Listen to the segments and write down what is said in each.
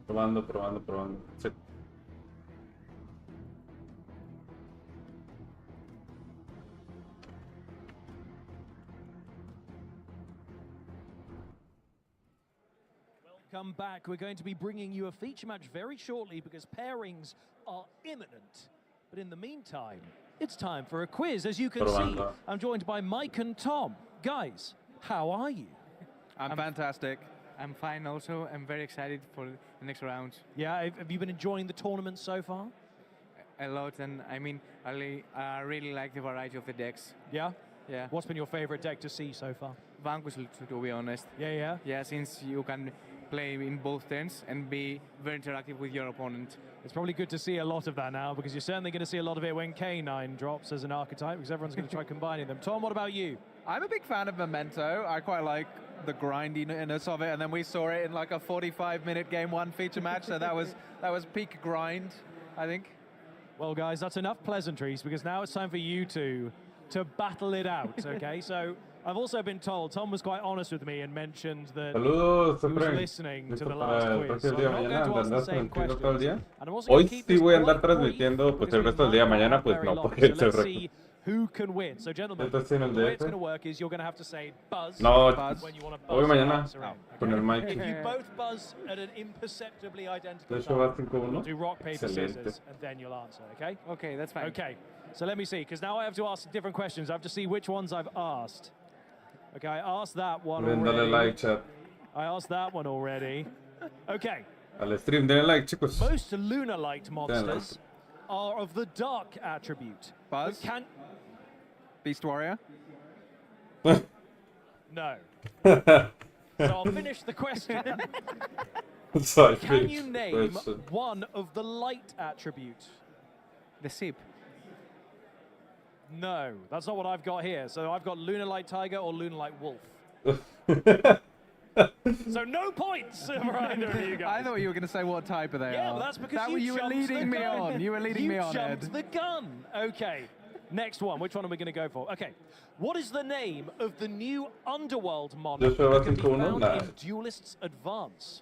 Probando, probando, probando. Sí. Welcome back. We're going to be bringing you a feature match very shortly because pairings are imminent. But in the meantime, it's time for a quiz. As you can see, I'm joined by Mike and Tom. Guys, how are you? I'm fantastic. I'm fine also. I'm very excited for the next round. Yeah, have you been enjoying the tournament so far? A lot, and I mean, I really like the variety of the decks. Yeah? Yeah. What's been your favorite deck to see so far? Vanquish, to be honest. Yeah. Yeah, since you can play in both turns and be very interactive with your opponent. It's probably good to see a lot of that now because you're certainly going to see a lot of it when K9 drops as an archetype because everyone's going to try combining them. Tom, what about you? I'm a big fan of Memento. I quite like the grindiness of it, and then we saw it in like a 45-minute game one feature match, so that was peak grind, I think. Well, guys, that's enough pleasantries because now it's time for you two to battle it out, okay? So I've also been told, Tom was quite honest with me and mentioned that Saludos, he was Frank. listening to Listo the para last el quiz. So próximo I'm día not mañana. going to ask the ¿Andas same transmitiendo todo el día? questions. And I'm also Hoy going to keep sí this voy a andar quite brief transmitiendo, pues because el we resto del día. might not Mañana, have pues very no, long. porque So es el let's resto. see who can win. So, gentlemen, ¿Estás en el the way it's DF? going to work is you're going to have to say buzz No, when you want to hoy buzz mañana, the answer in, con el mic. If you both buzz at an imperceptibly identical De hecho va time, 5-1. we'll do rock, paper, Excelente. scissors, and then you'll answer, okay? Okay, that's fine. Okay, so let me see, because now I have to ask different questions. I have to see which ones I've asked. Okay, I asked that one Den dale already. like, chat. I asked that one already. Okay. Al stream, denle like, chicos. Most lunar-light monsters are of the dark attribute. Buzz? Beast Warrior? No. So I'll finish the question. So Can you name one of the light attribute? The ship. No, that's not what I've got here. So I've got lunar light tiger or lunar light wolf. So no points for either of you guys. I thought you were going to say what type are they Yeah, are. well, that's because you were jumped leading the me gun. on. You were leading me on, You Ed. jumped the gun. Okay, next one. Which one are we going to go for? Okay, what is the name of the new underworld monarch that can be found in Duelist's Advance?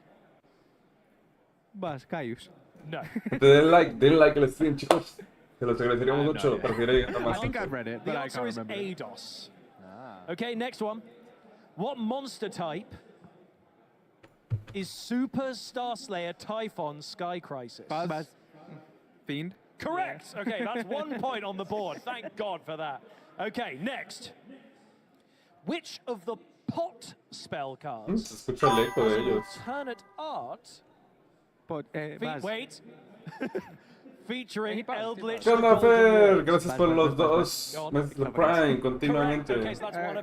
Buzz, Caius. No. Den like el stream, chicos. Se los agradeceríamos mucho. Prefiero llegar I más. think I've read it, The but I answer can't is remember it. Eidos. Okay, next one. What monster type is Super Star Slayer Typhon Sky Crisis? Buzz. Fiend? Correct. Okay, that's 1 point on the board. Thank God for that. Okay, next. Which of the pot spell cards Se escucha el eco de has an ellos. alternate art? Buzz. Wait. Featuring Eldritch. ¿Qué onda, Fer? Gracias por los 2 meses de Prime, continuamente. Okay, so that's one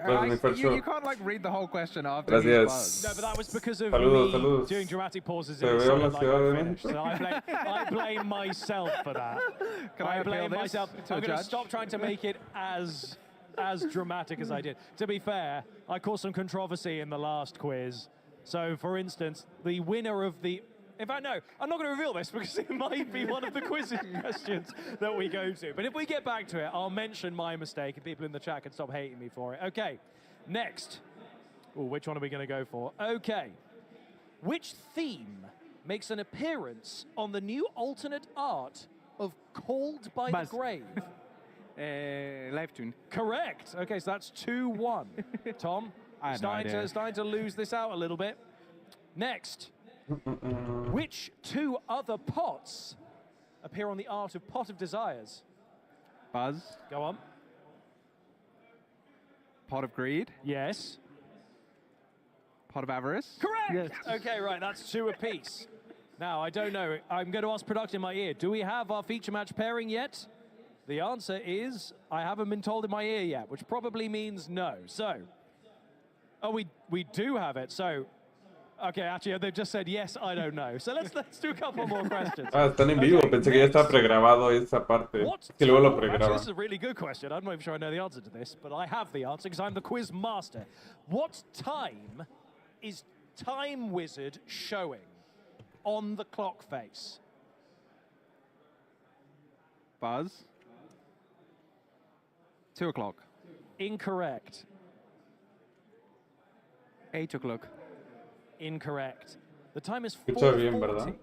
of You can't like read the whole question after he's Gracias. buzzed. No, but that was because of Saludos. me doing dramatic pauses Se in the veo la song, Ciudad de like I finished. México. So I blame myself for that. Can I blame appeal this myself. to I'm a going to judge? stop trying to make it as dramatic as I did. To be fair, I caused some controversy in the last quiz. So, for instance, the winner of the... In fact, no, I'm not going to reveal this because it might be one of the quizzing questions that we go to. But if we get back to it, I'll mention my mistake and people in the chat can stop hating me for it. Okay, next. Ooh, which one are we going to go for? Okay. Which theme makes an appearance on the new alternate art of Called by Buzz. the Grave? Live tune. Correct. Okay, so that's 2-1. Tom, I had no idea. starting to lose this out a little bit. Next. Which 2 other pots appear on the art of Pot of Desires? Buzz. Go on. Pot of Greed. Yes. Pot of Avarice. Correct! Yes. Okay, right, that's 2 apiece. Now, I don't know. I'm going to ask production in my ear. Do we have our feature match pairing yet? The answer is, I haven't been told in my ear yet, which probably means no. So, oh, we do have it. So, okay, actually, they've just said yes, I don't know. So let's do a couple more questions. Están en vivo. Pensé que ya estaba pregrabado esa parte. Que luego lo Actually, pregraban. this is a really good question. I'm not even sure I know the answer to this, but I have the answer because I'm the quiz master. What time is Time Wizard showing on the clock face? Buzz. 2 o'clock. Incorrect. 8 o'clock. Incorrect. The time is Escucha bien, 4:40. ¿verdad?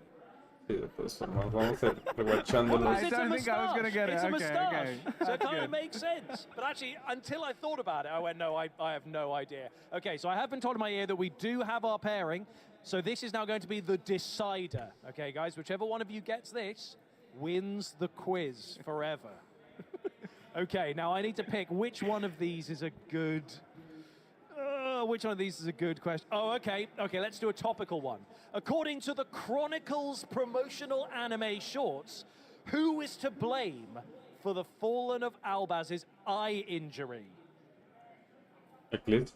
Y de todas formas, vamos a ir rewatchándolos. Because I it's a don't think I was gonna moustache. get it. It's a Okay, moustache. okay. So it That's kind of good. makes sense. But actually, until I thought about it, I went, no, I have no idea. Okay, so I have been told in my ear that we do have our pairing. So this is now going to be the decider. Okay, guys, whichever one of you gets this wins the quiz forever. Okay, now I need to pick which one of these is a good... which one of these is a good question? Oh, okay. Okay, let's do a topical one. According to the Chronicles promotional anime shorts, who is to blame for the Fallen of Albaz's eye injury? Eclipse.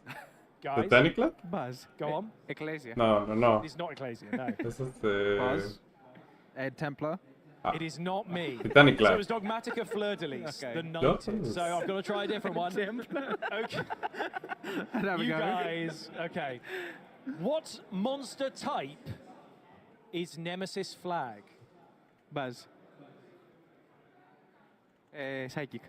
Guys, Titanic Club? Buzz. go on. Ecclesia. No. It's not Ecclesia, no. Eso es Buzz. Ed Templar. It is not me. Titanic So Club. it was Dogmatica Fleur de Lis, Okay. the 90s. Yes. So I've got to try a different one. Okay. There we You go. guys, okay. What monster type is Nemesis Flag? Buzz. Psychic.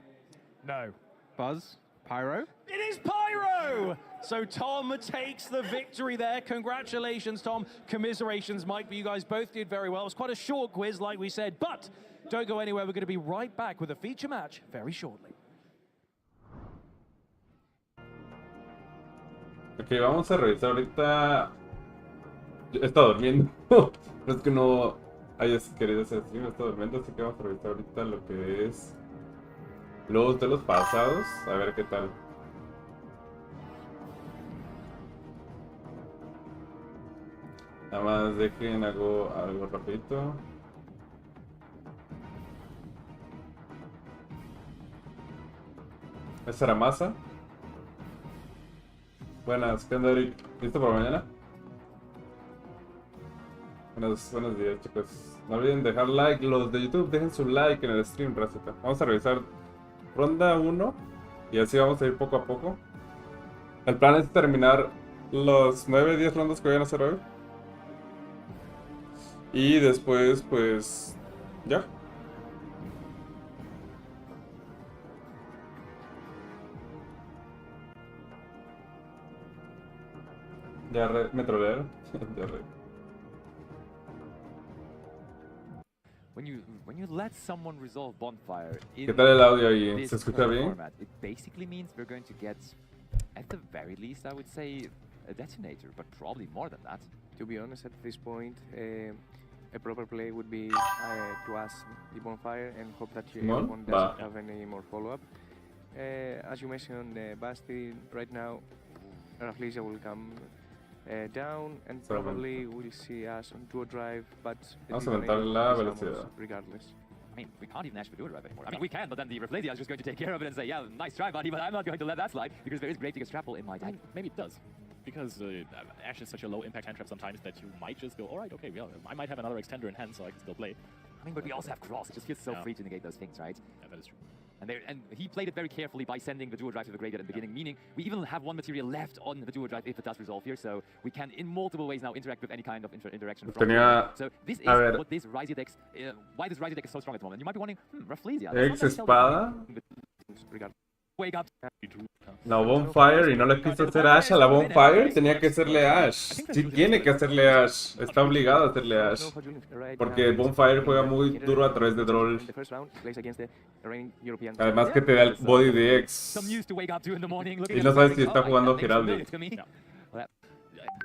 No. Buzz. Pyro. It is Pyro! So Tom takes the victory there. Congratulations, Tom. Commiserations, Mike, but you guys both did very well. It was quite a short quiz, like we said, but don't go anywhere. We're going to be right back with a feature match very shortly. Ok, vamos a revisar ahorita. Está durmiendo. No es que no hayas querido hacer stream, está durmiendo, así que vamos a revisar ahorita lo que es los de los pasados. A ver qué tal. Nada más dejen algo rapidito. Esa era masa. Buenas, ¿qué onda, Eric? ¿Listo para mañana? Buenos días, chicos. No olviden dejar like. Los de YouTube, dejen su like en el stream, racita. Vamos a revisar ronda 1 y así vamos a ir poco a poco. El plan es terminar los 9-10 rondas que vayan a hacer hoy. Y después, pues, ya. Me trolearon. Ya When you let someone resolve bonfire in ¿Qué tal el audio ahí? this ¿Se escucha bien? format, it basically means we're going to get, at the very least, I would say, a detonator, but probably more than that. To be honest, at this point, a proper play would be to ask the bonfire and hope that everyone doesn't have any more follow-up. As you mentioned, Basti, right now, Rafflesia will come down and probably we'll see us on duo drive, but vamos a aumentar la velocidad. Regardless. I mean, we can't even ash for duo drive anymore. I mean, we can, but then the Rafflesia is just going to take care of it and say, yeah, nice try, buddy, but I'm not going to let that slide because there is great big scrapple in my deck. Maybe it does. Because Ash is such a low impact hand trap sometimes that you might just go, alright, okay, well, I might have another extender in hand, so I can still play. I mean, but we also have cross. It just feels so free to negate those things, right? Yeah, that is true. And he played it very carefully by sending the duo drive to the graveyard at the beginning, meaning we even have one material left on the duo drive if it does resolve here, so we can in multiple ways now interact with any kind of interaction from So this is what this Ryzia deck, why this Ryzia deck is so strong at the moment. And you might be wondering, Rafflesia. Ex espada. Wake up. No, Bonfire y no le quiso hacer Ash a la Bonfire, tenía que hacerle Ash. Sí tiene que hacerle Ash, está obligado a hacerle Ash. Porque Bonfire juega muy duro a través de Droll. Además que te da el body de X. Y no sabes si está jugando Heraldic.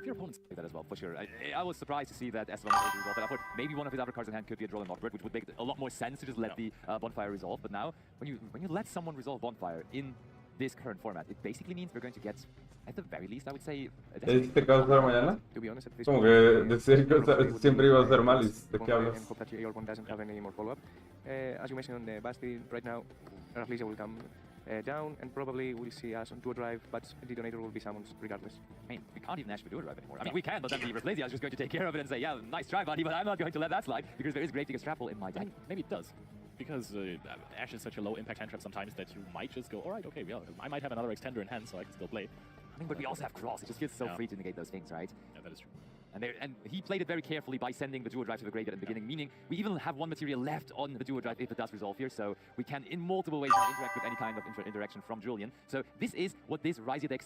Your opponents play that as well, for sure. I was surprised to see that Esteban was resolved. I thought maybe one of his other cards in hand could be a Droll and Northbird, which would make a lot more sense to just let the Bonfire resolve. But now, when you let someone resolve Bonfire in this current format, it basically means we're going to get, at the very least, I would say... ¿Este caso será mañana? Como que decir que siempre iba a ser Malice. ¿De qué hablas? As you mentioned, Basti, right now, Rafflesia will come down and probably we'll see us on duo drive, but the detonator will be summoned regardless. I mean, we can't even ash for duo drive anymore. I mean, we can, but then the Rafflesia is just going to take care of it and say, yeah, nice try, buddy, but I'm not going to let that slide because there is great big scrapple in my deck. Maybe it does. Because Ash is such a low impact hand trap sometimes that you might just go, alright, okay, well, I might have another extender in hand, so I can still play. I mean, but we also have cross. It just feels so free to negate those things, right? Yeah, that is true. And he played it very carefully by sending the dual drive to the graveyard in the beginning, meaning we even have one material left on the dual drive if it does resolve here, so we can in multiple ways interact with any kind of interaction from Julian. So this is what this Ryzia deck,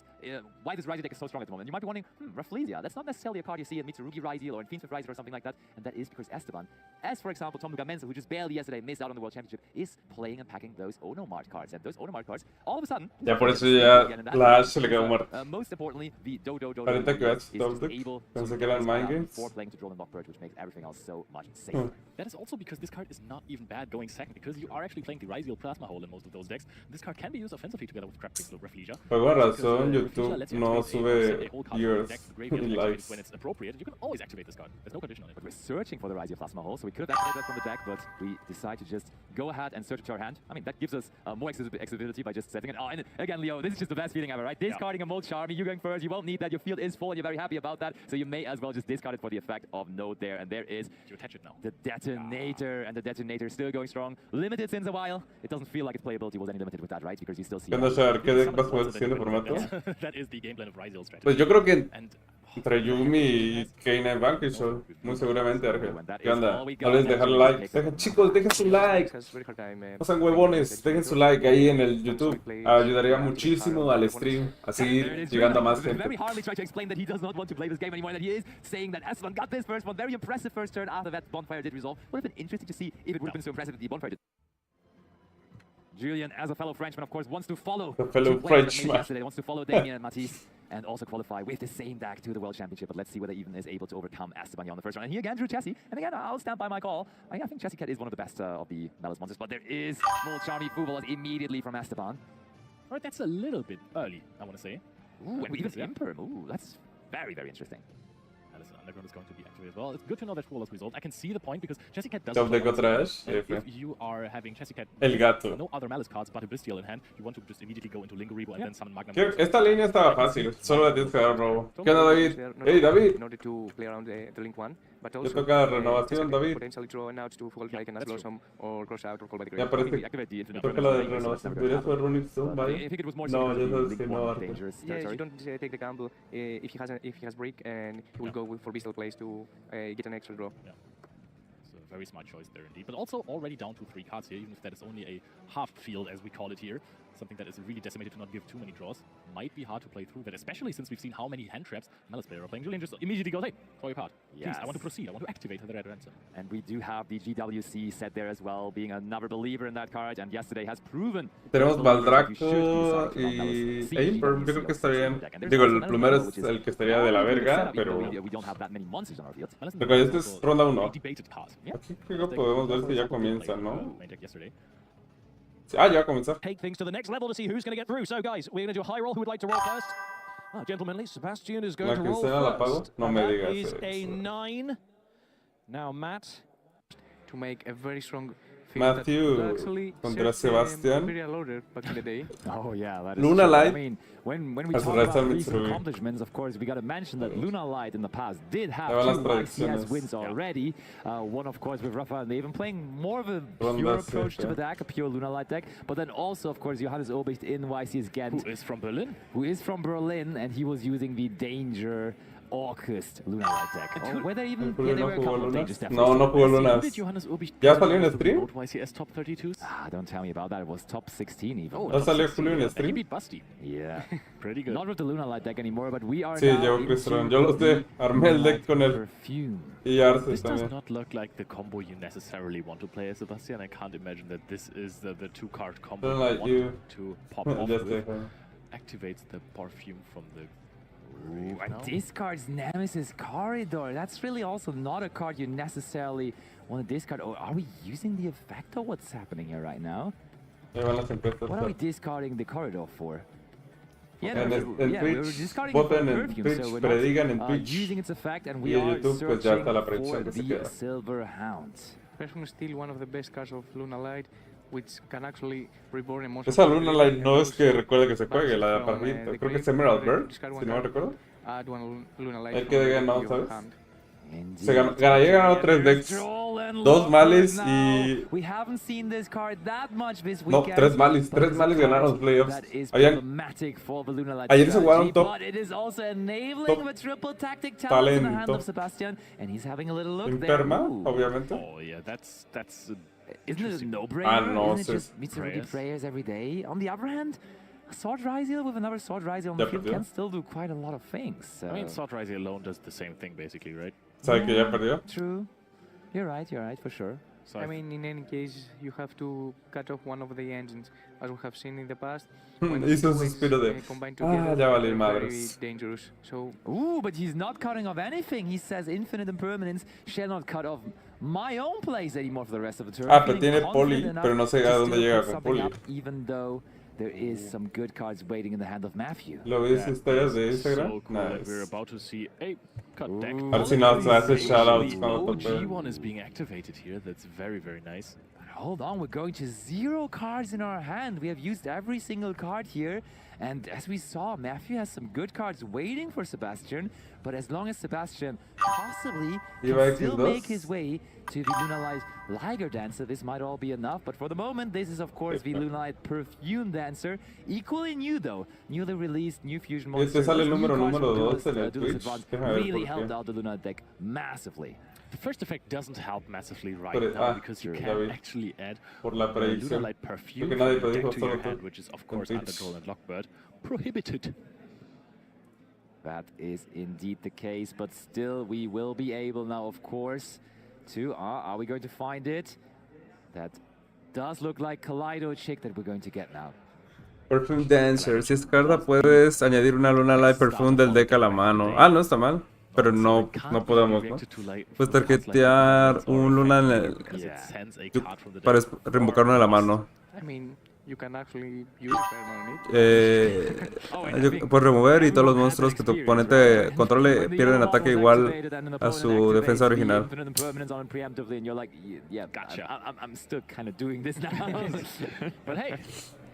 why this Ryzia deck is so strong at the moment. You might be wondering, Rafflesia, that's not necessarily a card you see in Mitsurugi Ryzia or in Fiends with Ryzia or something like that, and that is because Esteban, as for example Tom Mensa, who just barely yesterday missed out on the World Championship, is playing and packing those Onomart cards, and those Onomart cards, all of a sudden... Ya por eso ya la Ash se le quedó muerta. Most importantly, the Dodo Ahorita que is just able pensé que eran mind games. playing to draw and Lockbird, which makes everything else so much safer. That is also because this card is not even bad going second, because you are actually playing the Ryziel Plasma Hole in most of those decks. This card can be used offensively together with Crap Pixel Rafflesia. Por alguna razón YouTube no sube years likes. When it's appropriate, you can always activate this card. There's no condition on it. But we're searching for the Ryziel Plasma Hole, so we could have activated that from the deck, but we decide to just go ahead and search it to our hand. I mean, that gives us more accessibility by just setting it. Oh, and again, Leo, this is just the best feeling ever, right? Discarding a Molt Charmy, you going first, you won't need that, your field is full, and you're very happy about that, so you may as well just discard it for the effect of note there, and there is you attach it now. The detonator, and the detonator still going strong. Limited since a while. It doesn't feel like its playability was any limited with that, right? Because you still see... ¿Qué deck vas a poder haciendo formato? That is the game plan of Ryziel strategy. Pues yo creo que entre Yumi y K9 Vanquish, muy seguramente, Argel. ¿Qué onda? No olviden dejar like. Chicos, dejen su like. No sean huevones, dejen su like ahí en el YouTube. Ayudaría muchísimo al stream, así llegando a más gente. Very hardly trying to explain that he does not want to play this game anymore, that he is saying that Esteban got this first one, very impressive first turn after that bonfire did resolve. Would have been interesting to see if it would have been so impressive if the bonfire did. Julian, as a fellow Frenchman, of course, wants to follow wants to follow Damien and Matisse, and also qualify with the same deck to the World Championship. But let's see whether even is able to overcome Esteban on the first round. And he again drew Chessie, and again, I'll stand by my call. I think Chessie Cat is one of the best of the Melis monsters, but there is Molt Charmy Fuvolas immediately from Esteban. Alright, that's a little bit early, I want to say. Ooh, and even Imperm. Ooh, that's very, very interesting. Underground is going to be activated as well. It's good to know that Full was resolved. I can see the point because Chessie Cat does. If you are having Chessie Cat no other Malice cards but a Bestial in hand, you want to just immediately go into Lingeribo and then summon Magnum. Esta línea estaba fácil, solo la tienes que dar robo. ¿Qué onda, David? Hey, David. In order to play around the link one, but Ya also toca renovación, David. potentially draw an out to Full Fly and Blossom or Cross Out or Call by the Ya Grave. parece que toca la de renovación. ¿Deberías jugar Running Stone, vaya? No, ya sabes que no, Arthur. Yeah, you don't take the gamble if he has break, and he will go for Bestial plays to get an extra draw. Yeah. So very smart choice there indeed. But also already down to 3 cards here, even if that is only a half field as we call it here. Something that is really decimated to not give too many draws. Might be hard to play through that, especially since we've seen how many hand traps Malice player are playing. Julian just immediately goes, hey, draw your card. Please, I want to proceed. I want to activate the red answer. And we do have the GWC set there as well, being another believer in that card, and yesterday has proven... Tenemos Baldraco y Imperm, yo creo que está bien. Digo, el plumero es el que estaría de la verga, pero... Recuerda, este es ronda 1. Aquí creo que podemos ver si ya comienza, ¿no? Ah, ya va a comenzar. Take things to the next level to see who's going to get through. So, guys, we're going to do a high roll. Who would like to roll first? Gentlemanly, Sebastian is going to roll first. No me digas that is a 9. Now, Matt. To make a very strong Matthew contra Sebastian. Oh yeah, that is Luna true. Light. I mean, when we talk about recent accomplishments, of course, we got to mention that Luna Light in the past did have 2 YCS wins already. One, of course, with Rafa and Maven playing more of a pure approach to the deck, a pure Luna Light deck. But then also, of course, Johannes Obicht in YCS Ghent. Who is from Berlin? Who is from Berlin, and he was using the Danger August Luna Light deck. Or whether even they were a couple of Dangers. No jugó Lunas. ¿Ya salió en stream? YCS top 32s? Don't tell me about that. It was top 16 even. ¿Ya salió Julio en He stream? beat Busty. Yeah. Pretty good. Not with the Luna Light deck anymore, but we are Sí, now llegó Cristron. Yo lo sé. Armé el deck con él. Perfume. Y Arce This does también. not look like the combo you necessarily want to play as Sebastian. I can't imagine that this is the 2-card combo Don't like you you. want to pop off Ya with. sé. Activates the perfume from the... Ooh, and discards Nemesis Corridor. That's really also not a card you necessarily want to discard. Or are we using the effect, or what's happening here right now? Ahí van las encuestas. What are we discarding the corridor for? Yeah, En we were Twitch, discarding it for voten en perfume, Twitch, so we're predigan en not Twitch. using its effect, and Y we en are YouTube, pues ya está la searching predicción for que se the queda. Silver Hound. Perfume is still one of the best cards of Luna Light, which can actually reborn emotions. Esa Luna Light no es que recuerde que se juegue, la de Parvito. Creo que es Emerald Bird, si no me recuerdo. Add one Luna Light. El que de ganado, ¿sabes? Garay ganó 3 decks. 2 Malis y... No, 3 Malis. 3 Malis ganaron los playoffs. Ayer se jugaron top talento. Imperma, obviamente. Oh yeah, that's Isn't it a no-brainer? Ah, no, Isn't it just Mitsurugi prayers every day? On the other hand, a Sword Riser with another Sword Riser on the field can still do quite a lot of things. So. I mean, Sword Riser alone does the same thing basically, right? ¿Sabe que ya perdió? True. You're right, for sure. So I mean, in any case, you have to cut off one of the engines, as we have seen in the past. Hizo un suspiro de... ya vale madres. Dangerous. So. Ooh, but he's not cutting off anything. He says infinite impermanence shall not cut off my own plays anymore for the rest of the turn. Ah, pero tiene poli, pero no sé a dónde llega con poli. Even though there is some good cards waiting in the hand of Matthew. ¿Lo ves historias de Instagram? So cool that we're about to see a cut deck. A ver si nos hace shoutouts cuando OG one is being activated here. That's very, very nice. Hold on, we're going to 0 cards in our hand. We have used every single card here. And as we saw, Matthew has some good cards waiting for Sebastian. But as long as Sebastian possibly can still make his way to the Lunalight Liger Dancer, this might all be enough. But for the moment, this is of course the Lunalight Perfume Dancer. Equally new though. Newly released, new fusion monsters. Sale el número 2 en el Twitch. Really helped out the Lunalight deck massively. The first effect doesn't help massively right now because you can actually add Lunalight Perfume from the deck to your hand, which is of course under Troll and Lockbird prohibited. That is indeed the case, but still we will be able now, of course, to... are we going to find it? That does look like Kaleido Chick that we're going to get now. Perfume Dancer. Si es carta, puedes añadir una Lunalight Perfume del deck a la mano. Ah, no está mal. Pero no podemos, ¿no? Pues tarjetear un Luna en el... para reinvocar una de la mano. You can actually use permanent. Puedes remover y todos los monstruos que tu oponente controle pierden ataque igual a su defensa original.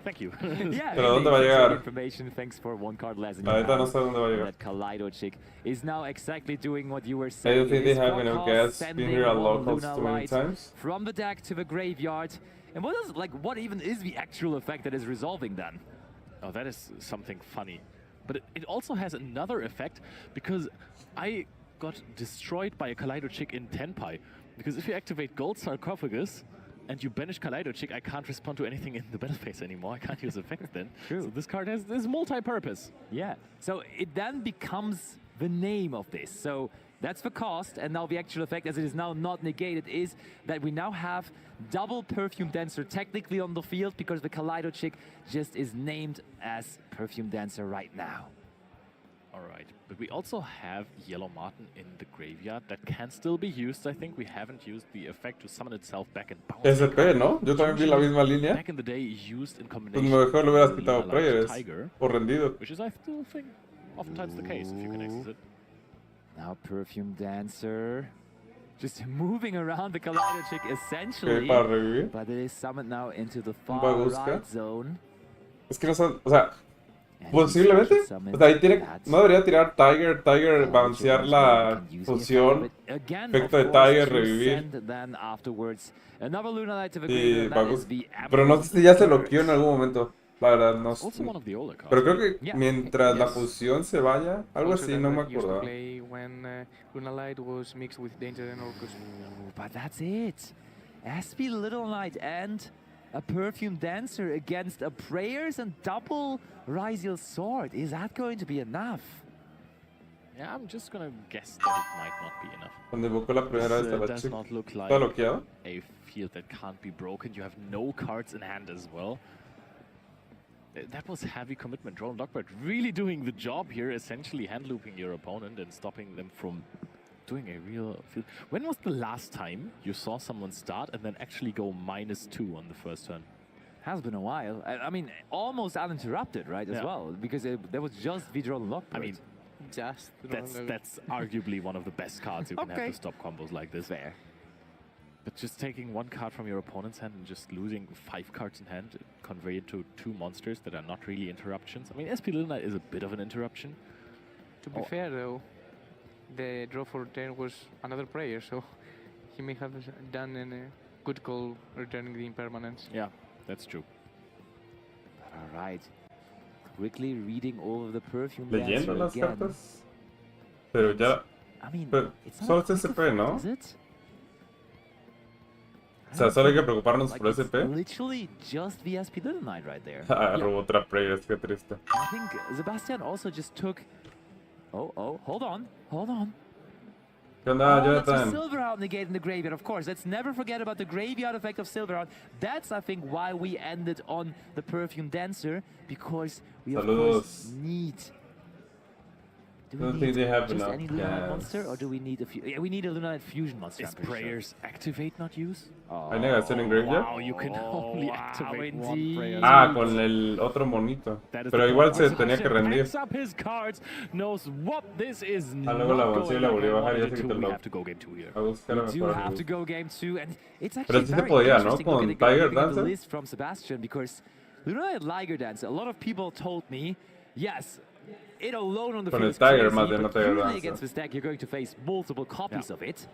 Thank you. Pero ¿dónde va a llegar? La neta no sé dónde va a llegar. I don't think they have enough gas. Been here at locals too many times. From the deck to the graveyard. And what even is the actual effect that is resolving then? Oh, that is something funny. But it also has another effect because I got destroyed by a Kaleido Chick in Tenpai. Because if you activate Gold Sarcophagus and you banish Kaleido Chick, I can't respond to anything in the battle phase anymore. I can't use effects then. True. So this card has this multi-purpose. Yeah. So it then becomes the name of this. So that's the cost, and now the actual effect, as it is now not negated, is that we now have double Perfume Dancer technically on the field because the Kaleido Chick just is named as Perfume Dancer right now. Alright, but we also have Yellow Marten in the graveyard that can still be used. I think we haven't used the effect to summon itself back and bounce. SP, ¿no? Yo también vi la misma línea. Back in the day, used in combination pues mejor le hubieras quitado with prayers Tiger, o rendido. which is, I still think, oftentimes the case if you can access it. Now Perfume Dancer just moving around the Kaleido Chick essentially, but it is summoned now into the far right zone. Es que no sé, o sea, posiblemente, o sea, ahí tiene, no debería tirar Tiger, bouncear la fusión, efecto de Tiger, revivir. Y pero no sé si ya se loqueó en algún momento. La verdad, no sé. Pero creo que mientras la fusión se vaya, algo así, no me acordaba. But that's it. SP Little Knight and a Perfume Dancer against a Prayers and double Ryziel Sword. Is that going to be enough? Yeah, I'm just gonna guess that it might not be enough. Cuando invocó la primera vez a la does not look like ¿está bloqueado? A field that can't be broken. You have no cards in hand as well. That was heavy commitment. Roland Lockbird really doing the job here, essentially hand looping your opponent and stopping them from doing a real field. When was the last time you saw someone start and then actually go -2 on the first turn? Has been a while. I mean, almost uninterrupted, right, as well, because there was just Vidron Lockbird. I mean, that's arguably one of the best cards you can have to stop combos like this. Fair. But just taking one card from your opponent's hand and just losing 5 cards in hand, convey it to 2 monsters that are not really interruptions. I mean, SP Little Knight is a bit of an interruption. To be fair though, the draw for turn was another player, so he may have done a good call returning the impermanence. Yeah, that's true. All right. Quickly reading over the perfume Leyendo dancer las again. cartas. Pero ya. I mean, Pero it's not solo a es quick SP, effect, ¿no? is it? O sea, solo hay que preocuparnos Like, por it's SP. literally just the SP Little Knight right there. Ah, robó otra player, qué triste. I think Sebastian also just took... Oh, hold on. ¿Qué onda, Oh, that's a Jonathan? Silverhound negate in the graveyard, of course. Let's never forget about the graveyard effect of Silverhound. That's, I think, why we ended on the Perfume Dancer, because we, of course, Saludos. need... Do we Don't think they have just enough any Luna Knight gas. monster, or do we need a few? Yeah, we need a Luna Knight fusion monster. Is I'm pretty prayers activate not use? sure. ¿Hay negación en graveyard? Wow, you can only activate one indeed. prayer. Ah, con el otro monito. That is Pero the igual point. se tenía que Sebastian rendir. packs up his cards, knows what this is Ah, luego la not avancé y going la to volví a game bajar y ya one, se two, quitó el we lock. have to go game 2 here. A buscar a We do mejor. have to go game 2, and it's Pero actually sí se very podía, ¿no? interesting Con looking Tiger at the Dancer. list from Sebastian, because Luna Knight Liger Dancer, a lot of people told me, yes, it alone on the Con field el is Tiger crazy, más bien, no but Tiger usually Dancer. against this deck you're going to face multiple copies of it.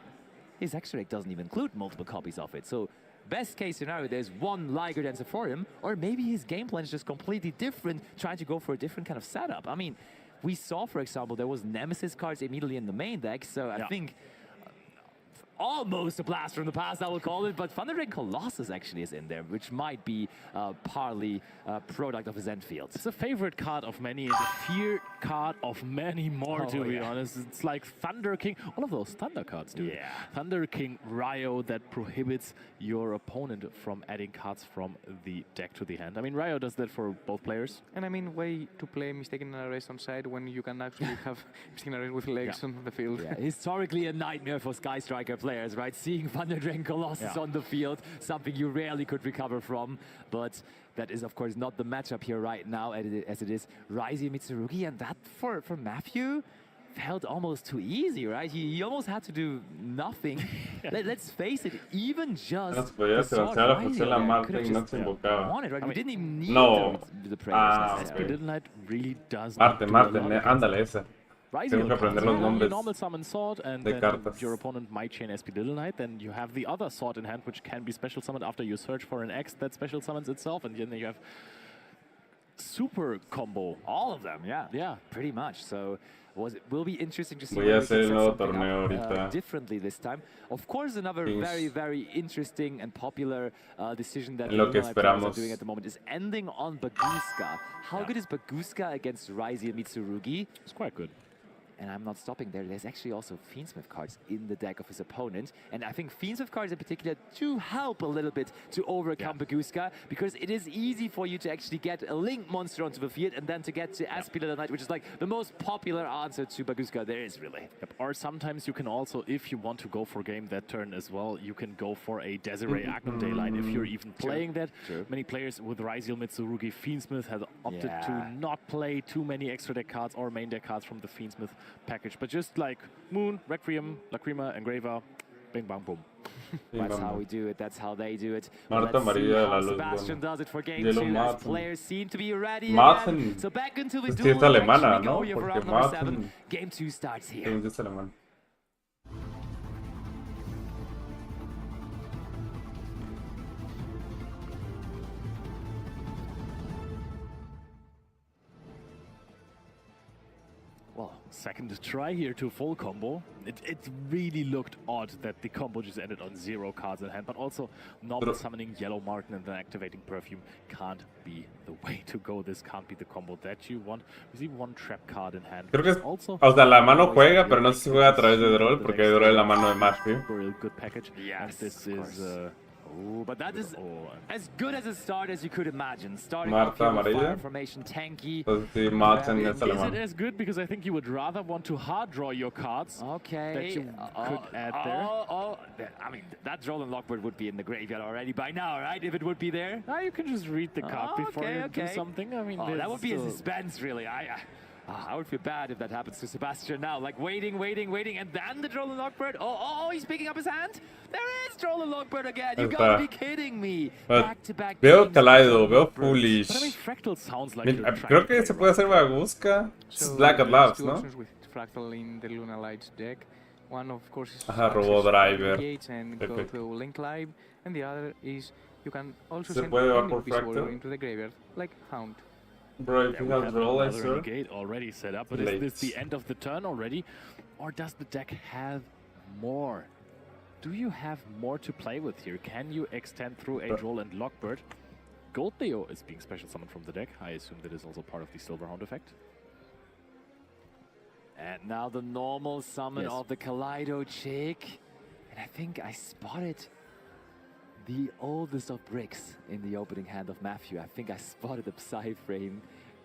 His extra deck doesn't even include multiple copies of it, so best case scenario, there's one Liger Dancer for him, or maybe his game plan is just completely different, trying to go for a different kind of setup. I mean, we saw, for example, there was Nemesis cards immediately in the main deck, so I think almost a blast from the past, I would call it, but Thunder Dragon Colossus actually is in there, which might be partly a product of his end field. It's a favorite card of many, and a fear card of many more, to be honest. It's like Thunder King. All of those Thunder cards do it. Thunder King Ryo that prohibits your opponent from adding cards from the deck to the hand. I mean, Ryo does that for both players. And I mean, way to play Mistaken Arrest on side when you can actually have Mistaken Arrest with legs on the field. Yeah, historically a nightmare for Sky Striker players, right? Seeing Thunder Dragon Colossus on the field, something you rarely could recover from. But that is, of course, not the matchup here right now, as it is Raiji Mitsurugi. And that, for Matthew, felt almost too easy, right? He almost had to do nothing. Let's face it, even just No se podía lanzar la función la Marte y no se invocaba. wanted, right? We didn't even need No. the prayers. SP Little Knight really does Marte, not Marte, do a lot against ándale esa. Rising Tengo que aprender los you nombres normal summon sword, and de then cartas. your opponent might chain SP Little Knight. Then you have the other sword in hand, which can be special summoned after you search for an X that special summons itself, and then you have super combo. All of them, Yeah. pretty much. So will be interesting to see Voy whether a we hacer can el set nuevo something torneo up, ahorita. differently this time. Of course, another Things. very interesting and popular decision that Lo que Luna Knight players are esperamos. doing at the moment is ending on Baguska. How good is Baguska against Raiji and Mitsurugi? It's quite good. And I'm not stopping there. There's actually also Fiendsmith cards in the deck of his opponent. And I think Fiendsmith cards in particular do help a little bit to overcome Baguska, because it is easy for you to actually get a Link monster onto the field and then to get to SP Little Knight, which is like the most popular answer to Baguska there is, really. Yep. Or sometimes you can also, if you want to go for game that turn as well, you can go for a Desiree Agnum Dayline if you're even playing that. Many players with Raisiel Mitsurugi Fiendsmith have opted to not play too many extra deck cards or main deck cards from the Fiendsmith package, but just like Moon, Requiem, Lacrima, Engraver, bing bang boom. That's how we do it. That's how they do it. Marta Let's see Maria, how la luz Sebastian buena. does it for game Yellow 2 as Martin. players seem to be ready Martin. again. So back into the Sí, duel es alemana, direction we go ¿no? here for Porque round number Martin- 7. Game 2 starts here. Según dice alemán. Well, second try here to full combo. It really looked odd that the combo just ended on 0 cards in hand, but also normal summoning Yellow Martin and then activating Perfume can't be the way to go. This can't be the combo that you want. We see 1 trap card in hand. Creo que es, also, o sea, la mano juega, pero no sé si juega a través de Droll, porque hay Droll en la mano de Matthew. real good package. And this is Oh, but that is as good as a start as you could imagine. Starting Marta off here with amarilla. fire formation, tanky. Entonces sí, Martin es Is it alemán. as good? Because I think you would rather want to hard draw your cards Okay. that you could add there. I mean, that Droll Lockbird would be in the graveyard already by now, right? If it would be there. Now you can just read the card before you do something. I mean, That would be a suspense, really. I would feel bad if that happens to Sebastian now. Like waiting, and then the Droll Lockbird. Oh, he's picking up his hand. There is Droll Lockbird again. You gotta be kidding me. Back-to-back Veo games, Kaleido, veo Lockbirds. Foolish. But I mean, Fractal sounds like Mira, you're creo trying to que play se puede hacer Baguska. Black at there's Labs, two ¿no? options with fractal in the Luna Lights deck. One, of course, is Ajá, access robó to driver. gates and go Perfecto. to link live, and the other is you can also Se send puede llevar any por visible fractal. into the graveyard, like Hound. Bro, if Yeah, you we have have roll, I another swear. negate already set up, but Late. is this the end of the turn already? Or does the deck have more? Do you have more to play with here? Can you extend through a Droll and Lockbird? Gold Leo is being special summoned from the deck. I assume that is also part of the Silverhound effect. And now the normal summon Yes. of the Kaleido chick. And I think I spotted the oldest of bricks in the opening hand of Matthew. I think I spotted the Psy-Frame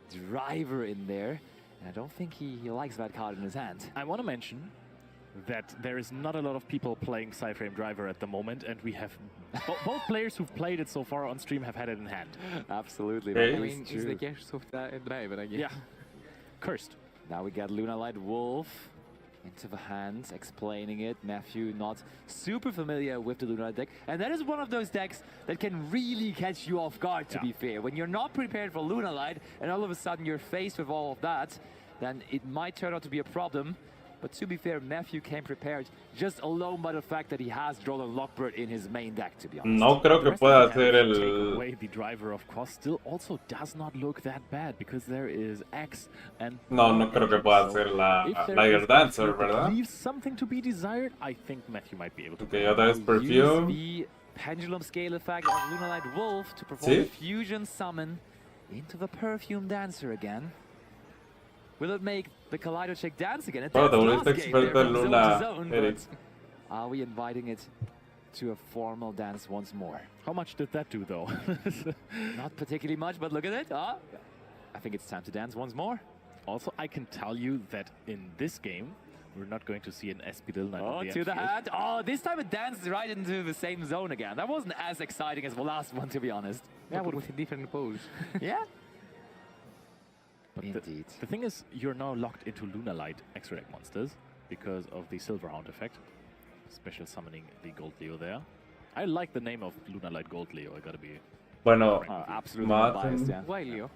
driver in there. And I don't think he likes that card in his hand. I want to mention that there is not a lot of people playing Psy-Frame Driver at the moment, and we have both players who've played it so far on stream have had it in hand. Absolutely. Okay. that I is mean, true. it's the curse of the driver, I guess. Yeah. Cursed. Now we got Luna Light Wolf into the hands, explaining it. Matthew not super familiar with the Luna Light deck. And that is one of those decks that can really catch you off guard, to be fair. When you're not prepared for Luna Light and all of a sudden you're faced with all of that, then it might turn out to be a problem. But to be fair, Matthew came prepared just alone by the fact that he has Droll and Lockbird in his main deck, to be honest. No creo The que rest pueda of the hand, hacer if you take el... away the driver, of course, still also does not look that bad because there is X and No creo que pueda hacer la if there Liger is a Dancer, field that ¿verdad? leaves something to be desired, I think Matthew might be able to. Ok, otra vez Use Perfume. the Pendulum Scale effect of Luna Light Wolf to perform Sí. a fusion summon into the Perfume Dancer again. Will it make the Kaleido chick dance again? It Oh, danced te last volviste game experto there en from zone Luna, to zone, Eric. but are we inviting it to a formal dance once more? How much did that do, though? Not particularly much, but look at it. I think it's time to dance once more. Also, I can tell you that in this game, we're not going to see an SP Little Knight Oh, on the to the end hand. Oh, this time it dances right into the same zone again. That wasn't as exciting as the last one, to be honest. Yeah, but with a different pose. Yeah. But Indeed. the thing is, you're now locked into Luna Light Extra Deck monsters because of the Silverhound effect. Special summoning the Gold Leo there. I like the name of Luna Light Gold Leo, I gotta be... Bueno, Absolutely Martin. unbiased, yeah. Why, Leo?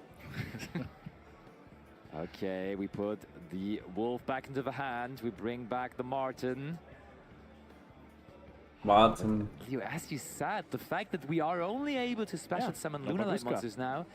Okay, we put the Wolf back into the hand. We bring back the Martin. Martin. Leo, as you said, the fact that we are only able to special summon like Luna Light Gusta. monsters now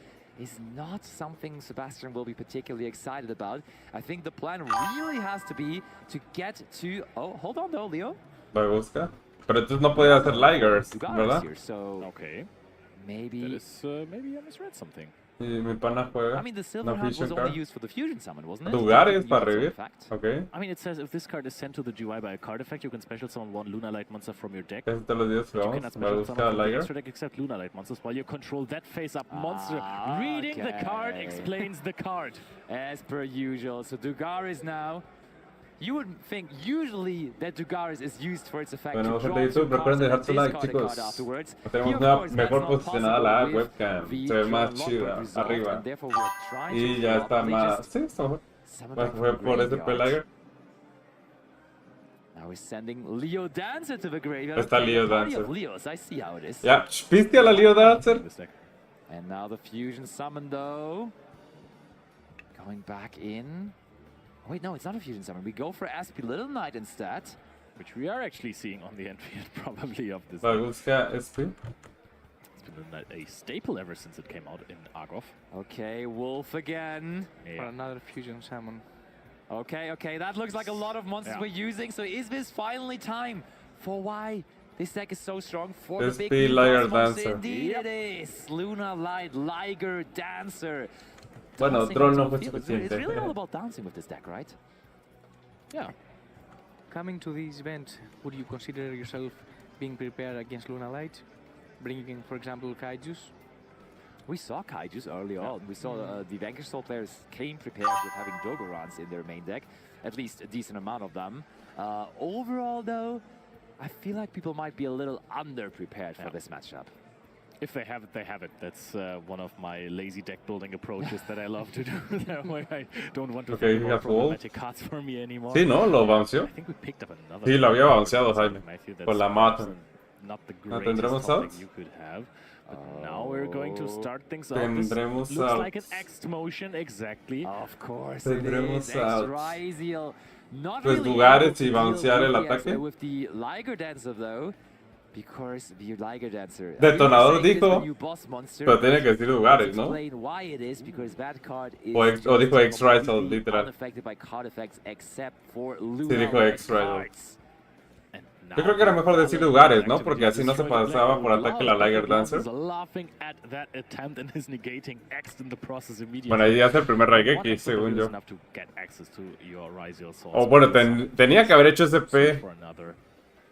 is not something Sebastian will be particularly excited about. I think the plan really has to be to get to... Oh, hold on though, Leo. Me gusta. Pero entonces no podía hacer Ligers, Dugaris ¿verdad? here, so Okay, that maybe... is... maybe I misread something. Y mi pana juega. I mean, the No Silver Hand fusion was only card. used for the fusion summon, wasn't it? Dugaris Didn't para use its own revivir. effect. Ok. I mean, it says if this card is sent to the GUI by a card effect, you can special summon one Luna Light monster from your deck. Casi todos los días You jugamos. cannot Me special gusta summon from the Liger. extra deck except Luna Light monsters while you control that face-up monster. Reading the card Okay. explains the card. As per usual, so Dugaris now. You would think usually that Dugaris is used for its effect Bueno, to draw gente de two YouTube, cards recuerden and dejar su then like, discard a card chicos. afterwards. Tenemos Here, of una course, mejor that's not posicionada la possible with webcam. the Se ve más Lockbird chida result, arriba. and therefore we're trying Y to ya drop está the más. just Sí, está mejor. summon Más back fue from por ese graveyard. Liger. Now we're sending Leo Dancer to the graveyard. Está Okay, Leo a party Dancer. of Leos, I see how it is. Ya, ¿viste a la Leo Dancer? This deck. And now the fusion summon though. Going back in. Wait, no, it's not a fusion summon. We go for SP Little Knight instead. Which we are actually seeing on the end field, probably, of this. Me gusta este. It's been a staple ever since it came out in Argov. Okay, Wolf again. For Yeah. another fusion summon. Okay, that looks like a lot of monsters Yeah. we're using. So is this finally time for why this deck is so strong for SP the big Liger Cosmos? Dancer. Indeed it is. Luna Light, Liger, Dancer. Bueno, Dancing Troll into no the fue field. It's suficiente. really all about dancing with this deck, right? Yeah. Coming to this event, would you consider yourself being prepared against Luna Light? Bringing in, for example, Kaijus? We saw Kaijus early on. We saw the Vanquish Soul players came prepared with having Dogorans in their main deck, at least a decent amount of them. Overall, though, I feel like people might be a little under-prepared for this matchup. If they have it, they have it. That's one of my lazy deck building approaches that I love to do. That way I don't want to Okay, think you about have Wolf. problematic cards for me anymore. Sí, ¿no? Lo bounceó. I think we picked up another. Sí, lo había bounceado, Jaime. Matthew, Con la Martin. not the ¿Tendremos greatest top deck outs? you could have. But now we're going to start things off. This Tendremos looks like an outs. X motion, exactly. Of course it Tendremos is. outs. Extra not Pues really lugares able to y deal bouncear el with the, ataque. with the Liger Dancer though, because the Liger Dancer. Detonador we were saying dijo, this the new boss monster, pero tiene que decir lugares, let's ¿no? explain why it is, because that card is O dijo just X-Rizal, completely literal. unaffected by card effects except for Sí, Luna dijo like X-Rizal. cards. And Yo creo que era now mejor decir Alan lugares, ¿no? activating Porque así no se Destroy the pasaba Black por ataque la Love. Liger Love Dancer. is laughing at that attempt and is negating X in the process immediately. Bueno, ahí hace el primer One Raigeki, extra según is yo. enough to get access to your Ryziel source. O bueno, tenía que haber hecho SP. For another.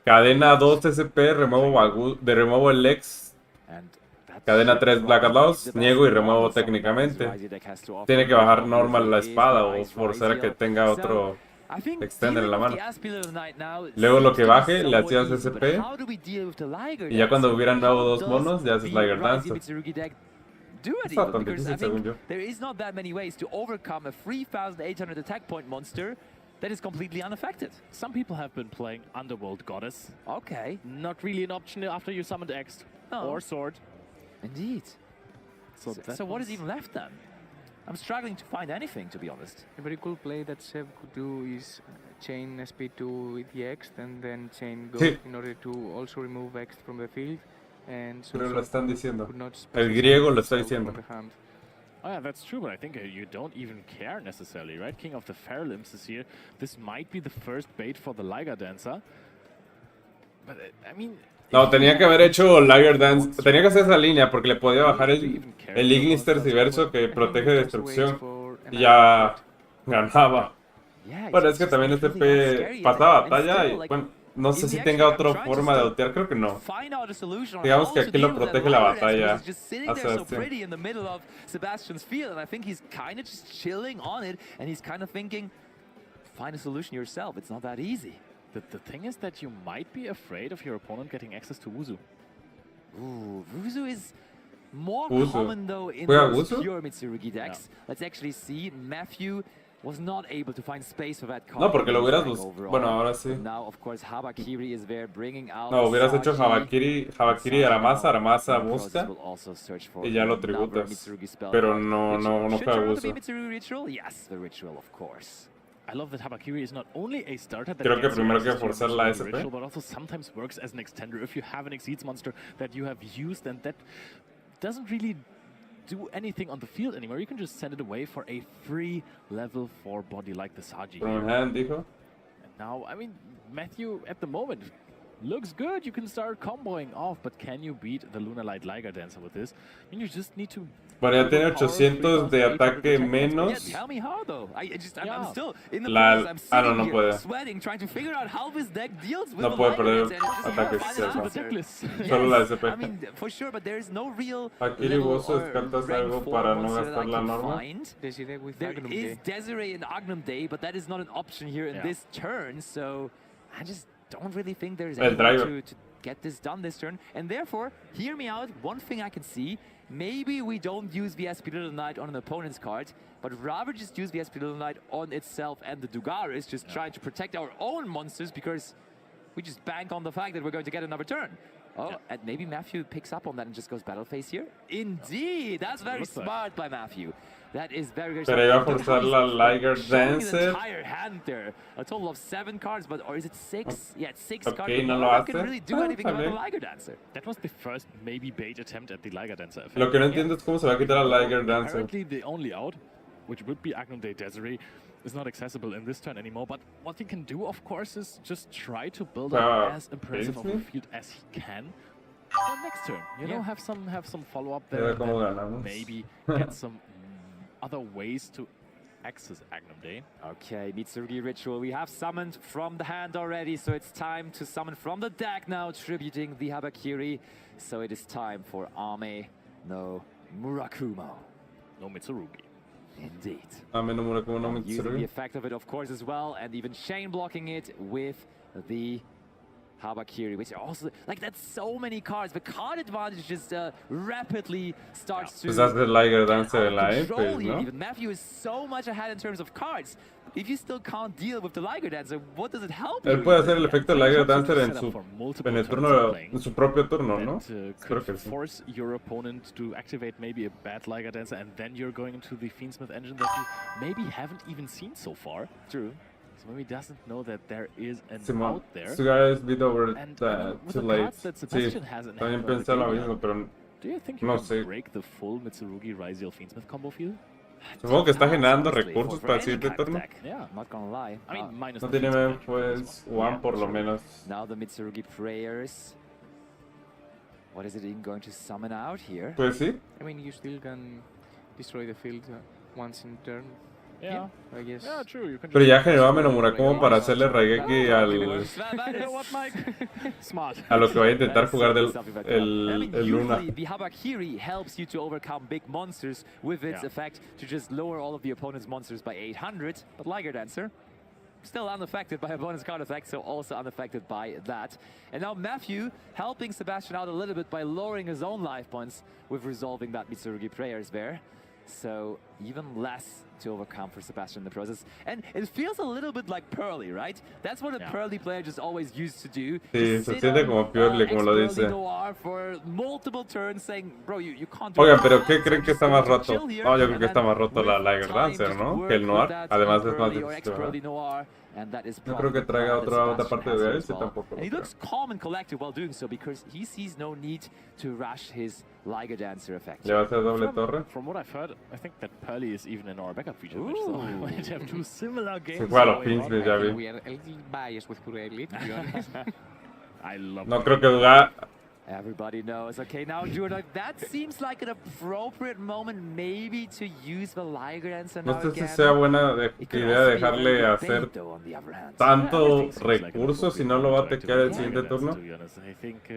Cadena 2 SP, remuevo el Lex. And that's Cadena 3 Black Outlaws, the best niego y remuevo one técnicamente. Ryziel deck has to offer. Tiene que bajar Obviously normal la is espada o nice forzar a que Ryziel. tenga So, otro I think extender en la dealing with mano. the Aspirated Knight now Luego lo seems que to be baje, le somewhat hacías easy, but SP. how do we deal with the Liger Y ya cuando Dancer? hubieran nuevo How dos does monos, ya haces the Liger Ryziel Dancer. Mitsurugi deck do it Está even? tan Because difícil, I según think yo. there is not that many ways to overcome a 3,800 attack point monster that is completely unaffected. Some people have been playing Underworld Goddess. Okay, Not really an option after you summoned X No. or Sword. indeed. So, So what is even left then? I'm struggling to find anything, to be honest. A very cool play that Seb could do is chain SP2 with the X and then chain Go Sí. in order to also remove X from the field. And so Pero lo están diciendo. could not El specify griego lo está itself diciendo. on the hand. Oh yeah, that's true, but I think you don't even care necessarily, right? King of the Feral Imps is here. This might be the first bait for the Liger Dancer. But I mean... No, tenía que haber hecho Liger Dance. Tenía que hacer esa línea porque le podía bajar el Ignister Civerso que protege destrucción. Y ya ganaba. Yeah, Bueno, it's es que just también really este scary, pasaba and batalla still, y like, bueno, no sé in si the tenga action, otra I'm trying to forma de still ultear, creo que no. find out a solution on Digamos how que to aquí lo deal with that protege la Liger Dancer, batalla because he's just sitting a there so Sebastián. pretty in the middle of Sebastian's field, and I think he's kind of just chilling on it, and he's kind of thinking, find a solution yourself. It's not that easy. The thing is that you might be afraid of your opponent getting access to Wuzu. Ooh, Wuzu is more Wuzu. common though in Juega those Wuzu? pure Mitsurugi decks. Let's actually see. Matthew was not able to find space for that card. No, porque lo in hubieras deck bus- overall. bueno, ahora sí. And now, of course, Habakiri is there bringing out. No, hubieras hecho Saji. Habakiri Aramasa And busca. will also search for y ya lo another tributas. Mitsurugi spell Pero card, no which juega should turn out to be Wuzu. Mitsurugi Ritual? Yes, the ritual, of course. I love that Habakiri is not only a starter that Creo que gets you primero access que to your forzar la Mitsurugi SP. ritual, but also sometimes works as an extender if you have an Exceeds monster that you have used and that doesn't really do anything on the field anymore. You can just send it away for a free level 4 body like the Saji. From hand, dijo. And now, I mean, Matthew at the moment looks good. You can start comboing off, but can you beat the Lunar Light Liger Dancer with this? I mean, you just need to... Bueno, ya tiene 800 de ataque Yeah, menos. tell me how though. I'm Yeah. still in the La- process. I'm no, sitting no here puede. sweating, trying to figure out how this deck deals with No the puede Liger perder Dancer, and just ataques find an cerca. answer. Deckless. Solo la Yes, SP. I mean, for sure, but there is no real Aquí level Bozo or descartas rank algo 4 para no monster that I gastar la can norma. find. Desiree with There Agnum is Day. Desiree and Agnum Day, but that is not an option here in Yeah. this turn, so I just don't really think there's El any way driver. to get this done this turn. And therefore, hear me out, one thing I can see, maybe we don't use the SP Little Knight on an opponent's card, but rather just use the SP Little Knight on itself and the Dugaris, just trying to protect our own monsters because we just bank on the fact that we're going to get another turn. Oh, and maybe Matthew picks up on that and just goes battle phase here? Indeed, that's very Looks like. smart by Matthew. That is very, very Pero smart. iba a Look forzar how la he's Liger showing the Dancer. entire hand there. A total of 7 cards, but or is it 6? Yeah, it's 6 Ok, cards. no but lo no one can hace. really do Ah, anything está about the bien. Liger Dancer. That was the first maybe bait attempt at the Liger Dancer effect. Lo que no entiendo es cómo se va a quitar la Liger Dancer. Apparently the only out, which would be Agnum Day Desiree, is not accessible in this turn anymore. But what he can do, of course, is just try to build up as impressive of a Paisley? field as he can. For next turn, you know, Yeah. have some follow up Ya there. ve cómo then ganamos. maybe get some other ways to access Agnum Day. Okay, Mitsurugi Ritual. We have summoned from the hand already, so it's time to summon from the deck now, tributing the Habakiri. So it is time for Ame no Murakumo. No Mitsurugi. Indeed. Ame no Murakumo no Using the Mitsuru. effect of it, of course, as well, and even chain blocking it with the Habakiri, which also, like, that's so many cards. The card advantage just rapidly starts Pues to hace Liger Dancer out en la of Empes, control here. ¿no? Even Matthew is so much ahead in terms of cards. if you still can't deal with the Liger Dancer, what does it help Él you? puede hacer el efecto de Liger Dancer en Set su, up for multiple en el turns turno, of playing en su propio turno, ¿no? that Espero could que sí. force your opponent to activate maybe a bad Liger Dancer, and then you're going into the Fiendsmith engine that you maybe haven't even seen so far. True. So maybe doesn't know that there is an Simón, out there. su guys beat over And I mean, with too the late. cards that Sí, Sebastian has in también hand on the pensé lo table, mismo, pero do you think you no can sé. break the full Mitsurugi Ryziel Fiendsmith combo field? Supongo que está generando Honestly, recursos for para el any siguiente kind of turno. deck. Yeah. I'm not gonna lie. I mean, minus No the tiene Fiendsmith pues engine, one por lo menos. Now the Mitsurugi prayers. What is it even going to summon out here? Pues sí. I mean, you still can destroy the field once in turn, Yeah. I guess. Yeah, true. You can Pero ya just- generó a Menomura como para hacerle Raigeki al, That You know is- what, Mike? Smart. a lo que vaya a that intentar is jugar del something like that. I mean, el Luna. usually the Habakiri helps you to overcome big monsters with its Yeah. effect to just lower all of the opponent's monsters by 800, but Liger Dancer still unaffected by a bonus card effect, so also unaffected by that. And now Matthew helping Sebastian out a little bit by lowering his own life points with resolving that Mitsurugi prayers there. So even less to overcome for Sebastian in the process. And it feels a little bit like Pearly, right? That's what a Yeah. Pearly player just always used to do. Sí, Just se sit siente on, como Pearly, como lo ex-Pearly dice. Noir for multiple turns saying, bro, you can't do Oigan, it. pero ¿qué So creen que just está más chill roto? here, Oh, yo creo and que está then más roto la with Liger time, Dancer, just ¿no? work Que el with Noir. that Además es más Pearly or difícil, ex-Pearly ¿verdad? Noir, and that is No creo que probably the traiga plan that otra Sebastian parte has de here él, as sí, well. tampoco lo And he creo. looks calm and collected while doing so because he sees no need to rush his Liger Dancer effect. Le va a hacer doble torre. From what I've heard, I think that Pearly is even in our backup feature match, so we might have two similar games. Se fue a los going on. Fiendsmith, ya I vi. think we are a little biased with Pirelli, to be honest. I love No it. creo que duda. Everybody knows. Okay, now Jordan, that seems like an appropriate moment maybe to use the Liger Dancer No now sé si again. sea buena It could idea also be a dejarle very good hacer bait, though, on the other hand. tanto Everything seems like an recurso si appropriate no lo va a moment to tequear el activate siguiente Liger Dancer, turno. to be honest. I think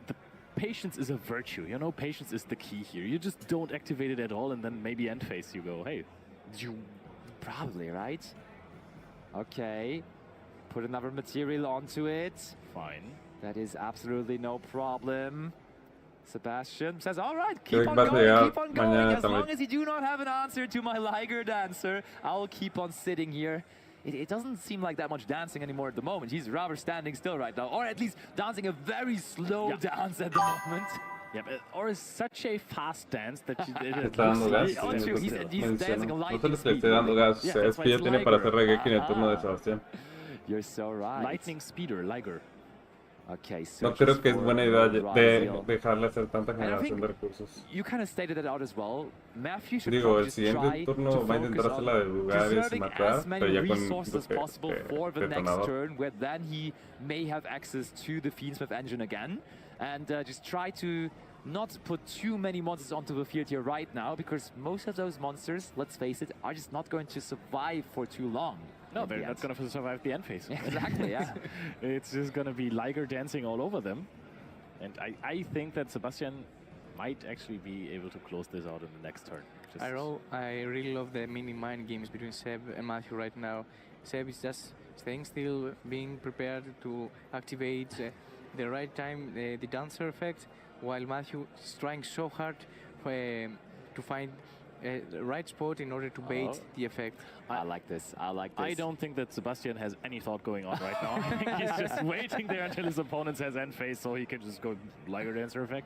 the patience is a virtue. You know, patience is the key here. You just don't activate it at all, and then maybe end phase you go, hey, you. Probably, right? Okay. Put another material onto it. Fine. That is absolutely no problem. Sebastian says, all right, Creo keep que on vas a going, llegar keep on mañana going. As también. long as you do not have an answer to my Liger Dancer, I will keep on sitting here. It doesn't seem like that much dancing anymore at the moment. He's rather standing still right now, or at least dancing a very slow dance at the moment. Yeah, but, or is such a fast dance that you, Está dando gas. Oh, true, he's dancing a No lightning solo le esté speed. dando gas, Yeah, es that's why que ya it's tiene para hacer Liger. Raigeki en el turno de Sebastián. You're so right. lightning speeder, Liger. Okay, No creo que es buena idea de Ryziel. dejarle hacer tanta I generación think de recursos. You kind of stated it out as well. Matthew should Digo, probably el just siguiente try turno to va a intentar focus hacer la on de lugares y preserving matar, as many pero ya con resources as possible for the next detonador. turn, where then he may have access to the Fiendsmith engine again, and just try to not put too many monsters onto the field here right now, because most of those monsters, let's face it, are just not going to survive for too long. No, in they're the not end. going to survive the end phase. Exactly, yeah. It's just going to be Liger dancing all over them. And I think that Sebastian might actually be able to close this out in the next turn. Just I really love the mini mind games between Seb and Matthew right now. Seb is just staying still, being prepared to activate the right time, the dancer effect, while Matthew is trying so hard to find the right spot in order to bait the effect. I like this. I like this. I don't think that Sebastian has any thought going on right now. I think he's just waiting there until his opponent has end phase so he can just go Liger Dancer effect.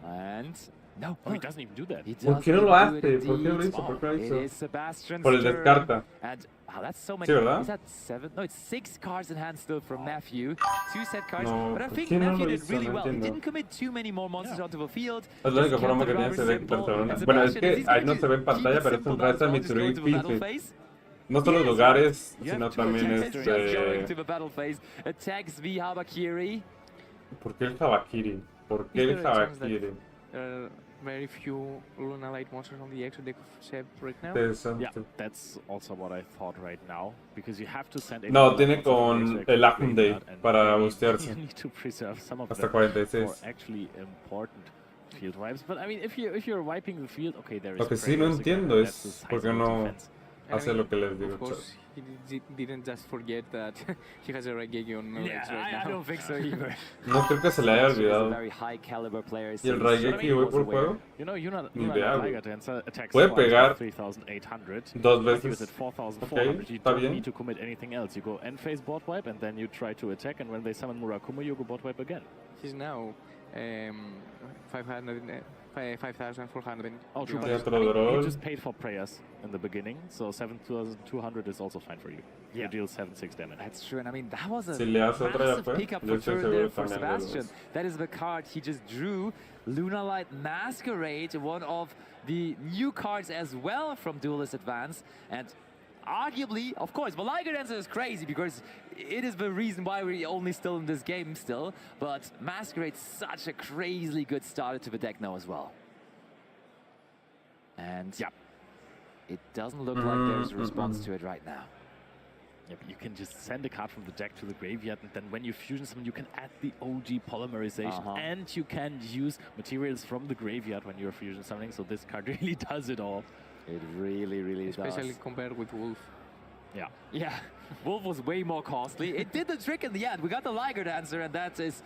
And no, Oh, he doesn't even do that. He ¿Por does qué no lo do it hace? ¿Por qué no lo indeed. hizo? ¿Por qué no lo It hizo? is Sebastian's Por el turn. descarta. And wow, that's so many. Sí, ¿verdad? Is that 7? No, it's 6 cards in hand still from Matthew. 2 set cards. No, but I ¿por think qué no Matthew lo did hizo? really No well. He entiendo. didn't commit too many more monsters onto the field. Es la única Just forma kept que it tiene rather ese deck simple. Barcelona. And Bueno, es Sebastian, que he's ahí going no to se ve en keep pantalla, it pero es simple un now as Ryzen well, just go Mitsurugi to the battle Fiendsmith. phase. No solo Yes. lugares, You sino have two también attacks just going to este... the battle phase. Attacks the Habakiri. ¿Por qué el Habakiri? ¿Por qué el Is there a chance that- Habakiri? There are very few Luna Light monsters on the extra deck of Seb right now. Interesante. Yeah, that's also what I thought right now, because you have to send a No, lot of tiene monsters to the con extra el Akum Day graveyard, and para maybe bustearse. You need to preserve some of Hasta them for 46. actually important field wipes. But I mean, if you're wiping the field, okay, there is. Lo que sí no prayers again, entiendo and es that's the por qué sizable no- defense. hace lo que les digo. Of course, he didn't just forget that he has a Raigeki on Yeah, legs right now. I don't think so either. No creo que se le haya He's a olvidado. very high caliber player. Y el so Raigeki he voy was por aware. juego. You know, Ni idea, güey. Liger Dancer attacks Puede twice pegar with 3,800. dos Like he was veces. at 4,400. Ok, You está don't bien. need to commit anything else. You go end phase bot wipe and then you try to attack, and when they summon Murakumo, you go bot wipe again. He's now 5,400. Oh, true. Yeah, But otro I mean, draw. you just paid for prayers in the beginning, so 7,200 is also fine for you. Yeah. You deal 7-6 damage. That's true, and I mean that was a Si le hace otra ya massive fue. pickup Yo for estoy turn there seguro for también de los Sebastian. dos. That is the card he just drew. Lunalight Masquerade, one of the new cards as well from Duelist Advance, and arguably, of course, the Liger Dancer is crazy because it is the reason why we're only still in this game still, but Masquerade's such a crazily good starter to the deck now as well. And yeah, it doesn't look like there's a response to it right now. Yeah, but you can just send a card from the deck to the graveyard, and then when you fusion summon, you can add the OG polymerization, and you can use materials from the graveyard when you're fusion summoning, so this card really does it all. It really, really Especially does. compared with Wolf. Yeah. Yeah, Wolf was way more costly. It did the trick in the end. We got the Liger Dancer, and that is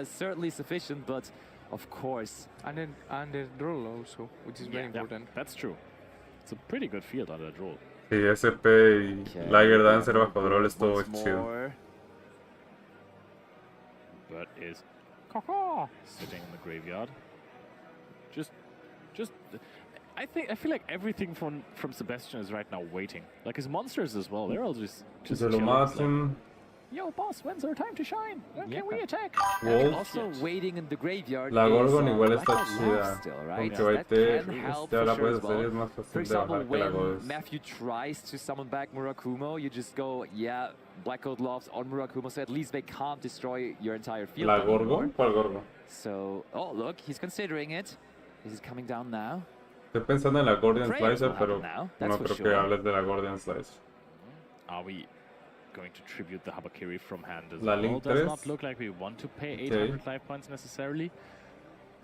certainly sufficient, but of course. And then under draw also, which is very important. That's true. It's a pretty good field under draw. Sí, SP y Liger Dancer bajo draw estuvo Once chido. more. Bird is sitting in the graveyard. Just, I feel like everything from Sebastian is right now waiting. Like his monsters as well. They're all just Se lo chilling. It's like, matan. yo, boss, when's our time to shine? When can we attack? Wolf. Also waiting in the graveyard. La is, Gorgon igual like está a Wolf chida. still, right? Aunque That Baite, can help ya for la sure puedes as hacer, well. es más For fácil de example, bajar que la when Godes. Matthew tries to summon back Murakumo, you just go, yeah, Black Coat Lofts on Murakumo, so at least they can't destroy your entire field. ¿La anymore. Gorgon? ¿Cuál Gorgon? So, oh look, he's considering it. This is coming down now. Estoy pensando en la Gordian Prayers Slicer, will pero happen now, that's no for creo sure. que hables de la Gordian Slicer. Are we going to tribute the Habakiri from hand as La well? Link Does 3. not look like we want to pay 800 life points necessarily.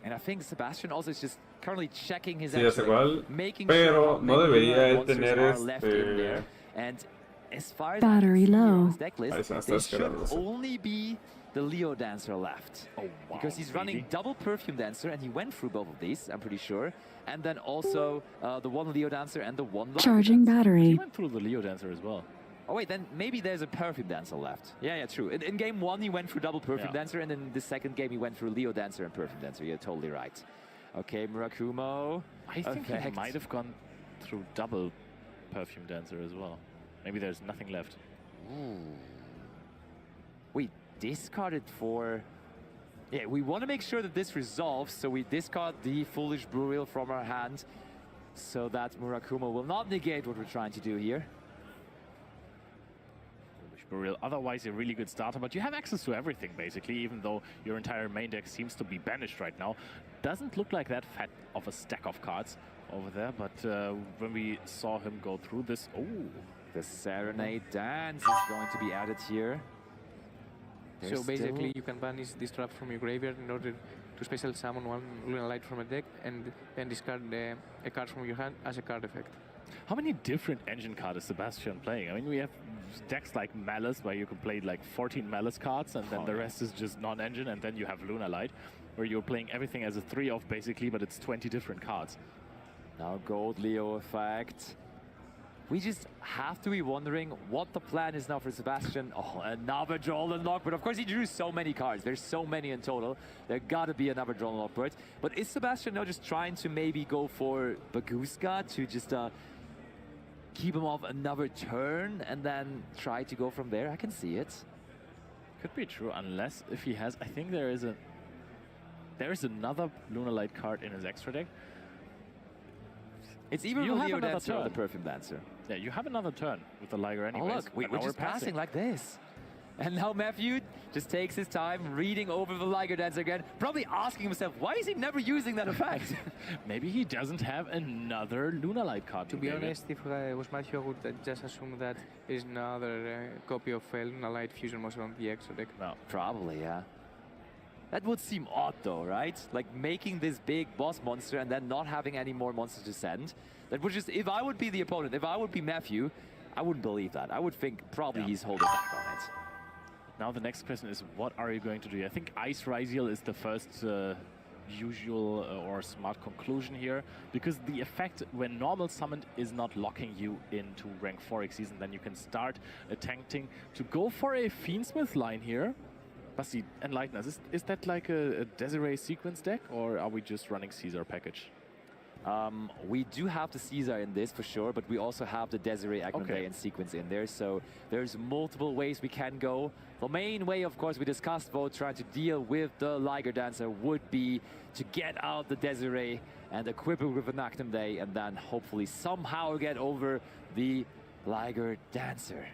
And I think Sebastian also is just currently checking his Sí, es actual, igual, making pero sure how no many debería él monsters tener are left in there. And as far as I Battery can see on low. his deck list, Ahí se me está there should descargando. only be the Leo Dancer left. Oh, wow. Because he's running really? double Perfume Dancer, and he went through both of these, I'm pretty sure. And then also the one Leo Dancer and the one Liger Charging Dancer. He battery. went through the Leo Dancer as well. Oh wait, then maybe there's a Perfume Dancer left. Yeah, true. In game one, he went through double Perfume Yeah. Dancer, and in the second game, he went through Leo Dancer and Perfume Dancer. You're totally right. Okay, Murakumo. I think he Effect. might have gone through double Perfume Dancer as well. Maybe there's nothing left. Ooh. We discarded for... Yeah, we want to make sure that this resolves, so we discard the Foolish Burial from our hand, so that Murakumo will not negate what we're trying to do here. Burial. Otherwise, a really good starter, but you have access to everything basically, even though your entire main deck seems to be banished right now. Doesn't look like that fat of a stack of cards over there, but when we saw him go through this, The Serenade Dance is going to be added here. So basically, you can banish this trap from your graveyard in order to special summon one Lunar Light from a deck and then discard a card from your hand as a card effect. how many different engine cards is Sebastian playing? I mean, we have decks like Malice, where you can play like 14 Malice cards, and then the rest is just non-engine, and then you have Lunar Light, where you're playing everything as a 3-off basically, but it's 20 different cards. Now Gold Leo effect. We just have to be wondering what the plan is now for Sebastian. Oh, another draw unlock, but of course he drew so many cards. There's so many in total. There gotta be another draw unlock bird. But is Sebastian now just trying to maybe go for Baguska to just keep him off another turn and then try to go from there? I can see it. Could be true, unless if he has, I think there is another Lunar Light card in his extra deck. It's either You the have Leo another Dancer or the turn. Perfume Dancer. Yeah, you have another turn with the Liger anyways. Oh look, but we're now just passing like this. And now Matthew just takes his time reading over the Liger Dancer again, probably asking himself, why is he never using that effect? Maybe he doesn't have another Lunar Light card. To be honest, if I was Matthew, I would just assume that there is another copy of Lunar Light Fusion Monster on the extra deck. No. Probably, yeah. That would seem odd though, right? Like making this big boss monster and then not having any more monsters to send. That would just, if I would be the opponent, if I would be Matthew, I wouldn't believe that. I would think probably he's holding back on it. Now the next question is, what are you going to do? I think Ice Ryziel is the first usual or smart conclusion here, because the effect when normal summoned is not locking you into rank 4 season, then you can start attempting to go for a Fiendsmith line here. Basti, enlighten us. Is that like a Desiree sequence deck, or are we just running Caesar package? We do have the Caesar in this for sure, but we also have the Desiree Agmonday and sequence in there, so there's multiple ways we can go. The main way, of course, we discussed both trying to deal with the Liger Dancer would be to get out the Desiree and equip it with an Agmonday, and then hopefully somehow get over the Liger Dancer.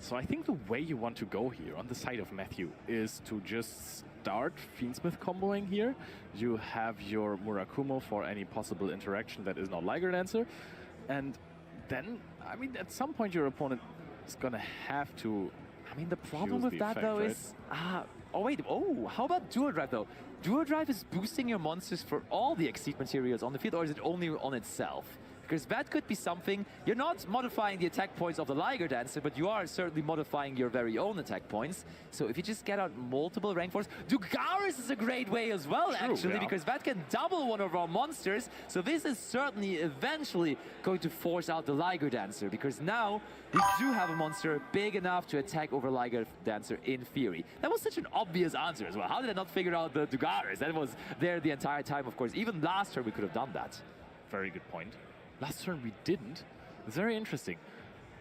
So I think the way you want to go here on the side of Matthew is to just start Fiendsmith comboing here. You have your Murakumo for any possible interaction that is not Liger Dancer. And then, I mean, at some point your opponent is gonna have to. I mean, the problem with that though is, oh wait, how about Dual Drive though? Dual Drive is boosting your monsters for all the Exceed materials on the field, or is it only on itself? Because that could be something, you're not modifying the attack points of the Liger Dancer, but you are certainly modifying your very own attack points. So if you just get out multiple rank 4s, Dugaris is a great way as well, actually, because that can double one of our monsters. So this is certainly eventually going to force out the Liger Dancer, because now we do have a monster big enough to attack over Liger Dancer in theory. That was such an obvious answer as well. How did I not figure out the Dugaris? That was there the entire time, of course. Even last turn we could have done that. Very good point. Last turn we didn't. It's very interesting.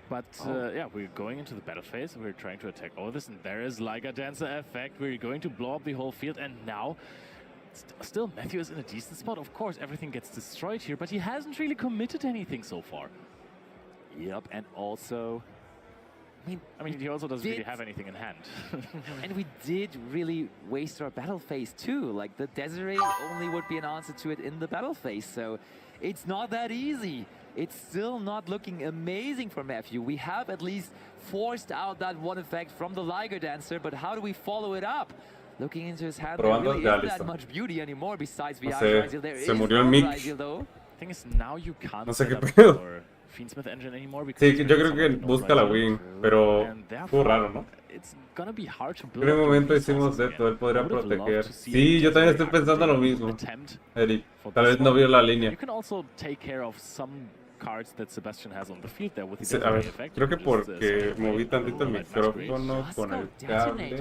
But yeah, we're going into the battle phase. We're trying to attack all this, and there is Liger Dancer effect. We're going to blow up the whole field, and now still Matthew is in a decent spot. Of course, everything gets destroyed here, but he hasn't really committed anything so far. Yep, and also, I mean, he also doesn't really have anything in hand. And we did really waste our battle phase too. Like the Desiree only would be an answer to it in the battle phase, so it's not that easy. It's still not looking amazing for Matthew. We have at least forced out that one effect from the Liger Dancer, but how do we follow it up? Looking into his hand, there really isn't that much beauty anymore besides the Ryziel. There is no Ryziel though. The thing is, now you can't set up your Fiendsmith engine anymore. Sí, yo creo que busca la win, pero fue raro, ¿no? En un momento hicimos esto, él podría proteger. Sí, yo también estoy pensando lo mismo, Eric. Tal vez no vio la línea. Sí, a ver, creo que porque moví tantito el micrófono con el cable,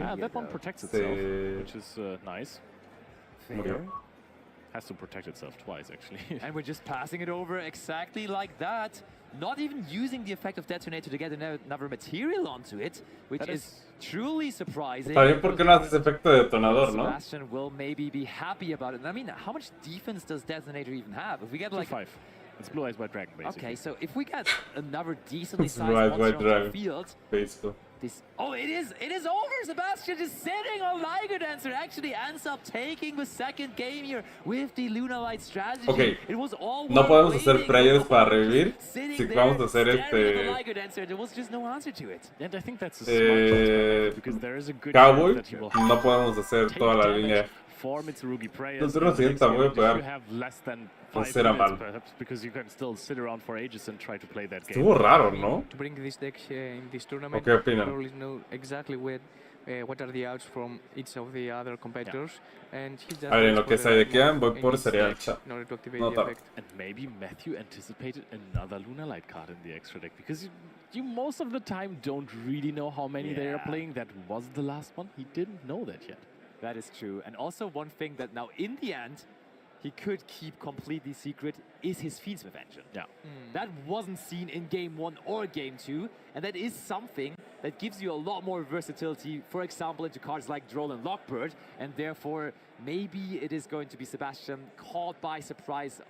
se murió. Has to protect itself twice, actually. And we're just passing it over exactly like that. Not even using the effect of detonator to get another material onto it, which is truly surprising. También porque no haces efecto de detonador, ¿no? Sebastian will maybe be happy about it. I mean, how much defense does detonator even have? If we get like 5. It's Blue Eyes White Dragon, basically. Okay, so if we get another decently sized monster on the field, it is over. Sebastian is sitting on Liger Dancer. Actually ends up taking the second game here with the Luna Light strategy. Okay. It was all no podemos hacer prayers para revivir. Si vamos a hacer Liger Dancer, there was just no answer to it. And I think that's a smart choice, because there is a good Cowboy, that he will no podemos hacer toda la línea. For Mitsurugi prayers, Nosotros voy a pegar. you have less than 5 será minutes, mal. perhaps, because you can still sit around for ages and try to play that game. Estuvo raro, ¿no? To bring this deck in this tournament, ¿Qué opinan? probably know exactly what are the outs from each of the other competitors. And he just A ver, en lo que se dequean, voy por cereal. in order to activate No the tarde. effect. And maybe Matthew anticipated another Luna Light card in the extra deck, because you most of the time don't really know how many they are playing. That wasn't the last one. He didn't know that yet. That is true. And also one thing that now in the end, he could keep completely secret is his Fiendsmith engine. Yeah. That wasn't seen in game 1 or game 2, and that is something that gives you a lot more versatility, for example, into cards like Droll and Lockbird, and therefore maybe it is going to be Sebastian caught by surprise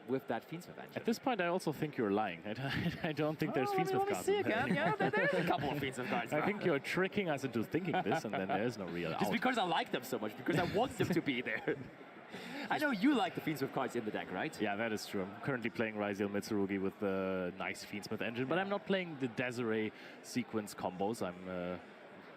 with that Fiendsmith engine. At this point, I also think you're lying. I don't think there's Fiendsmith cards. Yeah, there's a couple of Fiendsmith cards. I think you're tricking us into thinking this, and then there is no real Just because I like them so much, because I want them to be there. I know you like the Fiendsmith cards in the deck, right? Yeah, that is true. I'm currently playing Ryziel Mitsurugi with the nice Fiendsmith engine, but I'm not playing the Desiree sequence combos. I'm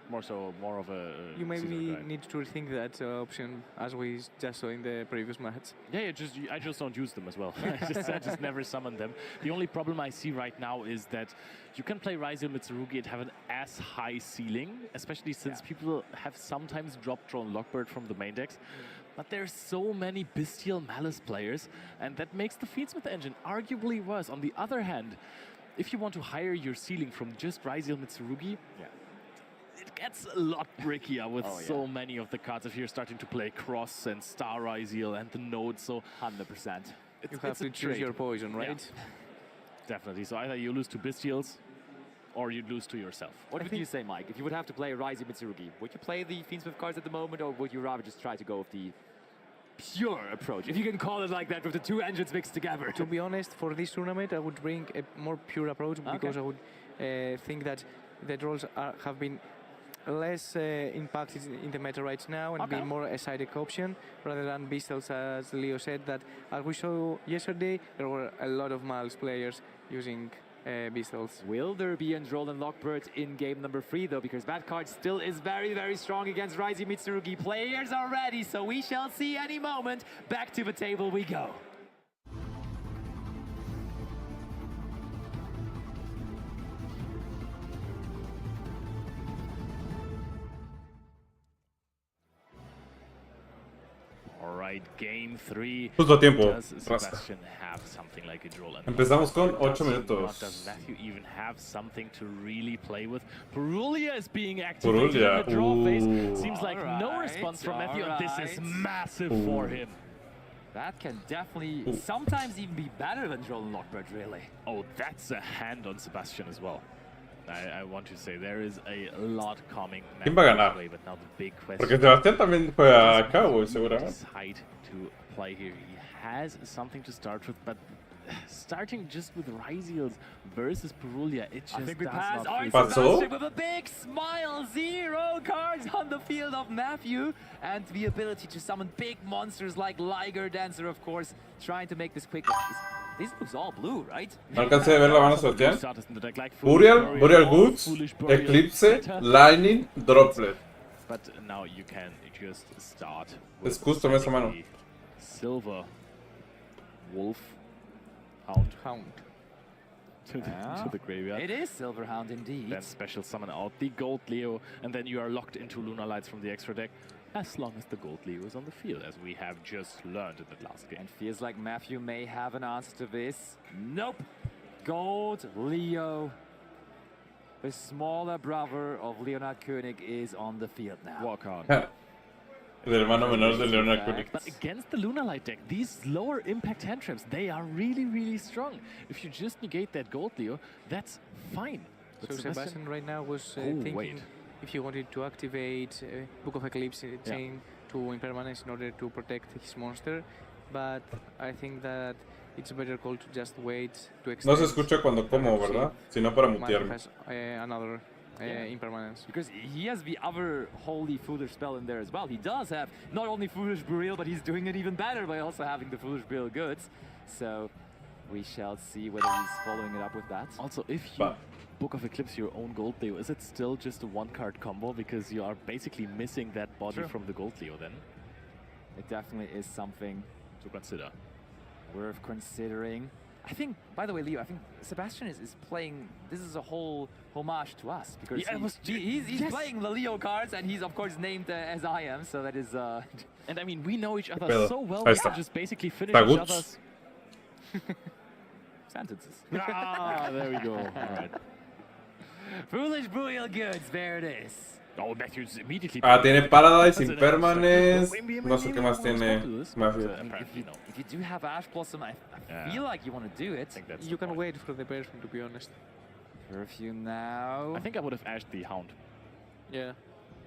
More of a. You maybe scissor guy. need to rethink that option, as we just saw in the previous match. Yeah, I just don't use them as well. I just never summon them. The only problem I see right now is that you can play Raizio Mitsurugi and have an as high ceiling, especially since people have sometimes dropped Drone Lockbird from the main decks. But there's so many Bestial Malice players, and that makes the Fiendsmith engine arguably worse. On the other hand, if you want to higher your ceiling from just Raizio Mitsurugi, it gets a lot trickier with so many of the cards if you're starting to play Cross and Star Raziel and the Node, so 100%. You have to choose your poison, right? Yeah. Definitely, so either you lose to Bestials or you lose to yourself. What would you say, Mike? If you would have to play Raizio Mitsurugi, would you play the Fiendsmith cards at the moment, or would you rather just try to go with the pure approach, if you can call it like that, with the two engines mixed together? To be honest, for this tournament, I would bring a more pure approach, because I would think that the draws have been less impacted in the meta right now, and be more a side deck option rather than Beastals, as Leo said. That, as we saw yesterday, there were a lot of Malice players using Beastals. Will there be Androl and Lockbird in game number 3, though? Because that card still is very, very strong against Raizio Mitsurugi. Players are ready, so we shall see any moment. Back to the table we go. Alright, game 3. Justo a tiempo, Does raza. Sebastian have something like a draw? Empezamos con 8 Does minutos. Matthew even have something to really play with? Perulia is being activated Perulia, in the draw phase. ooh. Seems like no response from Matthew, and this is massive for him. That can definitely sometimes even be better than Droll and Lockbird, really. Oh, that's a hand on Sebastian as well. I want to say there is a lot coming. ¿Quién va a ganar? But now the big question. Porque Sebastián también juega a Cowboy, seguramente. Decide to play here. He has something to start with, but starting just with Raziels versus Perulia, it just I think we does pass not our feel Passou? Sebastian with a big smile. 0 cards on the field of Matthew, and the ability to summon big monsters like Liger Dancer, of course, trying to make this quick. This looks all blue, right? No alcancé a ver la mano de Sebastián. Burial Goods, Eclipse, Lightning, Droplet. But now you can just start Es custom esa mano. the Silver Wolf Hound to the graveyard. It is Silverhound indeed. Then special summon out the Gold Leo, and then you are locked into Lunar Lights from the extra deck, as long as the Gold Leo is on the field, as we have just learned in the last game. And feels like Matthew may have an answer to this. Nope. Gold Leo. The smaller brother of Leonard Koenig is on the field now. Walk on. El hermano menor de Leonard Koenig. But against the Lunar Light deck, these lower impact hand traps, they are really, really strong. If you just negate that Gold Leo, that's fine. But So Sebastian right now was thinking if he wanted to activate Book of Eclipse chain to impermanence in order to protect his monster, but I think that it's a better call to just wait to extend. No se escucha cuando como, ¿verdad? Sino para Matthew mutearme. has another impermanence. Because he has the other Holy Foolish spell in there as well. He does have not only Foolish Burial, but he's doing it even better by also having the Foolish Burial goods. So we shall see whether he's following it up with that. Also, if you Book of Eclipse your own Gold Leo, is it still just a one-card combo? Because you are basically missing that body from the Gold Leo then. It definitely is something to consider. Worth considering. I think, by the way, Leo, I think Sebastian is playing, this is a whole homage to us, because he's playing the Leo cards, and he's of course named as I am, so that is... And I mean, we know each other so well, we can just basically finish each other's... sentences. Ah, there we go. All right. Foolish Burial goods, there it is. Oh, Matthew's immediately... tiene Paradise, Impermanence, no sé qué más tiene. If you do have Ash Blossom, I feel like you want to do it. You can wait for the person, to be honest. Perfume now. I think I would have ashed the Hound. Yeah.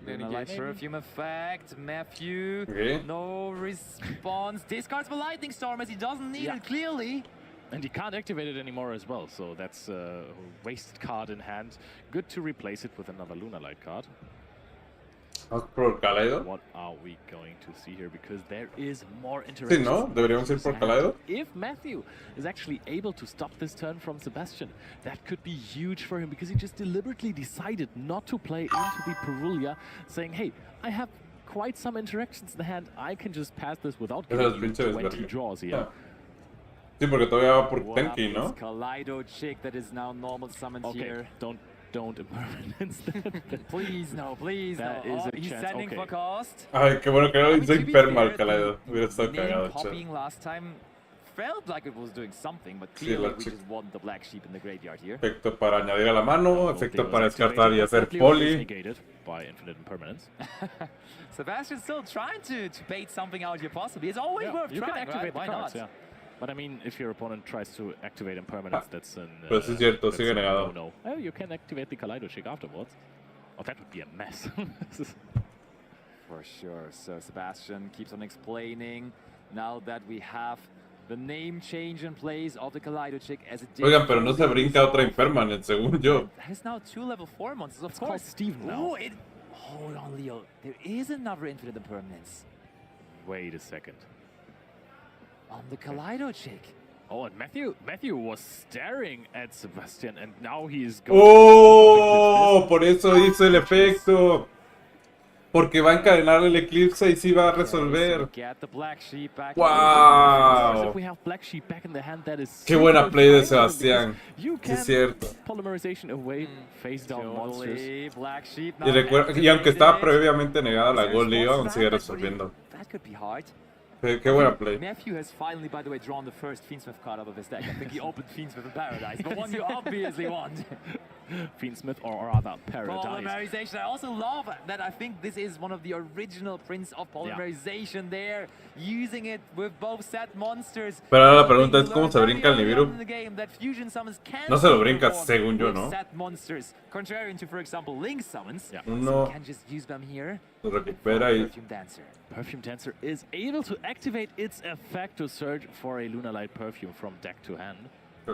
Perfume effect, Matthew. Okay. No response. Discards the Lightning Storm as he doesn't need it, clearly. And he can't activate it anymore as well, so that's a wasted card in hand. Good to replace it with another Lunar Light card. Vamos por Kaleido. What are we going to see here? Because there is more Sí, interaction. ¿no? Deberíamos ir por Kaleido. If Matthew is actually able to stop this turn from Sebastian, that could be huge for him because he just deliberately decided not to play into the Perulia, saying, hey, I have quite some interactions in the hand. I can just pass this without getting you 20 draws here. Sí, porque todavía va por What Tenki, ¿no? is Kaleido chick that is now normal summons here. Don't impermanence that. Please no, please That no. is a He's chance, sending okay. for cost. Ay, qué bueno que no I lo mean, hizo to be Imperma al fair, Kaleido. Hubiera estado name cagado, che. copying last time felt like it was doing something, but Sí, clearly la we chick. just want the black sheep in the graveyard here. Efecto para añadir a la mano, efecto Goldie para was descartar y activated, hacer but Goldie was poli. negated by infinite impermanence. Sebastian's still trying to bait something out here possibly. It's always worth you can trying, activate right? the Why cards, not? yeah. But I mean, if your opponent tries to activate impermanence, that's an Pero sí es cierto, sigue negado. no. Oh, you can activate the Kaleido chick afterwards. Oh, that would be a mess. For sure. So Sebastian keeps on explaining now that we have the name change in place of the Kaleido chick as it did. Oigan, pero no se brinca otra Impermanent, según yo. That is now 2 level 4 monsters, of It's called course. Steven now. Ooh, hold on, Leo. There is another infinite impermanence Wait a second. on the Kaleido chick. Oh, and Matthew was staring at Sebastian, and now he is going. ¡Oh! Por eso hizo el efecto. Porque va a encadenar el eclipse y sí va a resolver. Get the black sheep back. ¡Wow! If we have Black Sheep back in the hand, that is Qué buena super play de violent Sebastián. because You Sí, can es cierto. polymerization away, face down monsters. Totally. Black sheep Y, now y aunque estaba activated. previamente negada la Is there Gold Leo, spots aún for sigue that? resolviendo. That could be hard. Qué buena play. Matthew has finally, by the way, drawn the first Fiendsmith card out of his deck. I think he opened Fiendsmith in Paradise, but one you obviously want. Fiendsmith or rather Paradise. Polymerization. I also love that. I think this is one of the original prints of polymerization there, using it with both set monsters. Pero ahora la pregunta es cómo se brinca el Nibiru. No No se lo brinca, según yo, ¿no? Set monsters, contrary to, for example, Link summons. Yeah. So Uno you can just use them here. lo recupera y... Perfume Dancer. Perfume Dancer is able to activate its effect to search for a Lunar Light Perfume from deck to hand.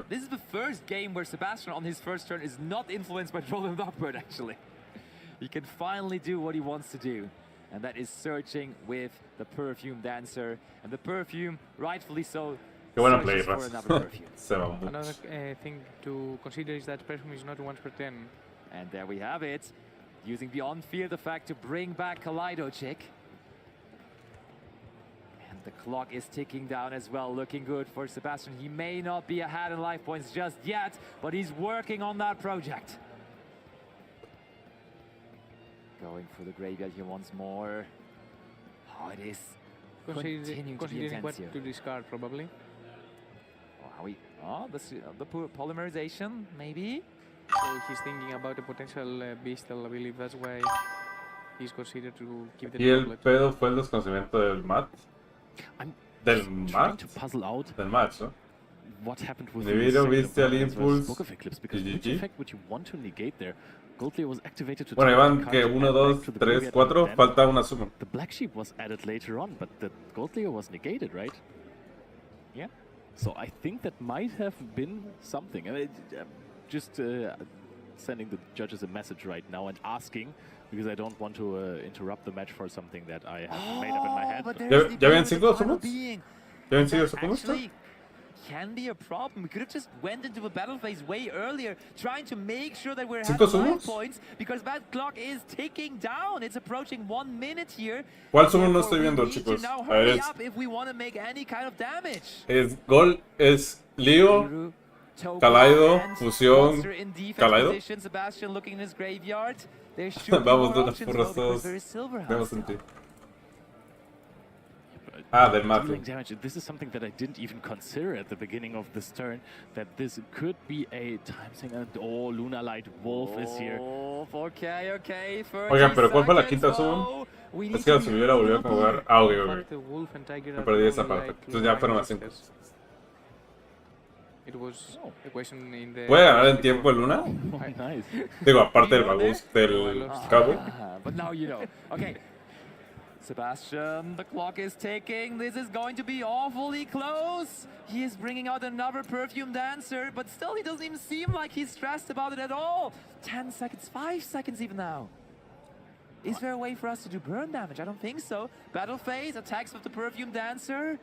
This is the first game where Sebastian on his first turn is not influenced by Troll Lockbird, actually. He can finally do what he wants to do. And that is searching with the Perfume Dancer. And the Perfume, rightfully so, Qué buena play, searches for Raz. another Perfume. Se va mucho. Another thing to consider is that perfume is not once per turn. And there we have it. Using the on-field effect to bring back Kaleido Chick. And the clock is ticking down as well, looking good for Sebastian. He may not be ahead in life points just yet, but he's working on that project. Going for the graveyard here once more. Oh, it is continuing to be Considering intense what here. to discard, probably. Oh, how we... Oh, the polymerization, maybe? So he's thinking about a potential beastal, I believe that's why he's considered to keep the Y el tablet. pedo fue el desconocimiento del mat. I'm Del just trying mat. to puzzle out Del match, ¿no? what happened with Nibiru, the second Bestial impermanence versus Impulse, Book of Eclipse, because which GG. effect would you want to negate there? Goldleo was activated to Bueno, turn ahí the van que card 1, back 2, to the 3, graveyard 4. and then Falta una summon. the Black Sheep was added later on, but the Goldleo was negated, right? Yeah. So I think that might have been something. I mean, just sending the judges a message right now and asking, because I don't want to interrupt the match for something that I have made up in my head. but but- there's ¿Ya habían the cinco final summons? being. ¿Ya ven si eso cómo está? Actually, can be a problem. We could have just went into a battle phase way earlier, trying to make sure that we're ¿Cinco having life summons? points, because that clock is ticking down. It's approaching 1 minute here. ¿Cuál summon no Therefore, estoy viendo, we need to chicos? now A ver, hurry es, up if we want to make any kind of damage. es Gol, es Leo, Nibiru, Togo, Kaleido, and Fusión, monster in defense Kaleido. position. Sebastian looking in his graveyard. There should be Vamos de more unas options, porras though, todos. because there is Silverhouse Vemos en now. ti. Ah, del mat. Dealing damage. This is something that I didn't even consider at the beginning of this turn, that this could be a time singer. Oh, Lunar Light Wolf is here. Oh, okay. Oigan, pero ¿cuál fue la 30 quinta seconds. summon? Oh, we Es need que to la be subí y la volví a really jugar. Ah, ok, ok. Fact, the wolf and tiger Me are perdí esa only parte. like Entonces ya fueron las masters. 5. It was a question in the... ¿Puede ganar en tiempo el Luna? Oh, nice. Digo, aparte del Bagus, del Cowboy. But now you know. Okay. Sebastian, the clock is ticking. This is going to be awfully close. He is bringing out another Perfume Dancer, but still he doesn't even seem like he's stressed about it at all. 10 seconds, 5 seconds even now. Is there a way for us to do burn damage? I don't think so. Battle phase, attacks with the perfume dancer.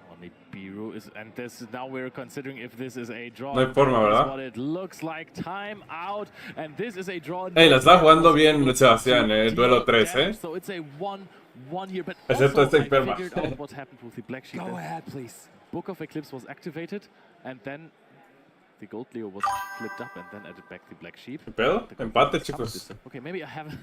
Only Biru is, and this now we're considering if this is a draw. No hay forma, ¿verdad? What it looks like. Time out, and this is a draw. Hey, la está jugando bien Sebastián, el duelo 3, ¿eh? So it's a 1-1 here, but Excepto also esta enferma. I figured out what happened with the Black Sheep. Go ahead, please. Book of Eclipse was activated, and then the Gold Leo was flipped up, and then added back the Black Sheep. ¿Qué pedo? Empate, chicos. Okay, maybe I haven't.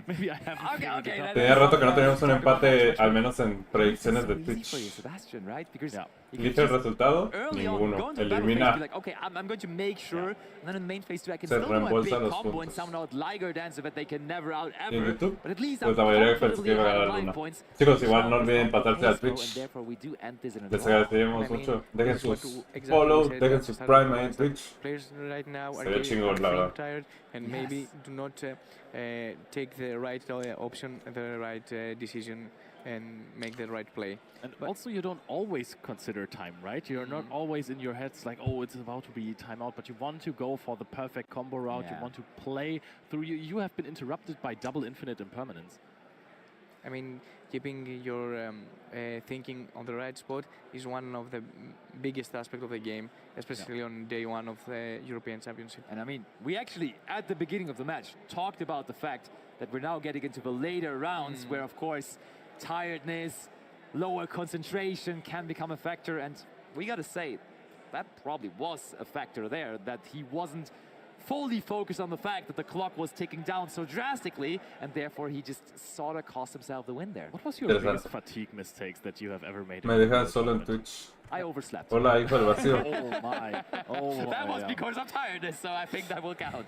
Maybe I haven't. Okay. Tenía rato que no teníamos un empate, al menos en predicciones de Twitch. Sebastian, right? Because Yeah. Elige el resultado, early on, ninguno. go into the battle phase, Elimina. be like, okay, I'm going to make sure, and then in the main phase 2 I can Se still do a reembolsa big los combo and puntos. sound out Liger Dancer that they can never out Y en ever. YouTube, But at least pues la mayoría pensó que iba a ganar line una. points. Chicos, igual no olviden pasarse a And Twitch. therefore we do end this in a Les draw. agradecemos I mean, mucho. Dejen that's what sus exactly follow, we said dejen at the sus start of prime the ahí en match, that Twitch. Players right now are Se ve getting chingón, la feeling verdad. tired and maybe do not take the right option, the right decision, and make the right play. And also, you don't always consider time, right? You're not always in your heads like, oh, it's about to be timeout, but you want to go for the perfect combo route. You Yeah. want to play through. You have been interrupted by double infinite impermanence. I mean, keeping your thinking on the right spot is one of the biggest aspects of the game, especially on day one of the European Championship. And I mean, we actually, at the beginning of the match, talked about the fact that we're now getting into the later rounds where, of course, tiredness, lower concentration can become a factor. And we got to say, that probably was a factor there, that he wasn't fully focused on the fact that the clock was ticking down so drastically, and therefore he just sort of cost himself the win there. What was your biggest fatigue mistakes that you have ever made? Me dejan solo en Twitch. I overslept. Hola, hijo del vacío. Oh my. Oh my. That was because of tiredness, so I think that will count.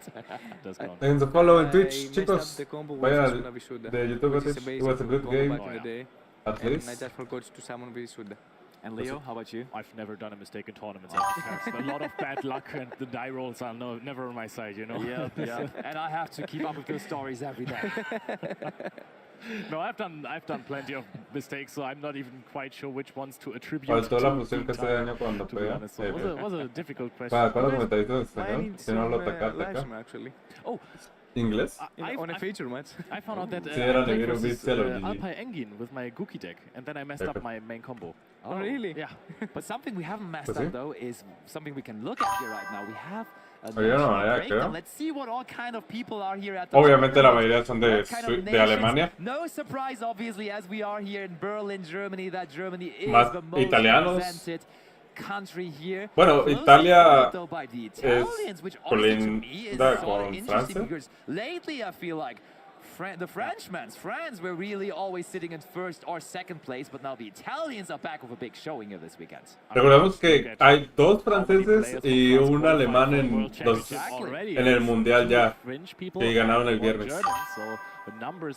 Does count. Dejen su follow en I Twitch, messed up chicos. the combo with Vayan Asuna al Visuddha, de YouTube a which is Twitch. a It basic was a good combo game, back in the day, at and I least. just forgot to summon Visuddha. And Leo, how about you? I've never done a mistake in tournaments. I have a lot of bad luck, and the die rolls are never on my side, you know? Yeah. And I have to keep up with those stories every day. No, I've done plenty of mistakes, so I'm not even quite sure which ones to attribute Faltó to la fusión que the hace time, daño cuando to be pega. honest. So it was a difficult question. Para cada comentarista en I español, need si no lo some atacaste live acá. stream actually. Oh, ¿Inglés? On a feature match. I found out that Sí, era I played Nibiru versus Beats, hello, GG. Alpai Engin with my Gookie deck, and then I messed up my main combo. Oh, really? Yeah. But something we haven't messed Pues sí. up, though, is something we can look at here right now. We have a Oye, no, national ya, breakdown. creo. Let's see what all kind of people are here at the Obviamente la tournament. mayoría son de, What kind of de nations. Alemania. No surprise, obviously, as we are here in Berlin, Germany, that Germany is Más the most italianos. represented country here. Bueno, Closely Italia followed, though, by the Italians, which honestly to me is colinda sort of con interesting Francia. because lately I feel like the France were really always sitting in first or second place, but now the Italians are back with a big showing here this weekend. Recordemos que hay dos franceses y un alemán en el mundial ya, que ganaron el viernes.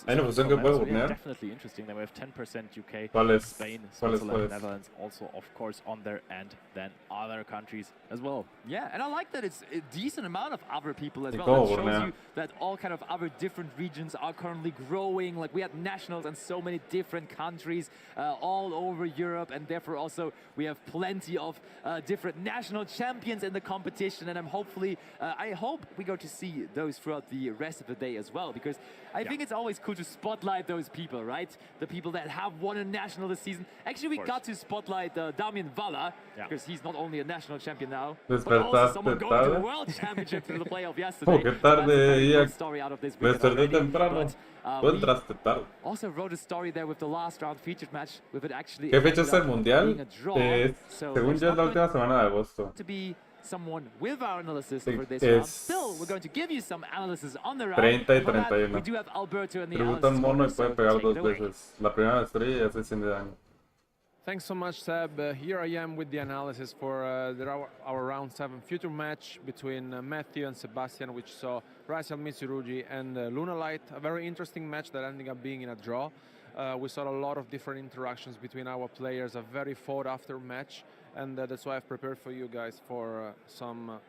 Hay una fusión que puede burnear. Definitely interesting. Then we have 10% UK, ¿Cuál es? Spain, ¿Cuál es? Switzerland, Netherlands, also of course on there, and then other countries as well. Yeah, and I like that it's a decent amount of other people as Y well. cómo That shows burnear. you that all kind of other different regions are currently growing. Like we had nationals in so many different countries all over Europe, and therefore also we have plenty of different national champions in the competition. And I hope we go to see those throughout the rest of the day as well, because I think it's always cool to spotlight those people, right? The people that have won a national this season. Actually, we got to spotlight Damian Valla, because he's not only a national champion now, but also someone going to the World Championship through the playoff yesterday. Oh, qué tarde, That's a very Ian. good story out of this Me weekend desperté already. temprano. But, Tú we entraste tarde. also wrote a story there with the last round featured match, with it actually ¿Qué fecha es el ended up mundial? being a draw. So Según there's yo es la not última semana de agosto. to be someone with our analysis Sí, for this es round. Still, we're going to give you some analysis on the round. 30 y For that, 31. we do have Alberto in the Tributa un analysis mono y corner, puede so pegar take dos it away. veces. La primera estrella y hace 100 de daño. Thanks so much, Seb. Here I am with the analysis for our round 7 future match between Matthew and Sebastian, which saw Raziel Mitsurugi and Lunalight. A very interesting match that ended up being in a draw. We saw a lot of different interactions between our players, a very fought-after match, and that's why I've prepared for you guys for some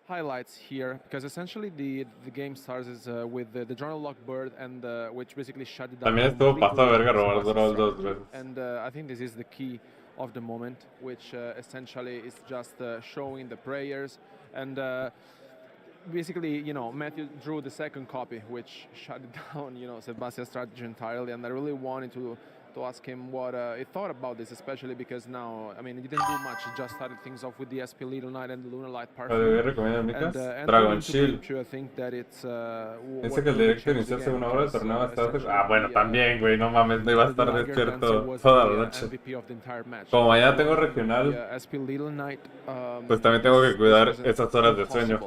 highlights here, because essentially the game starts with the Journal Lock Bird, and which basically shut it down. También estuvo completely pasado de verga robar Sebastian's dos strategy. veces. And I think this is the key of the moment, which essentially is just showing the prayers. And basically, you know, Matthew drew the second copy, which shut down, you know, Sebastian's strategy entirely, and I really wanted to ask him what he thought about this, especially because now, I mean, he didn't do much. He just started things off with the SP Little Knight and the Lunar Light Dragon Shield. I think that it's, Dice que el directo inició hace una hora, el torneo va a estar... Ah, bueno, también, güey, no mames, no iba a estar despierto toda la noche. Como mañana tengo regional, pues también tengo que cuidar esas horas de sueño.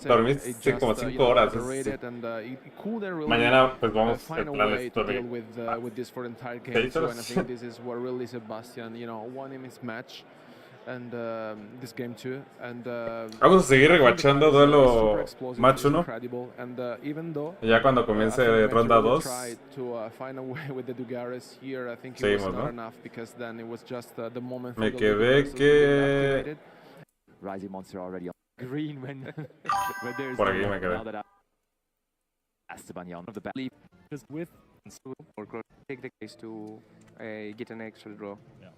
Dormí, sí, como 5 horas. Mañana, pues vamos a plan with this for the entire game. So, and I think this is what really Sebastian, you know, won him his match and this game too. And vamos a seguir rewatchando duelo match 1. And even though ya cuando comience ronda 2. Seguimos, ¿no? Me quedé que Rising Monster already on green when there's por aquí me quedé. Esteban Young of the back lead just with or take the case to get an extra draw. Yeah.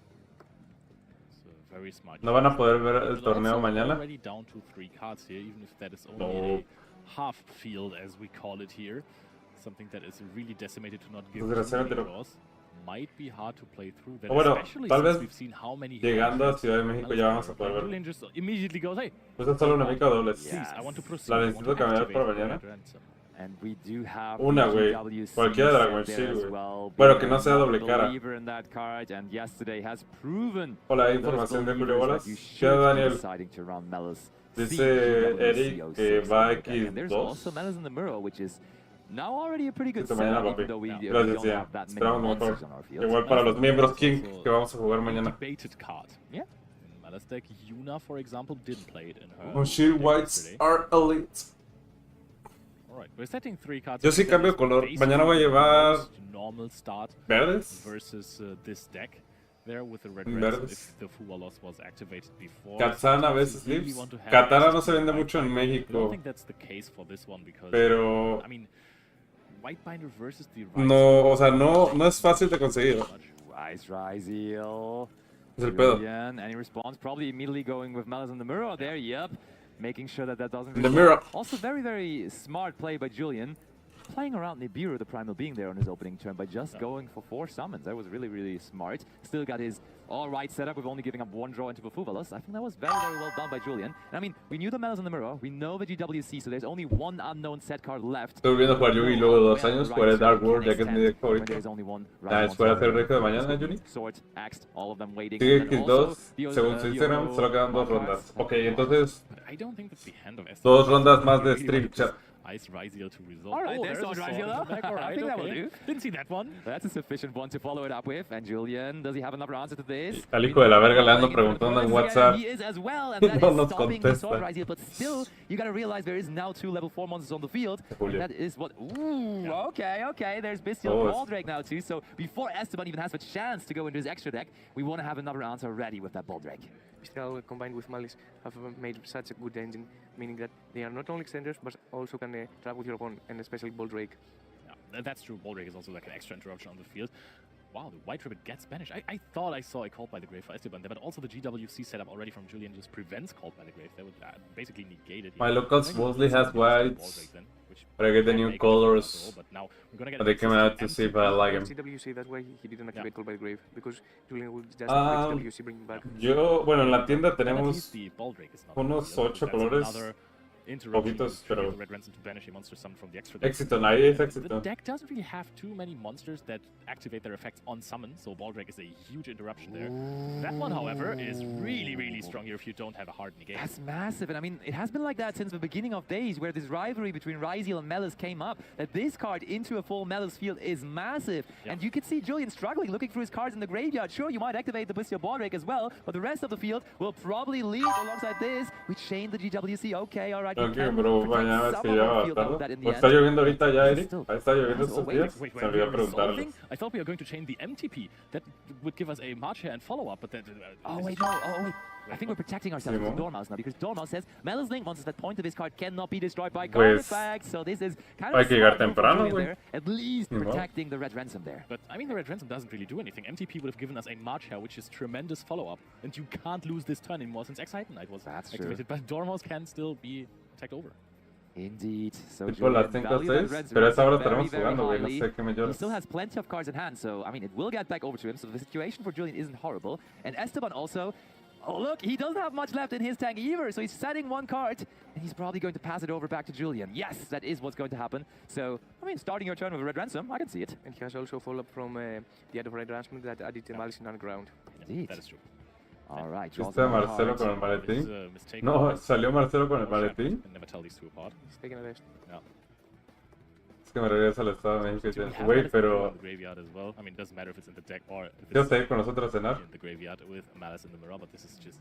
So very smart. No van a poder ver el torneo mañana. Already down to 3 cards here, even if that is only a half field as we call it here. Something that is really decimated to not give draws. Might be hard to play through that, bueno, especially tal vez since we've seen how many llegando a Ciudad de México ya vamos a poder ver. Julian just immediately goes, hey, pues es solo una mica dobles. Yes, I want to proceed. La necesito cambiar para mañana. And we do have una, güey. Cualquiera de Dragon Shield, güey. Bueno, que no sea doble cara. Hola, hay información de Julio Bolas. ¿Qué Daniel? Dice Eric que va a X2. Now already a pretty good mañana, papi. Gracias, ya. Esperamos lo mejor. Igual para los miembros King que vamos a jugar mañana. Yeah. Mala's deck, Yuna, for example, didn't play it in her. Oh, Shield Whites are elite. Alright, we're setting 3 cards. Yo sí cambio de color. Mañana voy a llevar verdes. Versus this deck. There with the red if the Fuwalos was activated before. Katana a veces Lips. Katana no se vende mucho en México. I don't think that's the case for this one because pero I mean Whitebinder versus the no, o sea, no es fácil de conseguir. Ryzeal. Es el pedo. And he responds probably immediately going with Malice in the mirror there. Yep. Making sure that doesn't the mirror. Also very, very smart play by Julian. Playing around Nibiru, the Primal being there on his opening turn by just going for 4 summons. That was really, really smart. Still got his all-right setup with only giving up 1 draw into the Fuvalos. I think that was very, very well done by Julian. And I mean, we knew the Malice in the mirror, we know the GWC, so there's only 1 unknown set card left. Estoy viendo jugar Yugi luego de 2 años, jugar el Dark World, ya que es mi deck favorito. Después de hacer el reto de mañana, Juni. Sigue X2, según su Instagram, solo quedan 2 rondas. Ok, entonces 2 rondas más de stream chat. Ice Ryzeal to resolve. Alright, there's Ryzeal though. I think that will do. Didn't see that one. That's a sufficient one to follow it up with. And Julian, does he have another answer to this? Al hijo de la verga le ando preguntando en WhatsApp. He is as well, and that no is nos stopping contesta. the Ryzeal, but still, you gotta realize there is now 2 level 4 monsters on the field. And that is what... Ooh, okay. There's Bestial Baldrake now too. So before Esteban even has a chance to go into his extra deck, we want to have another answer ready with that Baldrake. Bestial combined with Malice have made such a good engine, meaning that they are not only extenders, but also can trap with your opponent, and especially Baldrake. Yeah, that's true. Baldrake is also like an extra interruption on the field. Wow, the White Ribbon gets banished. I thought I saw a Called by the Grave for Esteban there, but also the GWC setup already from Julian just prevents Called by the Grave. That would basically negate it. My locals mostly has whites, but I get the new colors. But they came out to see if I like him. CWC, that's why he didn't activate Called by the Grave, because Julian would just CWC bring back. Bueno, en la tienda tenemos unos 8 colores. Poquitos, pero Exiton, ahí es Exiton. The deck doesn't really have too many monsters that activate their effects on summon, so Baldrake is a huge interruption there. That one, however, is really, really strong here if you don't have a hard negate. That's massive, and I mean, it has been like that since the beginning of days, where this rivalry between Ryzeal and Malice came up, that this card into a full Malice field is massive. Yeah. And you can see Julian struggling, looking through his cards in the graveyard. Sure, you might activate the Bestial Baldrake as well, but the rest of the field will probably lead alongside this. We chain the GWC, okay, alright. Ok, bro, mañana es que ya va tarde. ¿O está lloviendo ahorita ya, Eric? Ahí está lloviendo estos días. Se olvidó preguntarles. I thought we were going to chain the MTP. That would give us a March here and follow-up, but that... Oh, wait. I think we're protecting ourselves Simón. with Dormouse now, because Dormouse says Melo's Link once that point of his card cannot be destroyed by card Pues, effects, so this is kind hay of que llegar smart move from temprano, Julian güey. there, at least Ni modo. protecting the Red Ransom there. But I mean, the Red Ransom doesn't really do anything. MTP would have given us a March Hair, which is tremendous follow-up, and you can't lose this turn anymore since Exciting Knight was That's activated. But Dormouse can still be attacked over. Indeed. So Tipo las 5 o 6, pero a esa hora estaremos jugando, güey. No sé qué me He lloras. still has plenty of cards in hand, so I mean, it will get back over to him. So the situation for Julian isn't horrible. And Esteban also, oh look, he doesn't have much left in his tank either. So he's setting one card, and he's probably going to pass it over back to Julian. Yes, that is what's going to happen. So I mean, starting your turn with a Red Ransom, I can see it. And he has also follow-up from the other Red Ransom that added the malice in underground. Indeed. That is true. All right. ¿Viste a Marcelo con el This is maletín? a mistake. No, salió Marcelo con el maletín. Can never tell these two apart. He's taking a rest. Yeah. Es que me regreso al Estado de México y Do we dice, have güey, Malice pero in the graveyard as well? I mean, it doesn't matter if it's in the deck or if yo it's sé con nosotros a cenar. in the graveyard with Malice in the mirror, but this is just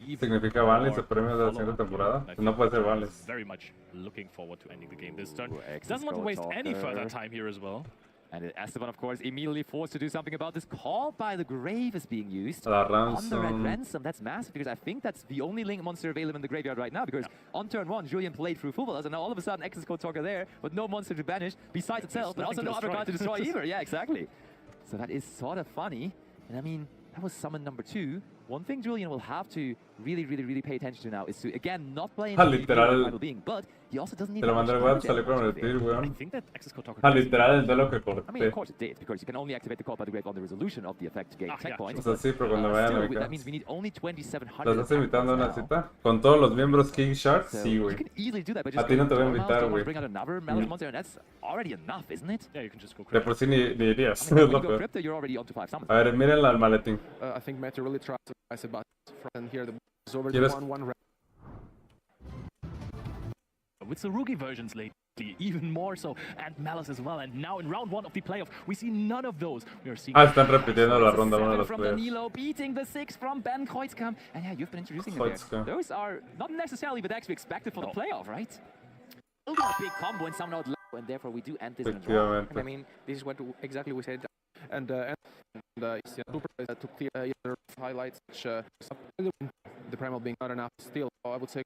even Significa more Vanlis, el premio de la siguiente follow-up temporada. here. I No think puede ser Jordan Vanlis. is very much looking forward to ending the game this turn. Ooh, excellent Doesn't want to scroll waste any talker. further time here as well. And Esteban, of course, immediately forced to do something about this. Call by the Grave is being used La on the Red Ransom. Ransom. That's massive, because I think that's the only Link monster available in the graveyard right now, because on turn 1, Julian played through Full and now all of a sudden Access Code Talker there, with no monster to banish besides itself, but also nothing no to other card to destroy. destroy either. Yeah, exactly. So that is sort of funny. And I mean, that was summon number 2. One thing Julian will have to really pay attention to now is to, again, not play into the literal. final being, but he also doesn't need Te lo that mandé much al WhatsApp, damage salió con el there. tir, I weón. think that Access Code Talker Literal, el duelo que I mean, of corté. course it did, because you can only activate the call by the grave on the resolution of the effect to gain tech yeah, points. O sea, sí, pero cuando vayan a mi Still, that casa. means we need only 2,700. ¿Las estás invitando a una now. cita? ¿Con todos los miembros King Shark? So Sí, you güey. can easily do that by A just ti no going te voy a Dormouse, invitar, Dormouse, güey. bring out another Malice monster, and that's already enough, isn't it? Yeah, you can just go De crazy. por sí ni irías. I mean, Es when lo you go peor. Crypto, you're already on to 5 summons. A ver, miren al maletín. I think Matthew really tries to buy Sebastian and here the is over to ¿Quieres- 1-1 With Tsurugi versions lately, even more so, and Malice as well. And now in round 1 of the playoff, we see none of those. We are seeing Ah, están repitiendo la It's a ronda 1 de 7 los from players. Danilo, beating the 6 from Ben Kreutzkamp. And yeah, you've been introducing them Kreutzkamp. there. Those are not necessarily but actually expected for the No. playoff, right? It'll be a big combo and someone out low, and therefore we do end this in a draw. And I Efectivamente. mean, this is what exactly we said. and Super to clear either highlights which the primal being not enough still. I would say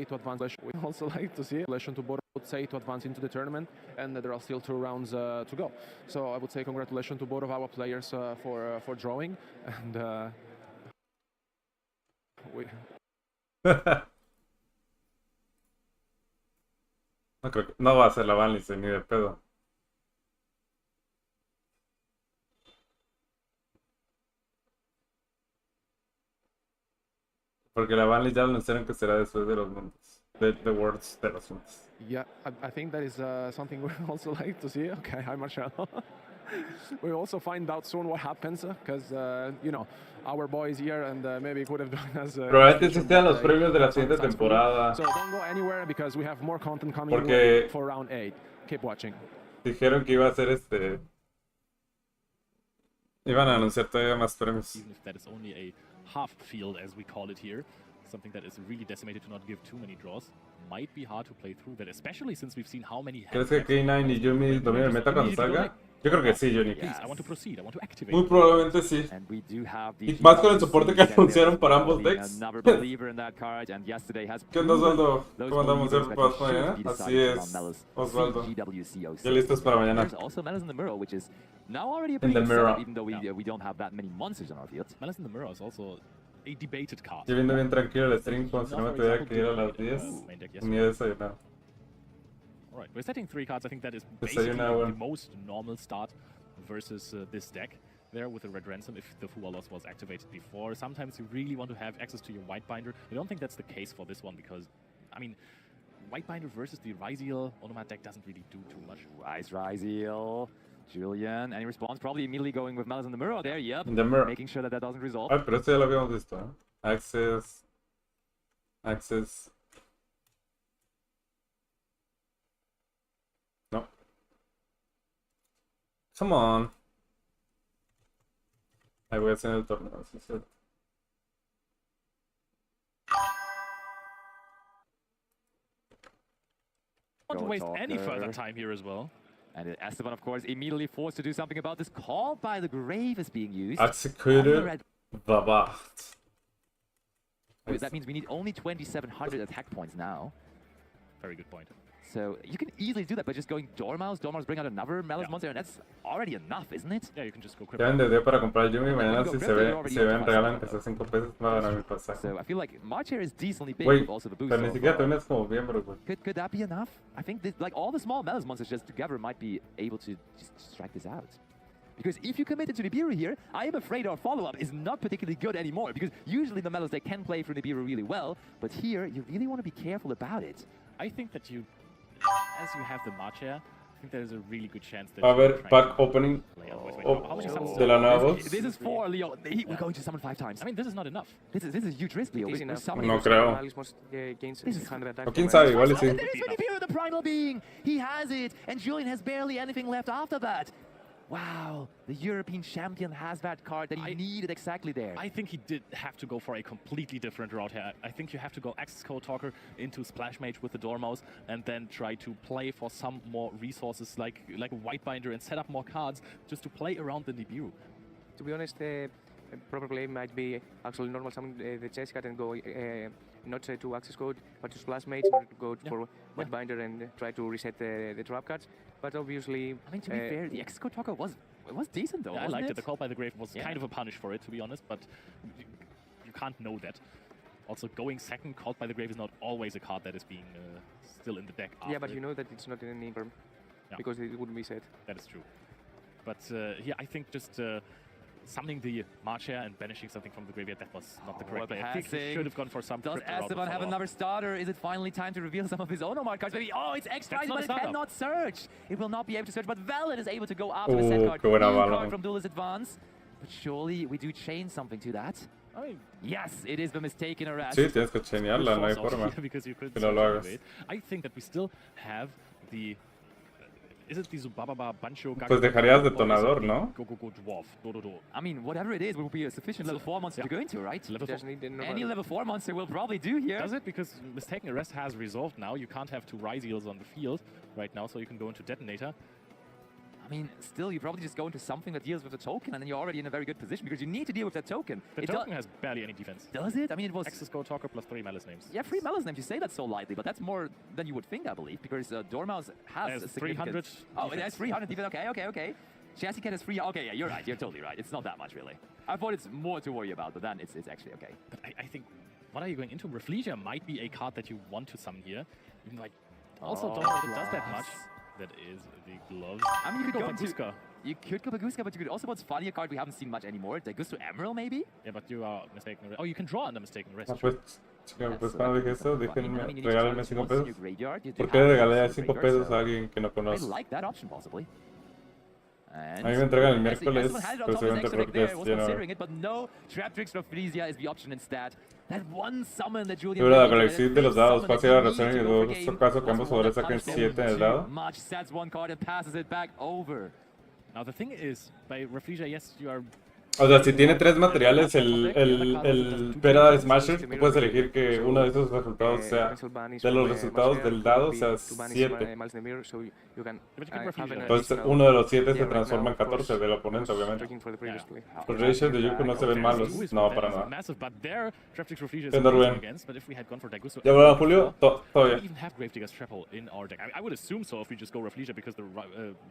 to advance. We also like to see relation to both. I would say to advance into the tournament, and there are still 2 rounds to go. So I would say congratulations to both of our players for drawing, and we. No va a ser la Vanlis ni de pedo. Porque la Vanlis ya lo anunciaron que será después de los mundos. The Worlds de los mundos. Yeah, I think that is something we also like to see. Okay, hi Marcelo. We'll also find out soon what happens, because you know, our boy is here and maybe could have done us. Probablemente existían los premios de la siguiente temporada. So don't go anywhere because we have more content coming Porque- for round 8. Keep watching. Dijeron que iba a ser Iban a anunciar todavía más premios. Even if that is only a half field, as we call it here, something that is really decimated to not give too many draws, might be hard to play through that, especially since we've seen how many ¿Crees que hands K9 y Yumi dominen el meta cuando salga? Yo creo que sí, Johnny. Please, I want to proceed, I want to activate. Muy probablemente sí. And we do have Y the más con el soporte que anunciaron para ambos being decks. Another believer in that card, and yesterday has ¿Qué onda, Osvaldo? those ¿Cómo andamos? believers ¿Ya that para he should mañana? be Así decided es, on Melo's Osvaldo. GWCOC. Ya listos para mañana. There's also Melo's in the Mirror, which is now already a In pretty the good mirror. setup, even though we don't have that many monsters on our field. Malice in the Mirror is also a debated card. Estoy viendo bien tranquilo el stream como si no me For tuviera example, que ir a las did, 10. main deck Ni he yesterday. desayunado. Alright, we're setting 3 cards. I think that is basically Desayunado. the most normal start versus this deck. There with the Red Ransom, if the Fualos was activated before. Sometimes you really want to have access to your White Binder. I don't think that's the case for this one because, I mean, White Binder versus the Ryziel Onomat deck doesn't really do too much. Rise, Ryziel. Julian, any response? Probably immediately going with Malice in the Mirror there, yep. In the mirror. Making sure that doesn't resolve. Ay, pero esto ya lo habíamos visto, ¿eh? Access. No. Come on. Ahí voy a hacer el torneo, sí, sí. Don't want to waste any Talker. further time here as well. And Esteban, of course, immediately forced to do something about this. Call by the Grave is being used. Executed Red Wacht. That means we need only 2,700 attack points now. Very good point. So you can easily do that by just going Dormouse. Dormouse bring out another Malice monster, and that's already enough, isn't it? Yeah, you can just go Ya crypto. vendí para comprar el Yumi. Mañana si se ven regalan que sea 5 pesos, me van a dar mi pasaje. So I feel like March here is decently big. Güey, Also the boost. pero ni siquiera te unes como miembro, güey. Could that be enough? I think this, like all the small Malice monsters just together might be able to just strike this out. Because if you commit into Nibiru here, I am afraid our follow-up is not particularly good anymore. Because usually the Malice deck can play through Nibiru really well, but here you really want to be careful about it. I think that you, as you have the March here, I think there's a really good chance that A ver, pack opening de la nueva voz. This is 4, Leo. We're going to summon 5 times. I mean, this is not enough. This is a huge risk, Leo. It is We're enough. summoning No creo. This is 100 attack. O quién sabe, igual y sí. There's Nibiru, the primal being. He has it, and Julian has barely anything left after that. Wow, the European champion has that card that he needed exactly there. I think he did have to go for a completely different route here. I think you have to go Access Code Talker into Splash Mage with the Dormouse and then try to play for some more resources like a White Binder and set up more cards just to play around the Nibiru. To be honest, proper play might be actually normal summon the chess card and go not to Access Code, but to Splash Mage in order to go for White Binder and try to reset the trap cards. But obviously, I mean, to be fair, the Access Code Talker was decent though. Yeah, I wasn't liked it. it. The Call by the Grave was kind of a punish for it, to be honest, but you can't know that. Also, going second, Called by the Grave is not always a card that is being still in the deck. Yeah, but you know that it's not in an imperm because it wouldn't be set. That is true. But yeah, I think just summoning the March here and banishing something from the graveyard, that was not the correct play. I think he should have gone for some. Does Esteban have another starter? Is it finally time to reveal some of his own Omar cards? Maybe. Oh, it's extra, but it cannot search. It will not be able to search, but Valen is able to go after the set card. New card from Duelist Advance. But surely we do chain something to that. I mean, yes, it is the mistaken arrest. Sí, tienes que chanearla, no hay forma because you could que no lo hagas. I think that we still have the... Is it the Zubababa Bancho? Pues dejarías detonador, ¿no? Go dwarf. Do. I mean, whatever it is, will be a sufficient level 4 monster to go into, right? Level 4. Any level 4 monster will probably do here. Does it? Because Mistaken Arrest has resolved now. You can't have 2 Ryzeals on the field right now, so you can go into Detonator. I mean, still, you probably just go into something that deals with the token, and then you're already in a very good position, because you need to deal with that token. The token has barely any defense. Does it? I mean, it was... Access Code Talker plus 3 Malice names. Yeah, 3 Malice names. You say that so lightly, but that's more than you would think, I believe, because Dormouse has a 300 Oh, it has 300 defense. Okay. Chassis Cat has 3... Okay, yeah, you're right. You're totally right. It's not that much, really. I thought it's more to worry about, but then it's actually okay. But I think, what are you going into? Rafflesia might be a card that you want to summon here. Even like, also don't know if it does that much. That is the gloves. I mean, you could go Baguska. You could go Baguska, but you could also what's funny a card we haven't seen much anymore. Dagusto Emerald, maybe? Yeah, but you are mistaken. Oh, you can draw under Mistaken Rest. Ah, pues cuando dije eso, déjenme, regálenme 5 pesos. ¿Por ¿Por qué le regalé 5 pesos a alguien que no I conozco? like that option, possibly. A mí me entregan el miércoles, pero seguramente creo que ya no. But no, Traptrix Rafflesia is the option instead. That one summon that Julian... Pero la colección de los dados, pase a la razón y en este caso que ambos jugadores saquen 7 en el dado. Much sets one card and passes it back over. Now the thing is, by Rafflesia, yes, you are... O sea, si tiene 3 materiales el Pera Smasher, tú puedes elegir que uno de esos resultados sea, de los resultados del dado, sea 7. Entonces uno de los 7 se transforma en 14 del oponente, obviamente. Los Rachel de Yuku no se ven malos, no, para nada. Entiendo, Rubén. ¿Ya hablaron, Julio? Todo bien. even have Gravedigger's Trapple in our deck. I would assume so if we just go Rafflesia because the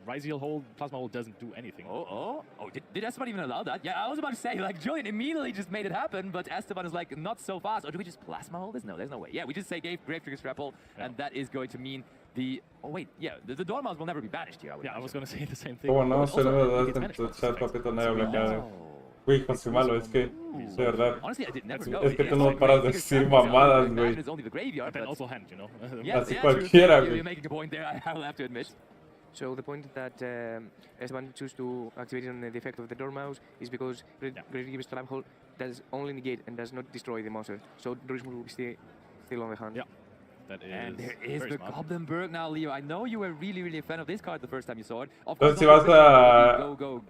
Ryzeal hold, Plasma hold doesn't do anything. Oh, did Esteban even allow that? Yeah, I was about to say, like, Julian immediately just made it happen, but Esteban is like, not so fast. Or do we just Plasma hold this? No, there's no way. Yeah, we just say Gravedigger's Trapple, and that is going to mean the... Oh, wait, yeah, the Dormouse will never be banished here, I was going to say the same thing. ¿Cómo no? Se lo voy a dar en tu chat, papito, nadie habla acá. Uy, Juan, soy malo, es que, de verdad, es que tú no paras de decir mamadas, güey. Así cualquiera, güey. So the point that Esteban choose to activate on the effect of the Dormouse is because Gravedigger's Trapple does only negate and does not destroy the monster. So Dorismus will be still on the hand. Yeah. That is and there is the smart. Goblinberg now, Leo. I know you were really a fan of this card the first time you saw it. Entonces si vas a... Go,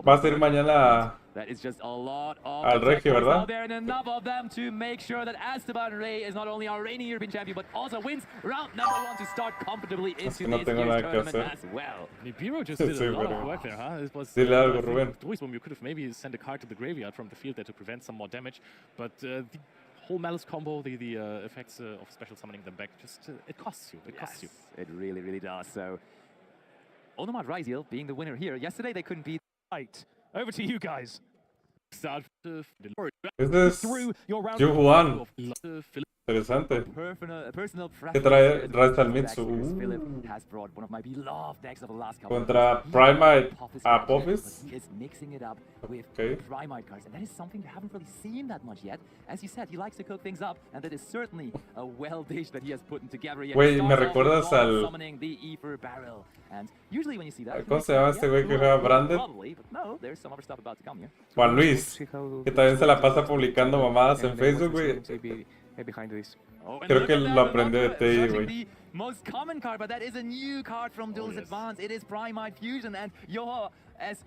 Vas a ir mañana that is just a lot of al Regio, ¿verdad? there and enough of them to make sure that Esteban Rey is not only our reigning European champion, but also wins round number 1 to start comfortably into this year's tournament as well. Nibiru just did a lot of work there, huh? It was, Dile algo, Rubén. You could have maybe sent a card to the graveyard from the field there to prevent some more damage, but the whole Malice combo, the effects of special summoning them back, just it costs you. It costs you. It really, really does. So, Onomad Ryziel being the winner here. Yesterday they couldn't beat. Right. Over to you guys. Start This is Through your round. Q1. Interesante. Personal ¿Qué trae preference Raizal here. Mitsu? Philip has brought one of my beloved decks of the last couple Contra of years. Primite Apophis, Apophis. but he is mixing it up with Okay. Primite cards, and that is something you haven't really seen that much yet. As you said, he likes to cook things up, and that is certainly a well dish that he has put together. He Güey, me starts off with recuerdas Lord al- summoning the Ether Barrel, and usually when you see that, ¿Cómo se llama este güey que juega Branded? probably, but no, there's some other stuff about to come here. Juan Luis, que también se la pasa publicando mamadas en Facebook, güey. Behind this. Oh, and Creo look que at that, lo aprendió de not TI, judging güey. the most common card, but that is a new card from Duelist yes. Advance. It is Primite Fusion, and Yoho, as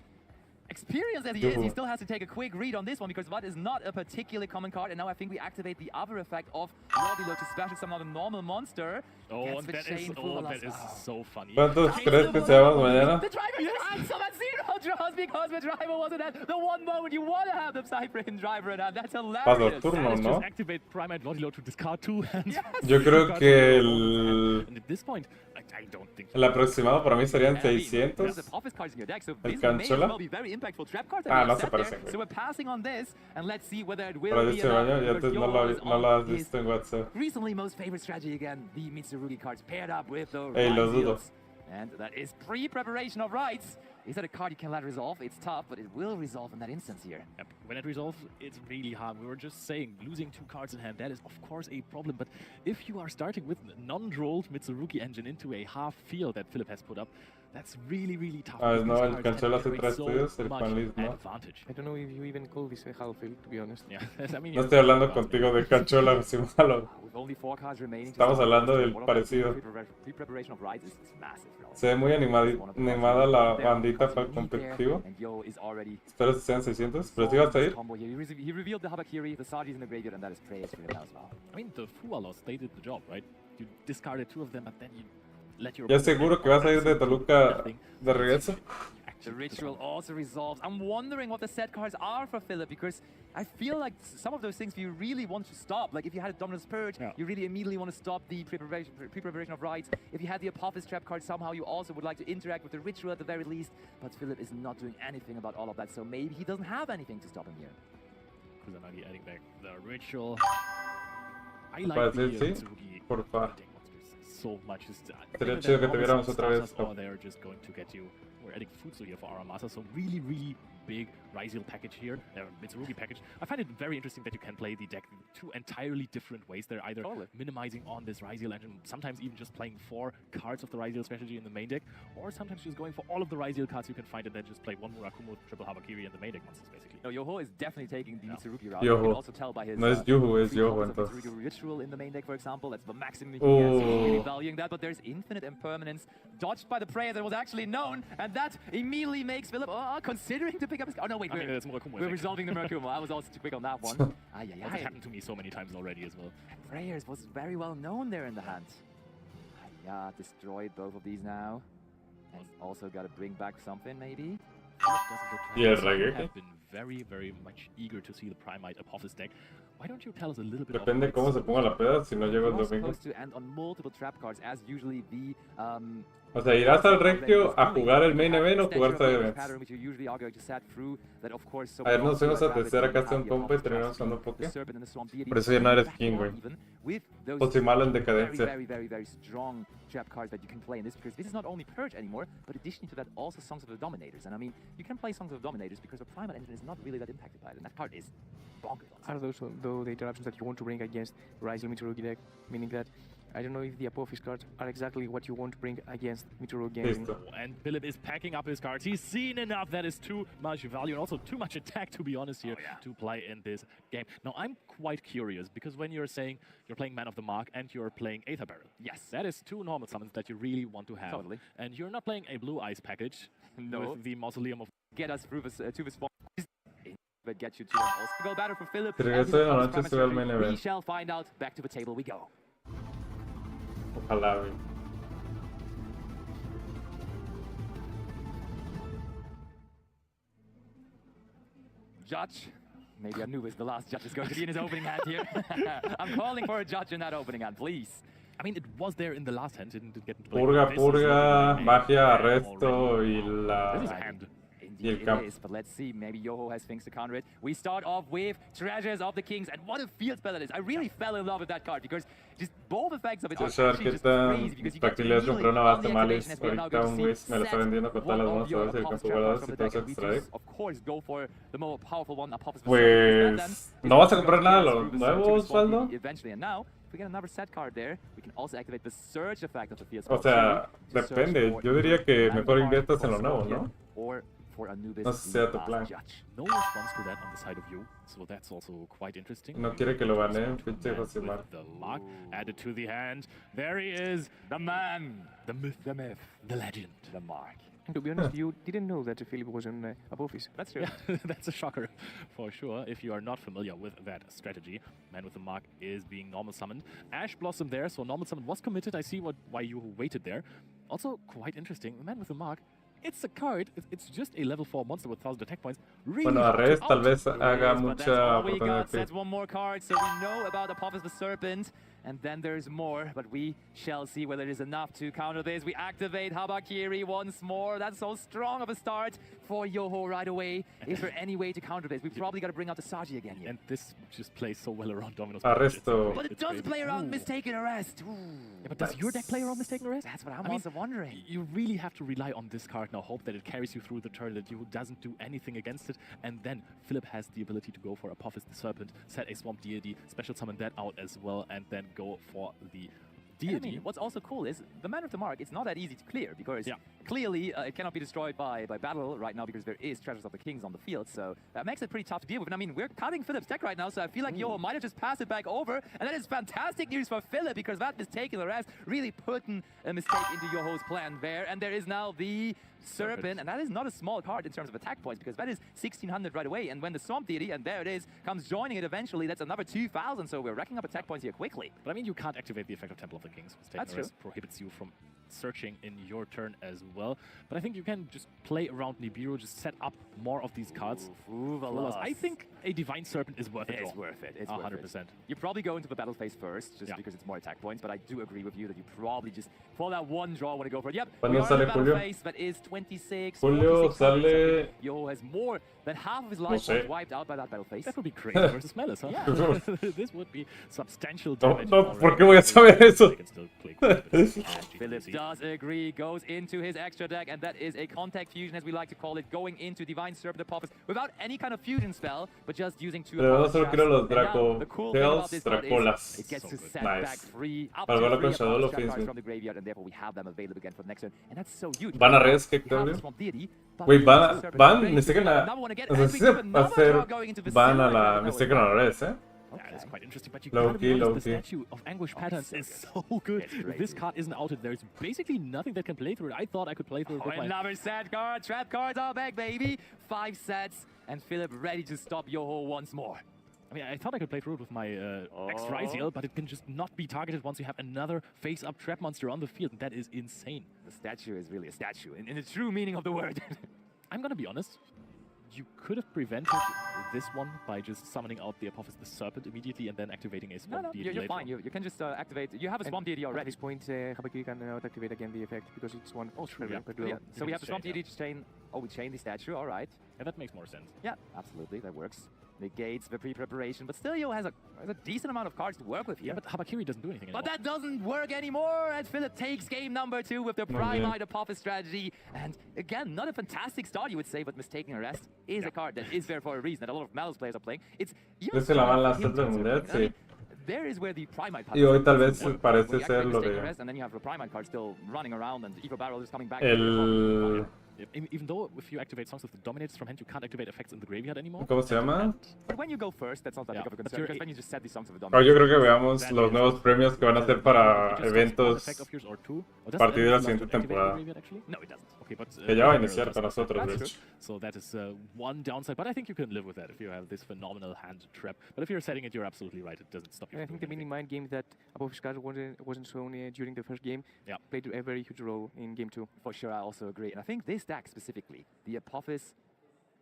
experienced as he is, he still has to take a quick read on this one because that is not a particularly common card. And now I think we activate the other effect of Lobilo to special summon a normal monster. Oh, Gets and the that is, chain full of that us. is Oh. so funny. ¿Cuántos crees que seamos mañana? The driver is so that's 0 draws because the driver wasn't at the one moment you want to have the Cypher in driver and that's hilarious. Paso turno, That is ¿no? just activate Primate Lodilo to discard 2 hands. Yo creo que el And at this point, I don't think. aproximado para mí serían And I mean, 600. there's the Apophis cards in your deck, so El these may as Canchola. well be very impactful trap cards. Ah, that we no have se set there. parecen, güey. So we're passing on this, and let's see whether it will Pero be este enough. baño ya because no Yoho is no lo has on his visto en WhatsApp. recently most favorite strategy again, the Mitsurugi cards paired up with the Ey, lo dudo. Ryziels. And that is pre-preparation of rights. Is that a card you can let resolve? It's tough, but it will resolve in that instance here. Yep. When it resolves, it's really hard. We were just saying, losing 2 cards in hand, that is of course a problem. But if you are starting with non-drolled Mitsurugi engine into a half field that Philip has put up, that's really, really tough. Ah, because no, these el cards Canchola can hace create 3 so estudios, el much Juan Luis no. advantage. I don't know if you even call this a half-field, to be honest. Yeah, I mean, No estoy hablando contigo de Canchola, si malo. With only 4 cards remaining. to Estamos solve hablando this, del one of them parecido. Pre-preparation of rights is massive. Se ve muy animada la bandita para el competitivo. And Yo is already Espero que sean 600, pero sí vas a ir. combo here. He revealed the Habakiri, the Saji's in the graveyard, and that is praise for him as well. I mean, the Fualos, they did the job, right? You discarded 2 of them, but then you let your Ya opponent seguro que vas a ir de Toluca de regreso. The ritual also resolves. I'm wondering what the set cards are for Philip because I feel like some of those things you really want to stop. Like if you had a Dominus Purge, you really immediately want to stop the pre-preparation of rights. If you had the Apophis trap card, somehow you also would like to interact with the ritual at the very least. But Philip is not doing anything about all of that, so maybe he doesn't have anything to stop him here. Kusanagi adding back the ritual. I Para like the decir, sí, Mitsurugi porfa. hunting monsters so much. Sería chido que te viéramos otra vez. Or they're just going to get you. We're adding Futsu here for Aramasa, so really, really big Ryziel package here, Mitsurugi package. I find it very interesting that you can play the deck in 2 entirely different ways. They're either minimizing on this Ryziel engine, sometimes even just playing 4 cards of the Ryziel strategy in the main deck, or sometimes just going for all of the Ryziel cards you can find and then just play 1 Murakumo, triple Habakiri, and the main deck monsters, basically. No, Yoho is definitely taking the Mitsurugi route. Yoho. You can also tell by his No es Yuhu, es 3 Yoho, copies of entonces. Mitsurugi ritual in the main deck, for example. That's the maximum he has. He's really valuing that, but there's infinite impermanence dodged by the prayer that was actually known, and that immediately makes Philip considering to pick up his. Oh no, wait, it's Murakumo. we're resolving the Murakumo. I was also too quick on that one. That happened to me so many times already as well. Prayers was very well known there in the hand. Yeah, destroyed both of these now. And also got to bring back something, maybe. Y el reggae. Have been very, very much eager to see the Primite Apophis deck. Why don't you tell us a little bit Depende cómo se ponga la peda, si no llego el We're domingo. supposed to end on multiple trap cards, as usually the O sea, ¿irás al Regio a jugar el main event o jugar side events? pattern which you usually are going to set through that of course so A ver, nos fuimos a rabbit tercera and casa have un the compa y Apophis terminamos strategy, jugando the poke. Serpent and the Swamp Deity, Por eso ya no eres back king, or güey. even with those O si malo en very, decadencia. very strong trap cards that you can play in this because this is not only Purge anymore, but additionally to that also Songs of the Dominators. And I mean, you can play Songs of the Dominators because the Primal engine is not really that impacted by it, and that card is bonkers. Are those though the interruptions that you want to bring against Ryziel Mitsurugi deck? Meaning that I don't know if the Apophis cards are exactly what you want to bring against Mitsurugi. Listo. And Philip is packing up his cards. He's seen enough. That is too much value and also too much attack, to be honest, here to play in this game. Now, I'm quite curious because when you're saying you're playing Man of the Mark and you're playing Aether Barrel, yes, that is 2 normal summons that you really want to have. Totally. And you're not playing a Blue Eyes package with the Mausoleum of... Get us through this to this but get you to also go better for Philip. Si and regreso his de la opponent's noche se ve el main We event. shall find out. Back to the table we go. Ojalá, güey. Judge maybe Anubis, the last judge, is going to be in his opening hand here. I'm calling for a judge in that opening hand, please. I mean, it was there in the last hand, didn't get into play. Purga, magia, arresto y la... This is a hand. Indeed it is, but let's see, maybe Yoho has things to counter it. We start off with Treasures of the Kings, and what a field spell it is. I really fell in love with that card, because just both effects of it are actually just crazy, because you get to compré una basta malis, ahorita un Wiz me lo está vendiendo con todas las manos, a ver si alcanzo guardadas y todos extrae. Of course, go for the more powerful one, Pues... ¿No vas a comprar nada de los nuevos, Osvaldo? Eventually, and now, if we get another set card there, we can also activate the Surge effect of the field O spell. sea, depende. Yo diría que mejor inviertas en lo nuevo, ¿no? Or for Anubis, No sé si sea tu plan. No response to that on the side of you, so that's also quite interesting. No quiere que lo baneen, pinche Josimar. The mark added to the hand. There he is, the man, the myth, the legend, the mark. To be honest, you didn't know that Philip was in Apophis. That's true. Yeah, that's a shocker for sure. If you are not familiar with that strategy, Man with the Mark is being normal summoned. Ash Blossom there, so normal summon was committed. I see why you waited there. Also, quite interesting, Man with the Mark. It's a card, it's just a level 4 monster with 1000 attack points. Really bueno, Arres tal vez haga mucha oportunidad. That's one more card, so we know about Apophis the Serpent. And then there's more, but we shall see whether it is enough to counter this. We activate Habakiri once more. That's so strong of a start for Yoho right away. Is there any way to counter this? We probably got to bring out the Saji again here. And this just plays so well around Domino's. Arresto. But it does play around Mistaken Arrest. Yeah, but does your deck play around Mistaken Arrest? That's what I'm also wondering. You really have to rely on this card now. Hope that it carries you through the turn, that you doesn't do anything against it. And then Philip has the ability to go for Apophis the Serpent, set a Swamp Deity, special summon that out as well, and then go for the deity. I mean, what's also cool is the Man with the Mark, it's not that easy to clear, because clearly it cannot be destroyed by battle right now, because there is Treasures of the Kings on the field, so that makes it pretty tough to deal with. And I mean, we're cutting Philip's deck right now, so I feel like Yoho might have just passed it back over, and that is fantastic news for Philip, because that Mistaken Arrest really putting a mistake into Yoho's plan there, and there is now the Serpent, and that is not a small card in terms of attack points, because that is 1600 right away, and when the Swamp Deity, and there it is, comes joining it eventually, that's another 2000, so we're racking up attack points here quickly. But I mean, you can't activate the effect of Temple of the Kings. That's true. Prohibits you from searching in your turn as well. But I think you can just play around Nibiru, just set up more of these cards. I think a Divine Serpent is worth it. It's worth it. It's 100%. You probably go into the battle phase first, just because it's more attack points, but I do agree with you that you probably just, for that one draw, want to go for it. Yep, we are in the battle phase that is 26. Julio sale... Yoho has more than half of his life points wiped out by that battle phase. That would be great versus Melis, huh? Yeah. This would be substantial damage. No, ¿por qué voy a saber eso? Philip does agree, goes into his extra deck, and that is a contact fusion, as we like to call it, going into Divine Serpent Apophis without any kind of fusion spell, but just using two Pero solo quiero los the cool thing about this card Dracolas. is it gets to set Nice. back free up Para to verlo 3 con Shadow lo Apophis cards pienso. from the graveyard, and therefore we have them available again for the next turn, and that's so huge. Van a res, ¿qué cambio? Wait, van, Mistaken a... O sea, sí se va a hacer van a la Mistaken a res, ¿eh? Yeah, that's quite interesting, but you Low gotta key, be low honest, the key. statue of Anguish Patterns is so good. If this card isn't outed, there's basically nothing that can play through it. I thought I could play through it with my... Another set card, trap cards are back, baby. 5 sets, and Philip ready to stop Yoho once more. I mean, I thought I could play through it with my X-Ryziel, but it can just not be targeted once you have another face-up trap monster on the field, and that is insane. The statue is really a statue, in the true meaning of the word. I'm gonna be honest. You could have prevented this one by just summoning out the Apophis the Serpent immediately and then activating a Swamp Deity you're fine. You can just activate. You have a Swamp Deity already. At this point, Habakiri can activate again the effect because it's one. Oh, true. Yeah. So we have the Swamp Deity to chain. Oh, we chain the statue. All right. Yeah, that makes more sense. Yeah, absolutely. That works. Negates the pre-preparation, but still, Yoho has a decent amount of cards to work with here. Yeah, but Habakiri doesn't do anything anymore. But that doesn't work anymore, and Philip takes game number 2 with the Primite Apophis strategy. And again, not a fantastic start, you would say, but Mistaken Arrest is a card that is there for a reason, that a lot of Malus players are playing. It's there is where the Primite Y hoy tal vez parece ser lo de... and then you have the Primite card still running around, and Eco Barrel is coming back. Even though if you activate songs with the dominates from hand, you can't activate effects in the graveyard anymore. ¿Cómo se llama? But when you go first, that's not that big of a concern, because then you just set these songs with the Yo dominates. creo que veamos los nuevos premios que van a ser para eventos a partir de la siguiente temporada. No, it doesn't. Okay, but Que ya va a iniciar para nosotros, de hecho. So that is one downside, but I think you can live with that if you have this phenomenal hand trap. But if you're setting it, you're absolutely right. It doesn't stop you. I think the mini mind game that Apophis card wasn't shown during the first game played a very huge role in game 2. For sure, I also agree. And I think this deck specifically, the Apophis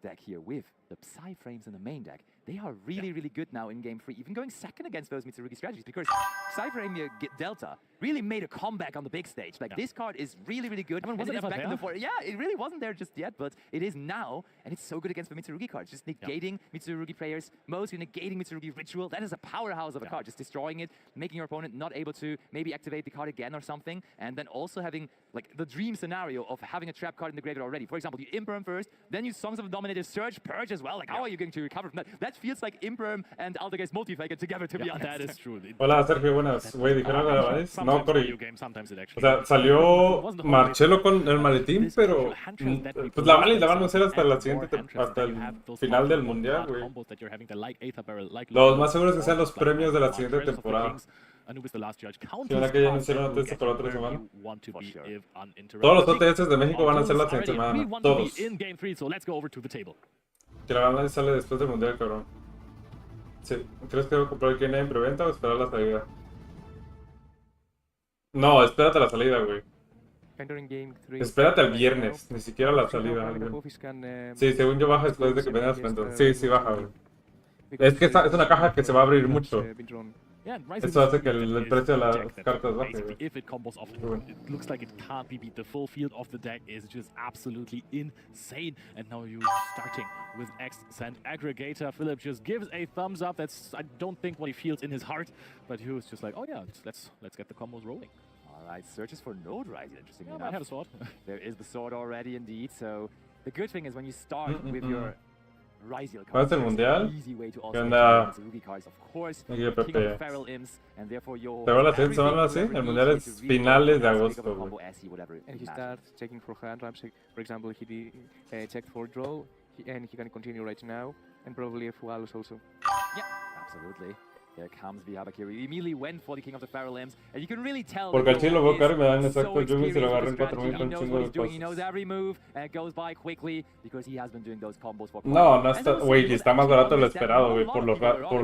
deck here with the Psy frames in the main deck, they are really, really good now in game 3, even going second against those Mitsurugi strategies, because Psy frame Delta really made a comeback on the big stage. Like, this card is really, really good. I mean, was it ever back there? in the yeah, it really wasn't there just yet, but it is now, and it's so good against the Mitsurugi cards. Just negating Mitsurugi players, mostly negating Mitsurugi Ritual. That is a powerhouse of a card, just destroying it, making your opponent not able to maybe activate the card again or something, and then also having, like, the dream scenario of having a trap card in the graveyard already. For example, you Imperm first, then you Songs of the Dominator Surge, Purge as well. Like, how are you going to recover from that? That feels like Imperm and Altergeist Multifaker together, to be honest. That is true. Hola, Sergio, buenas. Güey, ¿dijeron a la vez? No, Cory. O sea, salió Marcelo con el maletín, pero pues la van a anunciar hasta la siguiente, hasta el final del mundial, güey. Los más seguros que sean los premios de la siguiente temporada. Si van a que ya anunciaron antes para la otra semana. Todos los OTS de México van a ser la siguiente semana. Todos. Que la van a sale después del mundial, cabrón. Sí. ¿Crees que debo comprar el Kane en preventa o esperar la salida? No, espérate la salida, güey. Espérate el viernes, ni siquiera la salida, güey. Sí, según yo baja después de que vengan las ventas. Sí, sí baja, güey. Es que es una caja que se va a abrir mucho. Eso hace que el precio de las cartas baje. If it combos off, it looks like it can't be beat. The full field of the deck is just absolutely insane. And now you're starting with X-Send Aggregator. Philip just gives a thumbs up. That's, I don't think, what he feels in his heart, but he was just like, oh yeah, let's get the combos rolling. Alright, searches for Node Rising, interesting enough. Might have a sword. There is the sword already, indeed. So the good thing is when you start with your Ryziel ¿Cuál es el mundial? ¿Qué onda? Pero la siguiente semana, sí, el mundial es finales de agosto, güey. And he starts checking for hand traps. For example, he checked for draw, and he can continue right now, and probably a Fugalos also. Yeah, absolutely. Here comes the Habakiri. He immediately went for the King of the Feral Imps, and you can really tell. Porque al chile lo veo caro y me dan exacto Yumi se lo agarro en 4000 con chingo de cosas. He knows every move and it goes by quickly because he has been doing those combos for. No, no está, güey, está más barato de lo esperado, güey, por las cartas,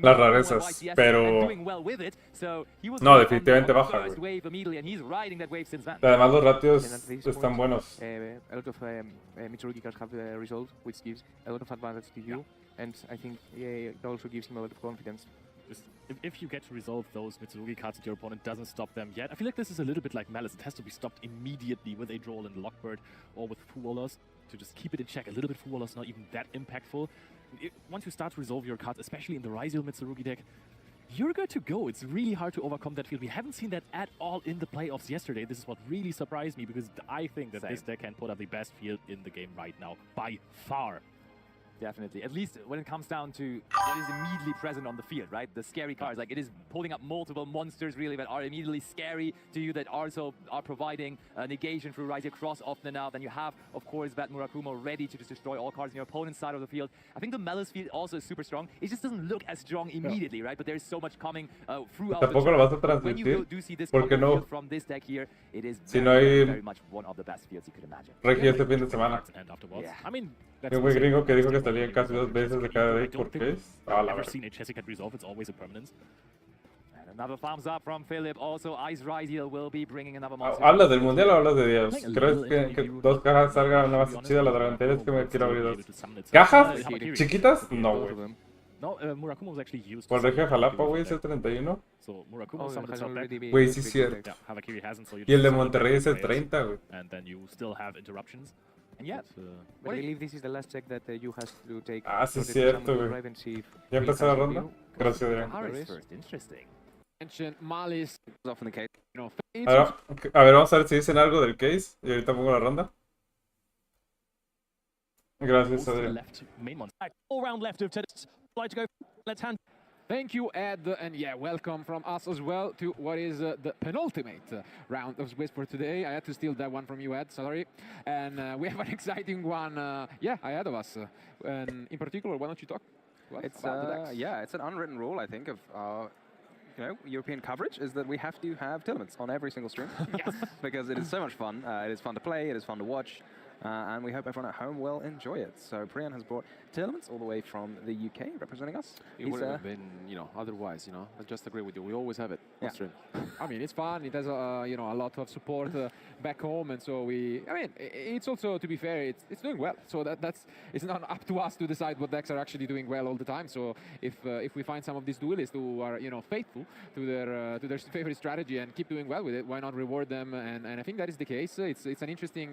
las rarezas, pero no, definitivamente baja, güey. Además los ratios están buenos. A lot of Mitsurugi cards have resolved, which gives a lot of advantage to you. And I think it also gives him a lot of confidence. If you get to resolve those Mitsurugi cards and your opponent doesn't stop them yet, I feel like this is a little bit like Malice. It has to be stopped immediately with a Droll and Lockbird or with Fuwalas to just keep it in check. A little bit Fuwalas, not even that impactful. Once you start to resolve your cards, especially in the Ryziel Mitsurugi deck, you're good to go. It's really hard to overcome that field. We haven't seen that at all in the playoffs yesterday. This is what really surprised me because I think that this deck can put up the best field in the game right now, by far. Definitely. At least when it comes down to what is immediately present on the field, right? The scary cards. Like, it is pulling up multiple monsters, really, that are immediately scary to you, that also are providing negation through Ryziel Cross often enough. Then you have, of course, that Murakumo ready to just destroy all cards in your opponent's side of the field. I think the Malice field also is super strong. It just doesn't look as strong immediately, right? But there's so much coming throughout Tampoco the lo vas a transmitir, porque no. From this deck here, it is si no hay very much one of the best fields you could imagine. Regi este fin de semana. Yeah. I mean, un güey gringo que dijo que salía casi 2 veces de cada deck. ¿Por qué? Ah, la verdad. Seen a Jessica resolve, it's always a permanence. And another thumbs up from Philip. Also, Ice Ryziel will be bringing another monster. ¿Hablas del mundial o hablas de Dios? ¿Crees que 2 cajas salgan una más chida? La delantera es que me quiero abrir 2. ¿Cajas? ¿Chiquitas? No, güey. No, Murakumo was actually used. ¿Por Regia Jalapa, güey? ¿Es el 31? So, Murakumo summoned itself back. Güey, sí es cierto. Y el de Monterrey es el 30, güey. And then you still have interruptions. And yeah, but I believe this is the last check that you have to take. Ah, sí es cierto, güey. ¿Ya empezó la ronda? Gracias, Adrián. Malice. A ver, vamos a ver si dicen algo del case. Y ahorita pongo la ronda. Gracias, Adrián. All round left of tennis. Like to go. Let's hand. Thank you, Ed, and yeah, welcome from us as well to what is the penultimate round of Swiss for today. I had to steal that one from you, Ed, sorry. And we have an exciting one, ahead of us. And in particular, why don't you talk about the decks? Yeah, it's an unwritten rule, I think, of European coverage, is that we have to have tournaments on every single stream. Yes. Because it is so much fun. It is fun to play, it is fun to watch. and we hope everyone at home will enjoy it. So Priyan has brought Telements all the way from the UK, representing us. It wouldn't have been, otherwise, I just agree with you. We always have it on stream. I mean, it's fun. It has, a lot of support back home, and so it's also, to be fair, it's doing well. So it's not up to us to decide what decks are actually doing well all the time. So if we find some of these duelists who are, faithful to their favorite strategy and keep doing well with it, why not reward them? And I think that is the case. It's an interesting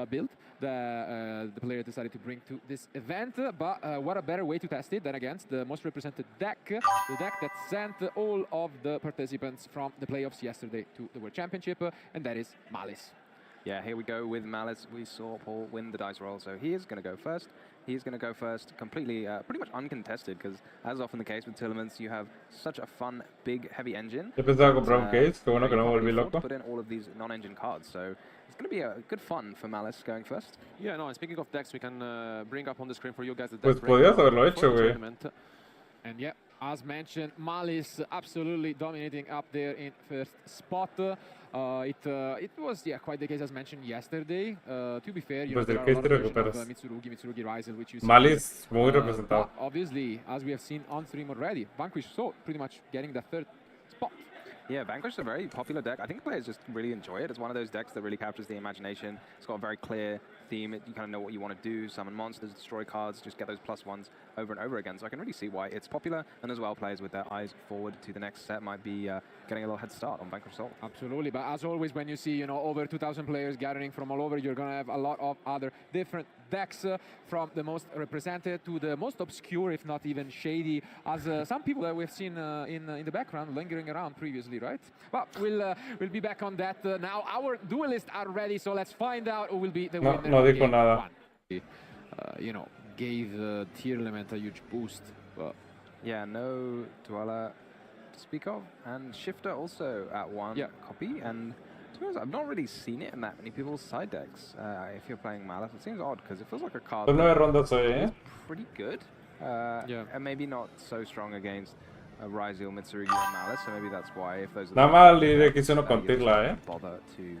build that the player decided to bring to this event. But what a better way to test it than against the most represented deck, the deck that sent all of the participants from the playoffs yesterday to the World Championship, and that is Malice. Yeah, here we go with Malice. We saw Paul win the dice roll, so he is going to go first. He's going to go first, completely, pretty much uncontested, because as often the case with Telements, you have such a fun, big, heavy engine. Yo pensaba comprar un case, que bueno que no me volví loco. Put in all of these non-engine cards, so it's going to be a good fun for Malice going first. Yeah, no, and speaking of decks, we can bring up on the screen for you guys the deck. Pues podías haberlo hecho, güey. And yeah, as mentioned, Malice absolutely dominating up there in first spot. It was quite the case as mentioned yesterday. To be fair, Pues there del are case a lot te of versions recuperas. of Mitsurugi Riser, which you see. Malice muy representado. Obviously, as we have seen on stream already, Vanquish so pretty much getting the third spot. Yeah, Vanquish is a very popular deck. I think players just really enjoy it. It's one of those decks that really captures the imagination. It's got a very clear theme. You kind of know what you want to do. Summon monsters, destroy cards, just get those +1s over and over again. So I can really see why it's popular. And as well, players with their eyes forward to the next set might be getting a little head start on Vanquish Soul. Absolutely, but as always, when you see over 2,000 players gathering from all over, you're going to have a lot of other different decks from the most represented to the most obscure, if not even shady, as some people that we've seen in the background lingering around previously, right? But we'll be back on that now. Our duelists are ready, so let's find out who will be the winner. No dijo nada. Gave Tier Element a huge boost, but yeah, no Dweller to speak of, and Shifter also at one copy. And to be honest, I've not really seen it in that many people's side decks. If you're playing Malice, it seems odd because it feels like a card that is pretty good. And maybe not so strong against Ryzeal, Mitsurugi, and Malice, so maybe that's why. If those are nada más le quiso no contirla, bother to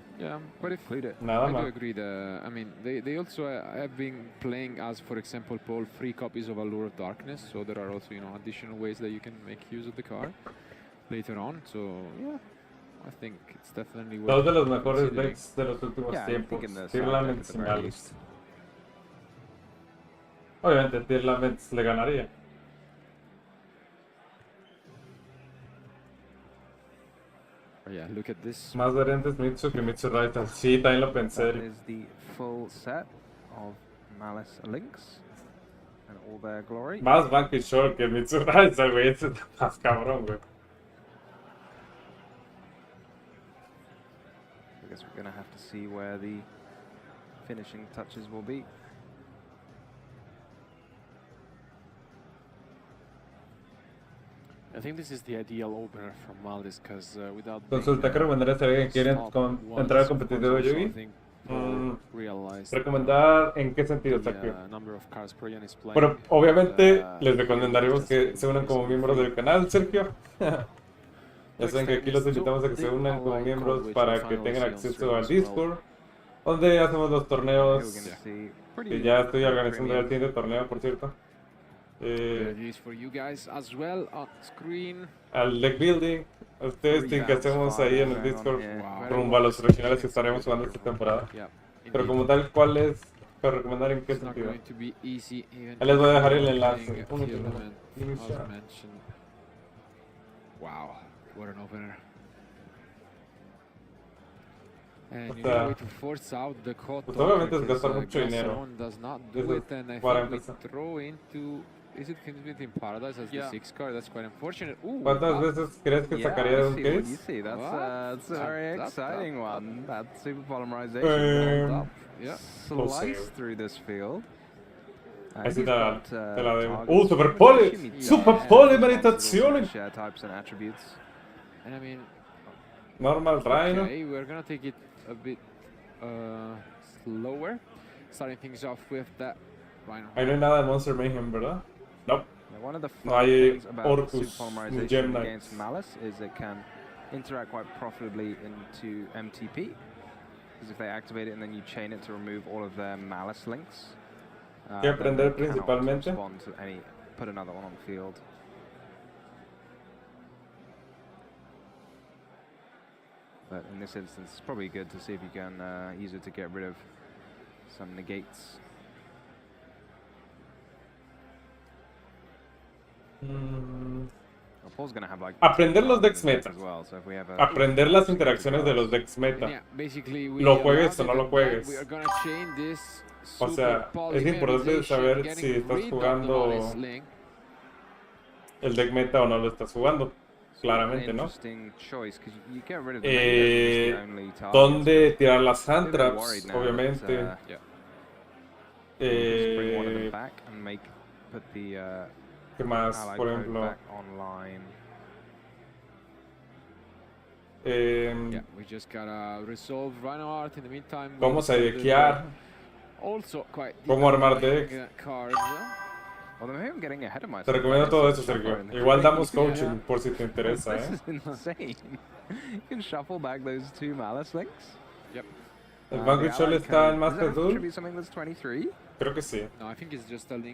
but if include it. I do agree that I mean they also have been playing as, for example, Paul, 3 copies of Allure of Darkness, so there are also additional ways that you can make use of the card later on. So yeah, I think it's definitely worth dos de los mejores decks de los últimos tiempos. Tier Laments y Malice. Obviamente Tier Laments le ganaría. yeah, look at this. Más variantes Mitsu que Mitsu Rider. Sí, también lo pensé. That is the full set of Malice Links and all their glory. Más Vanquish Shore que Mitsu Rider, güey. Ese es más cabrón, güey. I guess we're going to have to see where the finishing touches will be. I think this is the ideal opener from Malice, because without Consulta, ¿qué recomendarías a alguien que quiere entrar al competitivo de Yugi? ¿Recomendar en qué sentido, Sergio? Bueno, obviamente les recomendaríamos que se unan como miembros del canal, Sergio. Ya saben que aquí los invitamos a que se unan como miembros para que tengan acceso al Discord, donde hacemos los torneos, que ya estoy organizando el siguiente torneo, por cierto. Al deck building, al testing que hacemos ahí en el Discord, rumbo a los regionales que estaremos jugando esta temporada. Pero como tal, ¿cuál es para recomendar en qué sentido? Ahí les voy a dejar el enlace. Wow, what an opener. And you know, to force out the pues obviamente es gastar mucho dinero. Does not do it, and I think we throw into... Is it in Paradise as the 6th card? That's quite unfortunate. Ooh, ¿Cuántas veces crees que sacaría de un case? You see, that's a very exciting one. That super polymerization slice through this field. Ahí sí te la debo. Super poly! Super polymerizazione! Share types and attributes. And I mean, normal Rhino. Okay, we're gonna take it a bit slower, starting things off with that Rhino. Ahí no hay nada de Monster Mayhem, ¿verdad? No. One of the fun things about super polymerization against Malice is it can interact quite profitably into MTP. Because if they activate it and then you chain it to remove all of their malice links, Que then aprender they cannot principalmente. respond to any, put another one on the field. But in this instance, it's probably good to see if you can use it to get rid of some negates. Paul's gonna have like Aprender los decks meta. as well, so if we have a Aprender las interacciones de los decks meta. Yeah, basically we Lo juegues o no allowed lo it, and juegues. we are gonna chain this O sea, es importante saber si estás jugando el deck meta o no lo estás jugando. Claramente, ¿no? ¿Dónde tirar las hand traps? Obviamente. ¿Qué más? Por ejemplo. ¿Cómo sidequear? ¿Cómo armar deck? Te recomiendo todo eso, Sergio. Igual damos coaching por si te interesa, ¿El Vanquish Show está en Master Duel? Creo que sí.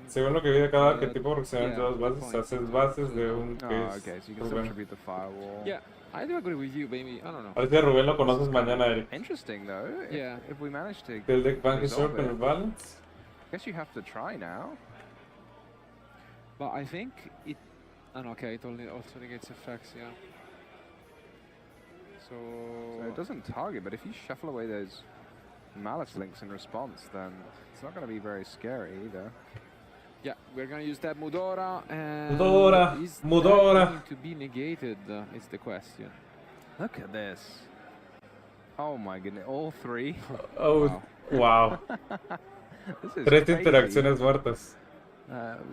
Según lo que vi de cada arquetipo, aproximadamente dos bases, haces bases de un que es Rubén. I do agree with you, baby. I don't know. A ver si a Rubén lo conoces mañana, Eric. Interesting though. If we manage to El deck Vanquish Show con el balance. I guess you have to try now. But I think it. Oh, okay, it only also negates effects, yeah. So it doesn't target, but if you shuffle away those malice links in response, then it's not going to be very scary either. Yeah, we're going to use that Mudora, and is that going to be negated? Is the question. Look at this. Oh my goodness, all three. Oh, wow. This is Tres crazy. interacciones muertas.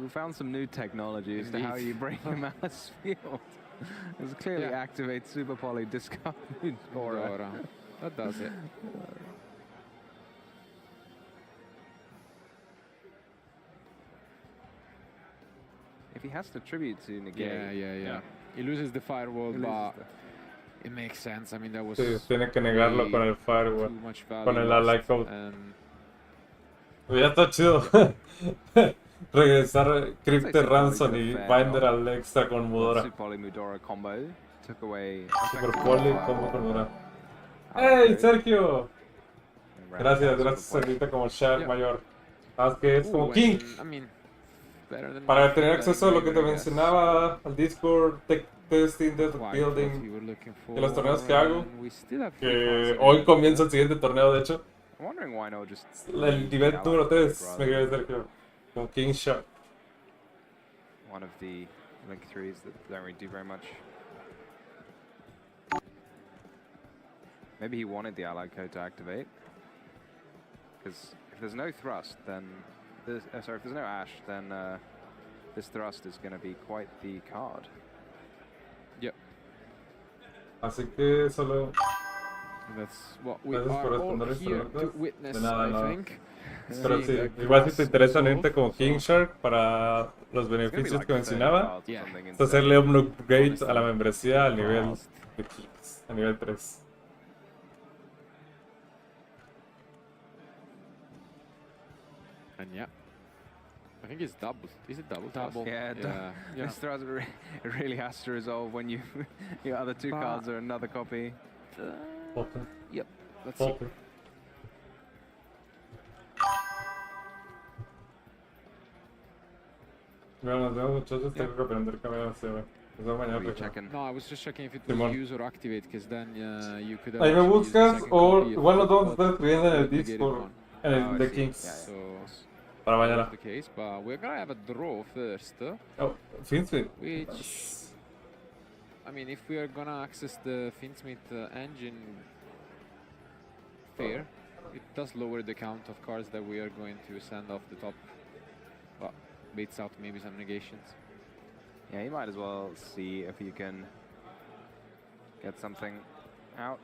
We found some new technology as to how you break a malice field. This clearly activates Super Poly discard Mudora. That does it. If he has to tribute to negate. Yeah. He loses the firewall, but it makes sense. I mean, that was. Sí, tiene que negarlo con el firewall. Too much value Con el ally code. and Ya está chido. Regresar Crypte Ransom y Binder al extra con Mudora. Super Poly Mudora combo took away. Super Poly combo con Mudora. ¡Hey, Sergio! Gracias, ahorita como Shark mayor. Haz que es como King. Para tener acceso a lo que te mencionaba, al Discord, tech testing, deck building, de los torneos que hago, que hoy comienza el siguiente torneo, de hecho. El nivel número 3, me quedé Sergio, con King Shot. One of the link 3s that don't really do very much. Maybe he wanted the ally code to activate. Because if there's no thrust, then if there's no Ash, then this thrust is going to be quite the card. Yep. Así que solo. That's what we are all here to witness, I think. Pero sí, igual si te interesa unirte como King Shark para los beneficios que mencionaba, es hacerle un upgrade a la membresía al nivel de Kings, a nivel 3. And yeah, I think it's double. Is it double? Yeah. This thrust it really has to resolve when you your other two cards are another copy. Yep. Let's see. Bueno, nos vemos muchachos, tengo que aprender cambiar CV. No, I was just checking if it was use or activate, because then you could. Ahí me buscas o igual nos vamos a estar escribiendo en el Discord, en el de Kings. Para mañana. The case, but we're gonna have a draw first. Oh, Finsmith. Which, I mean, if we are gonna access the Finsmith engine fair, it does lower the count of cards that we are going to send off the top. Well, baits out maybe some negations. Yeah, you might as well see if you can get something out.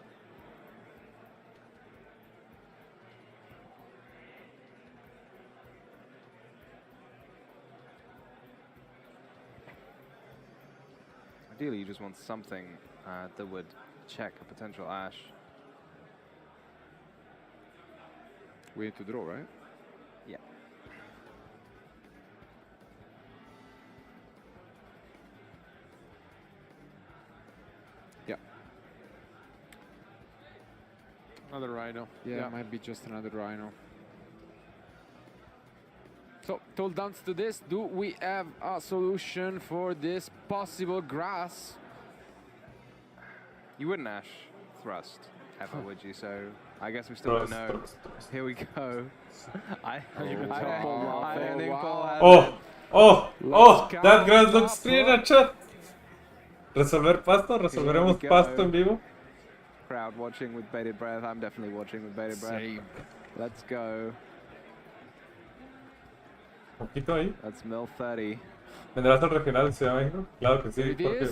Ideally, you just want something that would check a potential Ash. We need to draw, right? Yeah. Yeah. Another rhino. Yeah, it might be just another rhino. So, till dance to this, do we have a solution for this possible grass? You wouldn't Ash Thrust ever, would you? So I guess we still don't know. Here we go. I don't think Paul has it. That grass looks green at chat. Resolver pasto, resolveremos pasto en vivo. Crowd watching with bated breath. I'm definitely watching with bated breath. Same. Let's go. Poquito ahí. That's mill 30. ¿Vendrás al regional de Ciudad de México? Claro que sí, Here it porque is.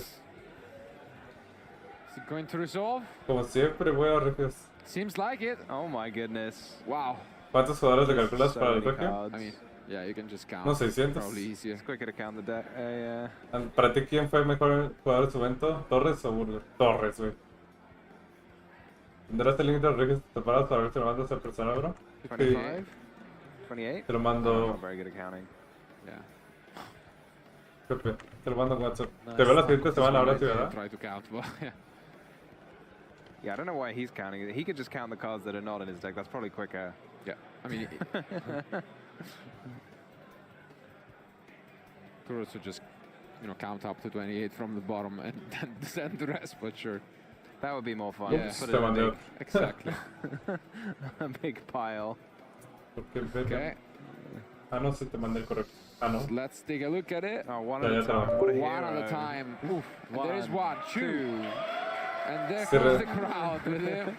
Is it going to resolve? como siempre voy a regios. Seems like it. Oh my goodness. Wow. ¿Cuántos jugadores le calculas So para el many regio? cards. I mean, yeah, you can just count. No, 600. Probably easier. It's quicker to count the deck. Yeah. ¿Para ti quién fue el mejor jugador de su evento? ¿Torres o Burger? Torres, güey. ¿Tendrás el link de los regios separados para ver si lo mandas al personal, bro? 25? 28? Te lo I'm mando. not very good at counting. Yeah. Pepe, te lo mando en WhatsApp. No, Te veo la it's siguiente not semana, ahora right. sí, I'll ¿verdad? try to count, but yeah. Yeah, I don't know why he's counting it. He could just count the cards that are not in his deck. That's probably quicker. Yeah, I mean, could also just, you know, count up to 28 from the bottom and then send the rest, but sure. That would be more fun. Yeah. Just put Te it in a mandé. big, Exactly. a big pile. Porque el Pepe. Okay, Ah, no, sí te mandé el correcto. Ah, no. let's take a look at it. Oh, one Yeah, at a yeah, time. What a One hero. at a time. Oof. And there is one, two. two. And there Se comes re- the crowd with him.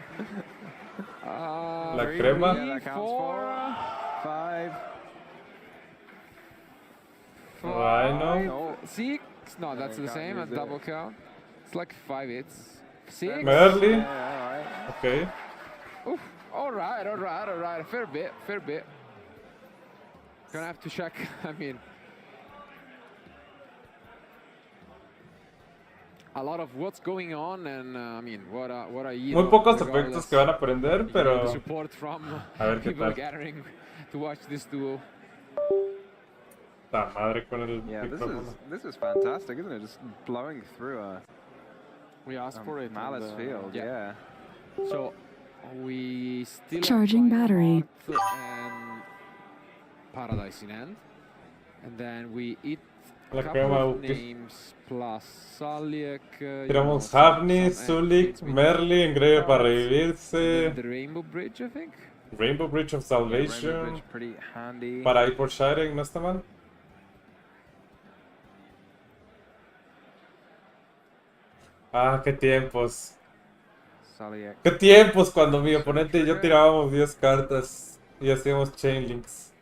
La Three, crema. Yeah, that counts four, for 5. Rhino. 6. No, that's the can't same as use it. double count. It's like 5 hits. 6. Merly. Yeah, alright. Ok. Oof. All right. Fair bit. Gonna have to check. I mean, a lot of what's going on, and I mean, what are you? Muy pocos efectos que van a aprender, pero support from a ver qué people tal. gathering to watch this duo. Ta madre con el Yeah, micrófono. this is fantastic, isn't it? Just blowing through a We asked for it. malice and, field. yeah. Yeah. So we still Charging have battery. and Paradise in hand, and then we eat La a couple crema of útil. names plus Saliek. Tiramos Havni, Sulik, Merly, Engrave para revivirse. The Rainbow Bridge, I think. Rainbow Bridge of Rainbow Salvation. Bridge, pretty handy. Para ir por Shiring, no está mal. Ah, qué tiempos. Saliek. Qué tiempos cuando mi oponente y yo tirábamos 10 cartas y hacíamos chain links.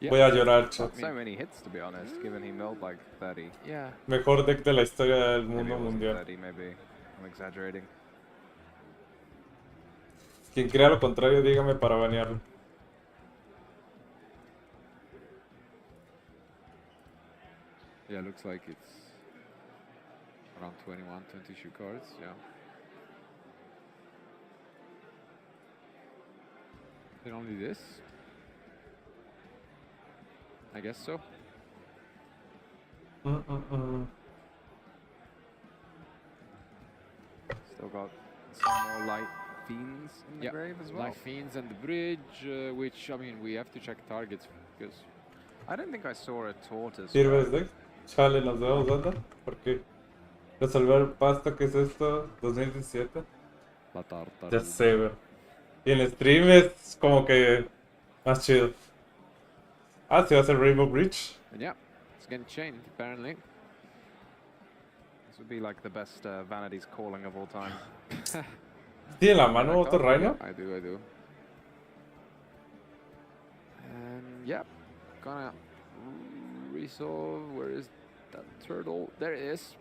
Yeah. Voy a llorar, chat. So many hits, to be honest, given he milled like 30. Yeah. Mejor deck de la historia del Maybe mundo it wasn't mundial. 30, maybe. I'm exaggerating. Quien crea lo contrario, dígame para banearlo. Yeah, looks like it's around 21, 22 cards. Yeah. Then only this. I guess so. Still got some more light fiends in the Yeah, grave as well. Life Fiends and the Bridge, which, I mean, we have to check targets because... I don't think I saw a tortoise. ¿Sirves deck? Chale, nos vemos, banda. Porque resolver pasta, ¿qué es esto? 2017. La tarta. Ya sé, güey. Y en stream es como que más chido. Ah, sí va a ser Rainbow Bridge. And yeah, it's getting chained, apparently. This would be like the best Vanity's calling of all time. ¿Tiene la mano otro Rhino? I do. And yeah, gonna resolve. Where is that turtle? There it is.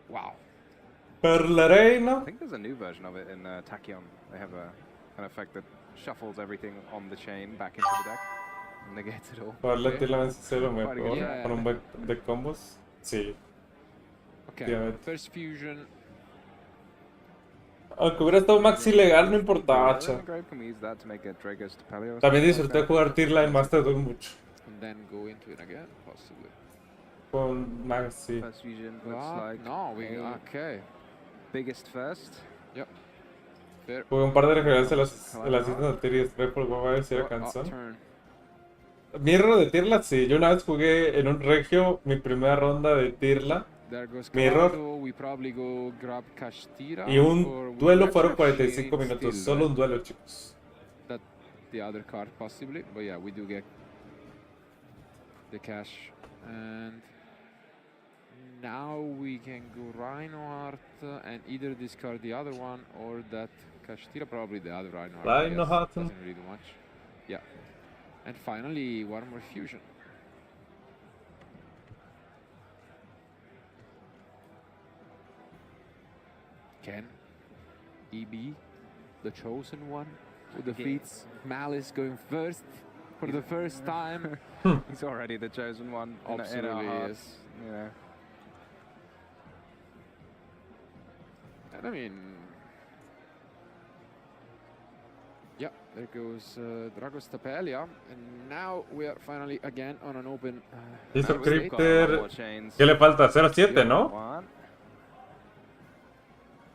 Wow. Perlereino. I think there's a new version of it in Tachyon. They have an effect that shuffles everything on the chain back into the deck and negates it all. Poderle tirar la cero mejor. Yeah. Con un deck de combos. Sí. Okay, Damn it. first fusion. Aunque hubiera estado max ilegal, no importaba, cha. También disfruté jugar Tier Line Master 2 mucho. And then go into it again, possibly. Con Max, sí. First fusion looks like No, okay. Biggest first. Yep. Fair. Jugué un par de referencias en las islas de Tier y después por a ver si era cansado. Mirror de Tirla, sí. Yo una vez jugué en un regio mi primera ronda de Tirla. Mirror. Y un duelo fueron 45 minutos. Solo un duelo, chicos. That the other card possibly, but yeah, we do get the cash. And now we can go Reinhardt and either discard the other one or that Kashtira, probably the other Reinhardt. Reinhardt doesn't really do much. Yeah. And finally, one more fusion. Ken, EB, the chosen one, who defeats Malice going first for the first time. He's already the chosen one. Absolutely, yes. Yeah. And I mean, yeah, there goes Dragos Tapelia, and now we are finally again on an open. Listo, Crypter. ¿Qué le falta? 0-7, ¿no?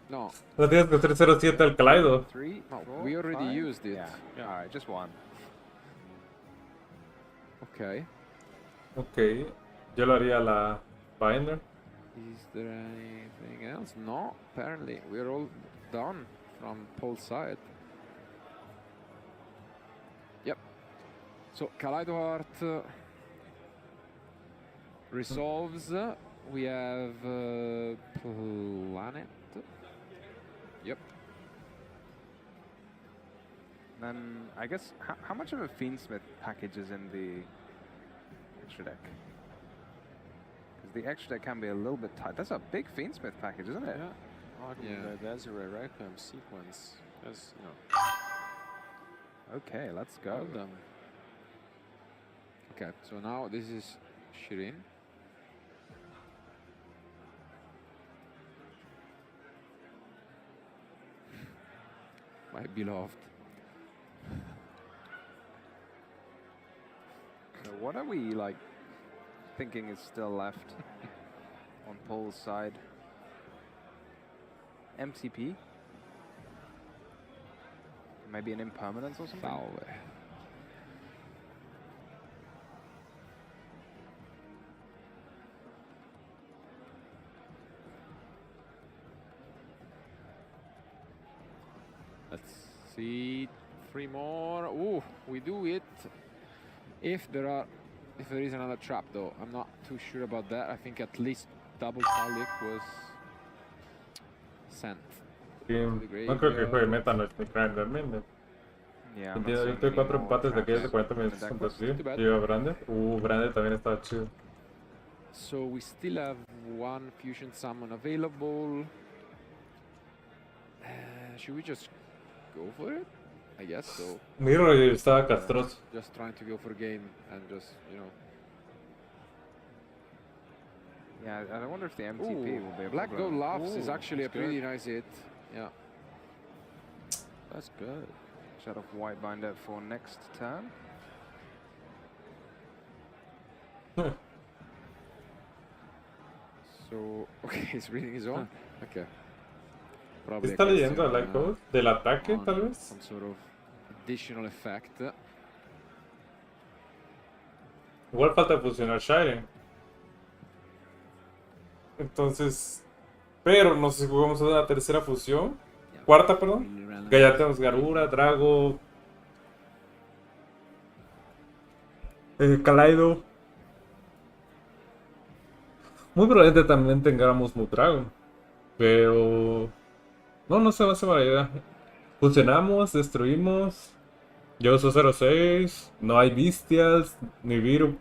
No. No tienes que hacer 0-7 al Kaleido. No, we already used it. Yeah. Alright, just one. Okay. Ok. Yo lo haría la Binder. Is there anything else? No, apparently we're all done from Paul's side. Yep. So Kaleido Heart resolves. We have Planet. Yep. Then I guess how much of a Fiendsmith package is in the extra deck? Because the extra deck can be a little bit tight. That's a big Fiendsmith package, isn't it? Yeah. There's a Requiem sequence. There's, you know. Okay, let's go. Okay, so now this is Shirin. My beloved. So what are we like thinking is still left on Paul's side? MTP? Maybe an impermanence or something? Foul. Let's see, 3 more. Ooh, we do it. If there is another trap, though, I'm not too sure about that. I think at least double Palik was sent. No creo que juegue meta no es realmente. Yo tuve 4 empates de aquellos de 40 minutos contra Stream. Yo Brande. Brande también estaba chido. So we still have 1 fusion summon available. Should we just go for it? I guess so. Mirror estaba castroso. Just trying to go for game and just, you know. Yeah, I wonder if the MTP will be a Black Gold Laughs is actually a pretty good. nice hit. Yeah. That's good. Shut off White Binder for next turn. So, okay, he's reading his own. Okay. ¿Qué está leyendo la code? ¿Del ataque, tal vez? Some sort of additional effect. Igual falta fusionar Shiren. Entonces... Pero no sé si jugamos a una tercera fusión. Cuarta, perdón. Que ya tenemos Garura, Drago... Kaleido. Muy probablemente también tengamos Mutragon. Pero... No se va a hacer mala idea. Fusionamos, destruimos. Yo uso 06. No hay bestias, ni Viru.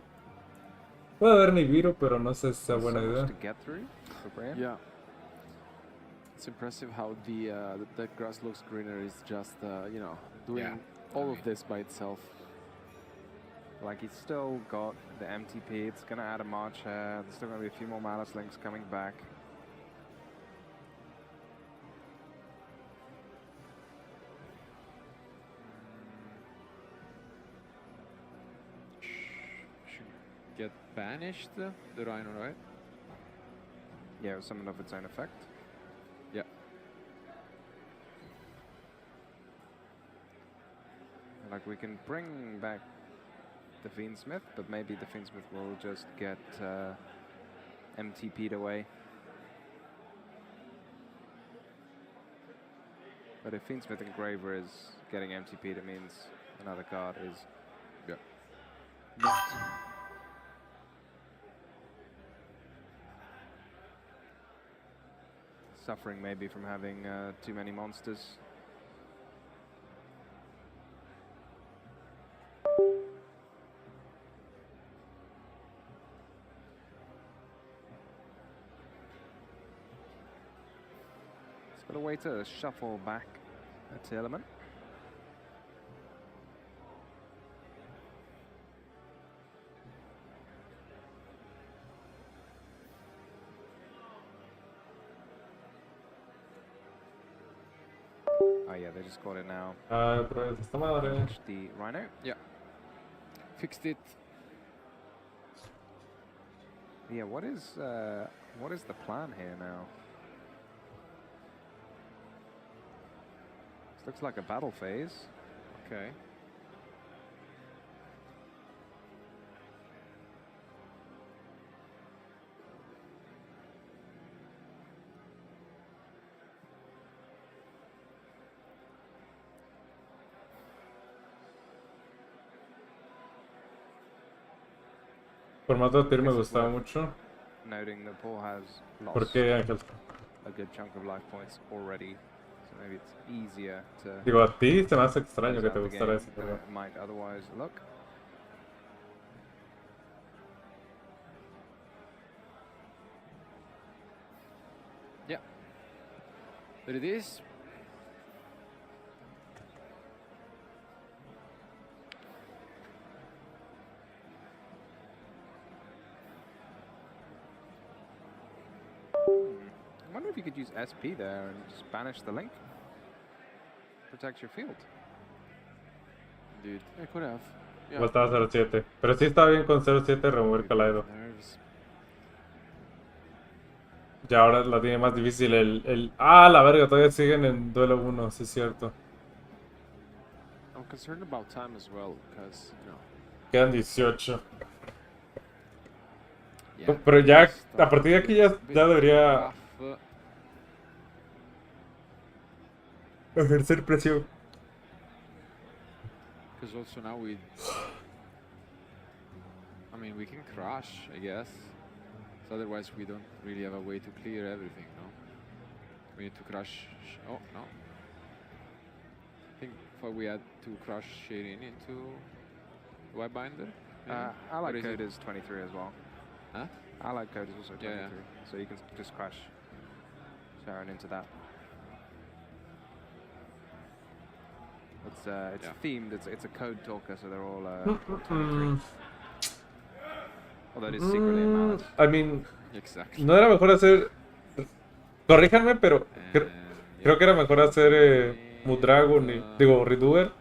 Puede haber ni Viru, pero no sé si sea buena idea. Yeah. It's impressive how the grass looks greener is just, you know, doing all of this by itself. Like, he's still got the MTP. It's going to add a March here. There's still going to be a few more Malice Links coming back. get banished, the Rhino, right? Yeah, it was something of its own effect. Yeah. Like, we can bring back the Fiendsmith, but maybe the Fiendsmith will just get MTP'd away. But if Fiendsmith Engraver is getting MTP'd, it means another card is not. Suffering maybe from having too many monsters. It's got a way to shuffle back that element. Oh yeah, they just got it now. Pero esta madre. The Rhino. Yeah. Fixed it. Yeah, what is the plan here now? This looks like a battle phase. Okay. El formato de tier me gustaba mucho. Noting that Paul has lost ¿Por qué, Ángel? a good chunk of life points already, so maybe it's easier to. Digo, a ti se me hace extraño que te close out the gustara game eso, than pero... it might otherwise look. Yeah. There it is. I wonder if you could use SP there and just banish the link. Protect your field. Dude, I could have. Yeah. Bastaba 0-7. Pero sí estaba bien con 0-7 remover Kaleido. Nerves. Ya ahora la tiene más difícil el... ¡Ah, la verga! Todavía siguen en duelo 1, sí es cierto. I'm concerned about time as well, because, you know. Quedan 18. Yeah. Pero ya, Just, a partir de aquí ya debería rough. ejercer presión. Because also now we... I mean, we can crash, I guess. So otherwise we don't really have a way to clear everything, no? We need to crash... Oh, no. I think if we had to crash Shirin into White Binder. Allied Or is code it- is 23 as well. Huh? Allied code is also 23, Yeah, yeah. so you can just crash Sharon into that. It's Yeah. themed. It's a code talker, so they're all 23. Although it is secretly in Malice. I mean, Exactly. no era mejor hacer... Corríjanme, pero And, creo que era mejor hacer Mudragon y... Digo, Redoer.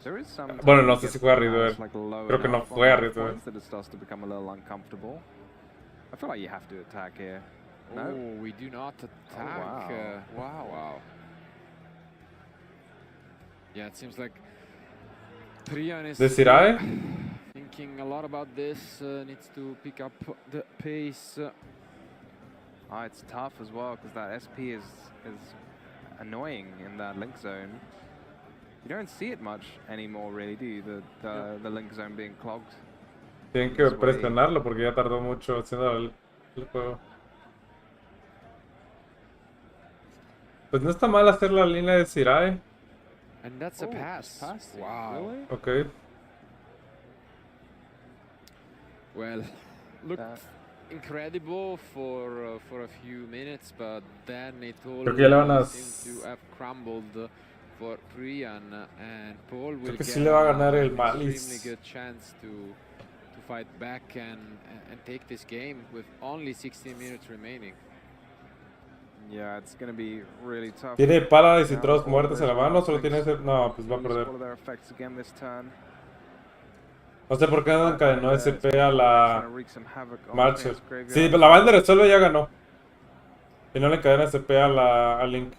There is some Bueno, time no to sé get si fue a Malice, Redoer. like, low Creo que no enough on fue a life Redoer. points that it starts to become a little uncomfortable. I feel like you have to attack here. No? Oh, we do not attack. wow. Wow. Yeah, it seems like Priyan is Desirae. thinking a lot about this. Needs to pick up the pace. It's tough as well because that SP is annoying in that link zone. You don't see it much anymore, really, do you? The link zone being clogged. Tienen que This way. presionarlo porque ya tardó mucho haciendo el juego. Pues no está mal hacer la línea de Sirae. And that's a pass. Wow. Really? Ok. Well, looked incredible for a few minutes, but then it all Creo que ya le van a seemed to have crumbled for Priyan, and Paul will Creo que get sí le va a ganar el an Malice. extremely good chance to fight back and take this game with only 16 minutes remaining. Yeah, it's going to be really tough. ¿Tiene Paradise y Now Trost all muertes en la those mano? Solo tiene things ese... No, pues va a lose perder. all of their effects again this turn. No sé por qué no encadenó SP a la Trying to wreak some havoc on Marshall. Chaos Graveyard. Sí, la banda de resuelve ya ganó. Y no le encadena SP a Link.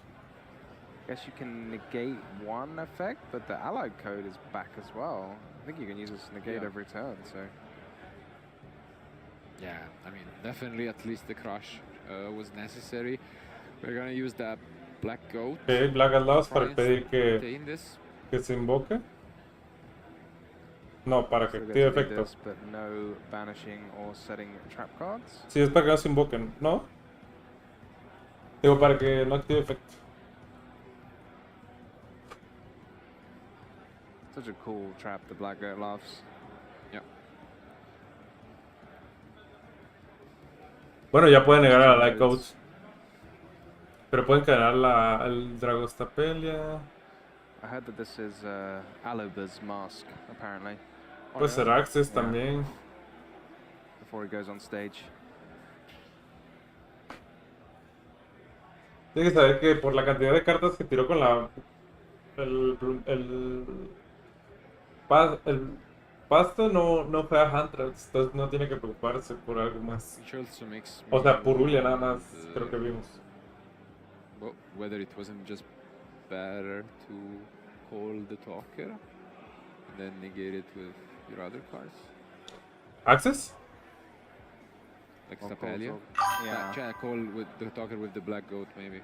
Guess you can negate one effect, but the allied code is back as well. I think you can use this to negate every turn, so... Yeah, I mean, definitely at least the crush was necessary. We're gonna use that black goat. Ok, Black Loss para pedir que Retain this. se invoque. No, para que Still active get to do efecto. this, but no banishing or setting trap cards. Sí, es para que no se invoquen, ¿no? Digo, para que no active efecto. Such a cool trap, the black goat loves. Yeah. Bueno, ya pueden negar a la Light Coach. Pero pueden encadenar al Dragostapelia. I heard that this is Aloba's mask, apparently. Puede ser Access también. Before he goes on stage. Tienes que saber que por la cantidad de cartas que tiró con la... El pasto no fue a Huntress, entonces no tiene que preocuparse por algo más. O sea, Purulia nada más, creo que vimos. Well, whether it wasn't just better to call the talker and then negate it with your other cards. Access? Like Stapelia? Yeah. Try to call with the talker with the black goat maybe.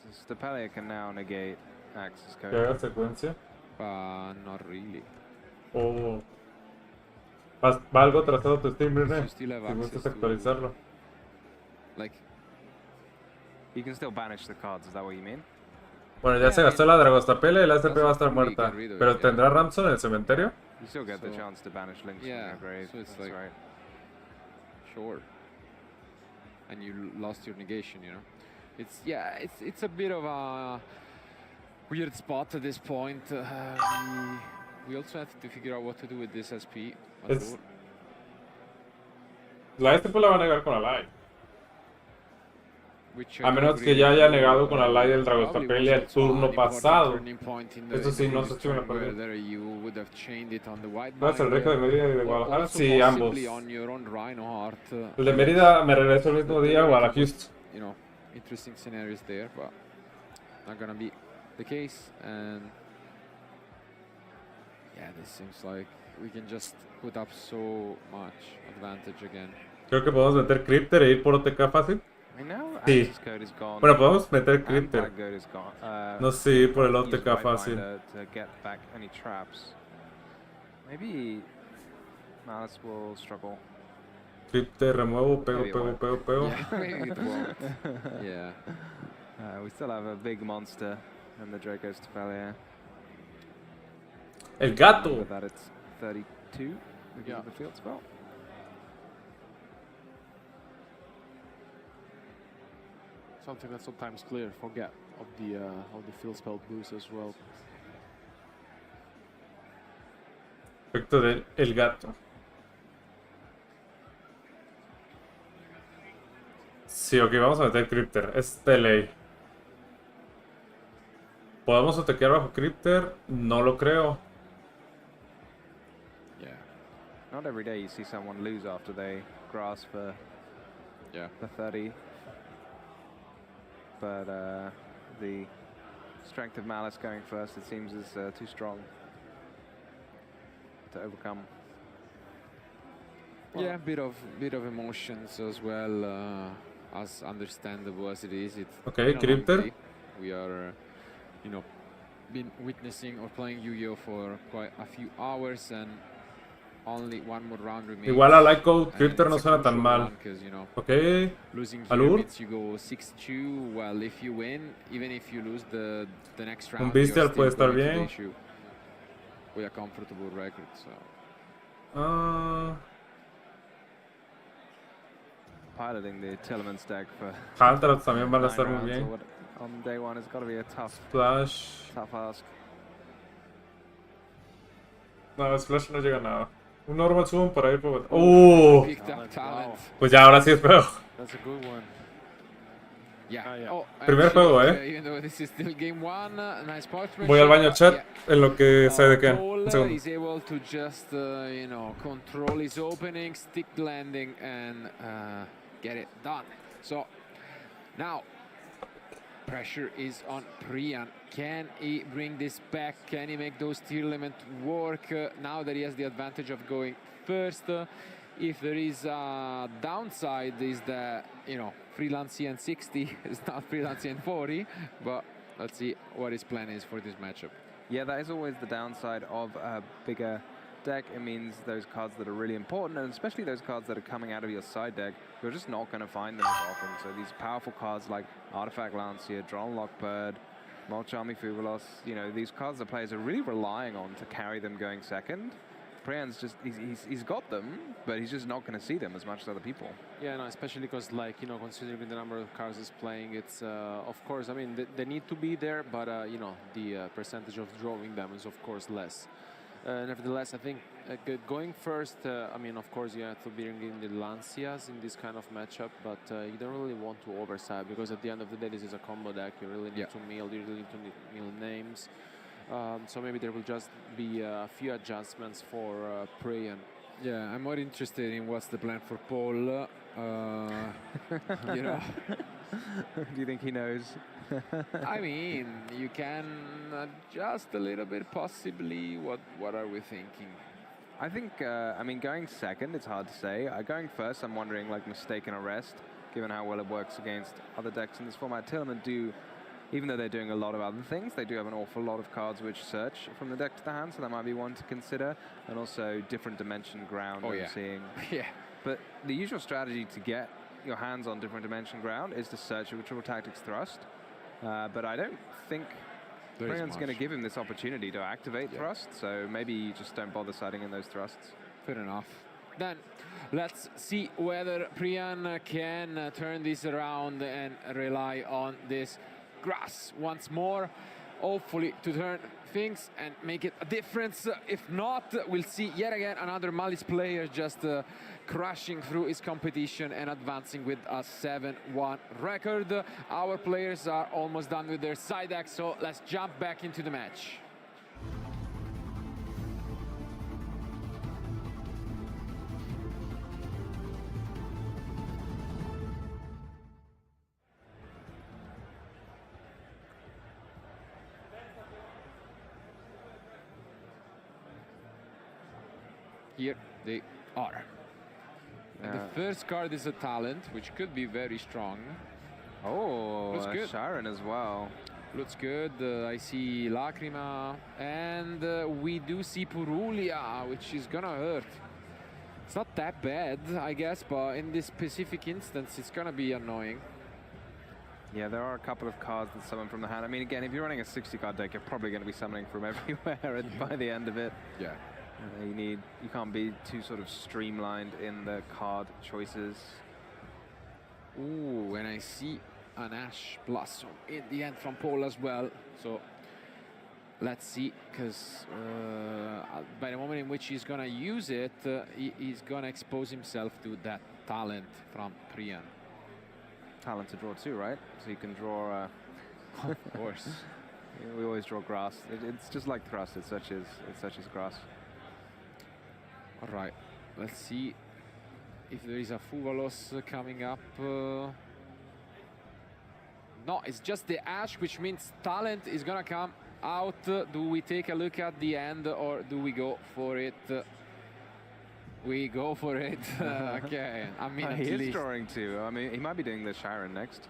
So Stapelia can now negate Access Que code. haga secuencia. Not really. O... Va algo atrasado tu Steam, René. You still have Si access gustas to- actualizarlo. Like, You can still banish the cards, is that what you mean? Bueno, ya se gastó la Dragostapelia y la SP va a estar muerta. Pero ¿tendrá Ramson en el cementerio? You still get the So- chance to banish links Yeah, from your grave. so it's That's like- right. sure. And you lost your negation, you know. It's a bit of a weird spot at this point. We also have to figure out what to do with this SP. Es- La SP la va a negar con la Light. A menos que ya haya negado con la Light del Dragostapelia el turno pasado. Eso sí, no sé si me lo perdí. ¿No es el Rejo de Mérida y de Guadalajara? Sí, ambos. El de Mérida me regresó el mismo día a Guadalajara. You know, interesting scenarios there, but not gonna be the case. And yeah, this seems like we can just put up so much advantage again. Creo que podemos meter Crypter e ir por OTK fácil. I know Sí. Access code is gone. Bueno, podemos meter and Crypter. black goat is gone. No sé, ir por el Use OTK White fácil. Binder to get back any traps. Maybe Malice will struggle. Crypter, remuevo, pego, Maybe it pego, won't. pego, pego. Yeah, maybe it won't. Yeah. We still have a big monster and the Draco's Stapelia. El gato. Remember that it's 32 because Yeah. of the field spell. Something that sometimes clear forget of the field spell boost as well. Efecto del el gato. Sí, ok, vamos a meter Crypter. Es de ley. ¿Podemos otequear bajo Crypter? No lo creo. Yeah. Not every day you see someone lose after they grasp for Yeah. the 30. But the strength of Malice going first, it seems, is too strong to overcome. Yeah, bit of emotions as well, as understandable as it is. It's Okay, been a long Crypter. day. We are, you know, been witnessing or playing Yu-Gi-Oh for quite a few hours, and only one more round remains. Igual a Light Code, And Crypter no it's a suena tan crucial mal. one 'cause, you know, Ok. losing here Alur. means you go 6-2. Well, if you win, even if you lose the next round, Un Bestial you're puede still estar going to the bien. issue with a comfortable record. So. Ah, Piloting the Tillerman's deck for Huntress también van a 9 estar muy rounds or bien. what- on day one has got to be a tough Flash. ask. No, Splash no llega a nada. Un normal summon para ir por... Picked up talent. Pues ya, ahora sí es feo. That's a good one. Yeah. yeah. Oh, Primer juego, even though this is still game 1, nice sportsmanship. Voy al baño chat en lo que se dequean. Paul Un segundo. is able to just, you know, control his opening, stick landing, and get it done. So now pressure is on Priyan. Can he bring this back? Can he make those tier limit work now that he has the advantage of going first? If there is a downside, is that, you know, freelancing 60 is not freelancing 40, but let's see what his plan is for this matchup. Yeah, that is always the downside of a bigger deck. It means those cards that are really important, and especially those cards that are coming out of your side deck, you're just not going to find them as often. So these powerful cards like Artifact Lancier, Drone Lockbird, Molchami Fuvalos, you know, these cards the players are really relying on to carry them going second. Priyan's just, he's got them, but he's just not going to see them as much as other people. Yeah, no, especially because, like, you know, considering the number of cards he's playing, it's, of course, I mean, they need to be there, but, you know, the percentage of drawing them is, of course, less. Nevertheless, I think going first, I mean, of course, you have to bring in the Lancias in this kind of matchup, but you don't really want to overside, because at the end of the day, this is a combo deck. You really need to mill, you really need to mill names. So maybe there will just be a few adjustments for Priyan. Yeah, I'm more interested in what's the plan for Paul. You know. Do you think he knows? I mean, you can adjust a little bit, possibly. What are we thinking? I think, I mean, going second, it's hard to say. Going first, I'm wondering, like, mistaken arrest, given how well it works against other decks in this format. Tillman do, even though they're doing a lot of other things, they do have an awful lot of cards which search from the deck to the hand, so that might be one to consider. And also different dimension ground, I'm seeing. Yeah. But the usual strategy to get your hands on different dimension ground is to search with Triple Tactics Thrust. But I don't think Priyan's going to give him this opportunity to activate Thrust, so maybe you just don't bother siding in those Thrusts. Fair enough. Then let's see whether Priyan can turn this around and rely on this grass once more, hopefully to turn things and make it a difference. If not, we'll see yet again another Malice player just crashing through his competition and advancing with a 7-1 record. Our players are almost done with their side deck, so let's jump back into the match. Here they are. And the first card is a talent, which could be very strong. Oh, looks good. Sharon as well. Looks good. I see Lacrima, and we do see Purulia, which is gonna hurt. It's not that bad, I guess, but in this specific instance, it's gonna be annoying. Yeah, there are a couple of cards that summon from the hand. I mean, again, if you're running a 60-card deck, you're probably going to be summoning from everywhere by the end of it. Yeah. You can't be too sort of streamlined in the card choices. Ooh, and I see an Ash Blossom in the end from Paul as well. So let's see, because by the moment in which he's gonna use it, he's gonna expose himself to that talent from Priyan. Talent to draw too, right? So you can draw. Of course. We always draw grass. It's just like Thrust. It's such as grass. All right, let's see if there is a Fuvalos coming up. No, it's just the Ash, which means talent is gonna come out. Do we take a look at the end, or do we go for it? We go for it. Okay, I mean, he is drawing too. I mean, he might be doing the Sharon next.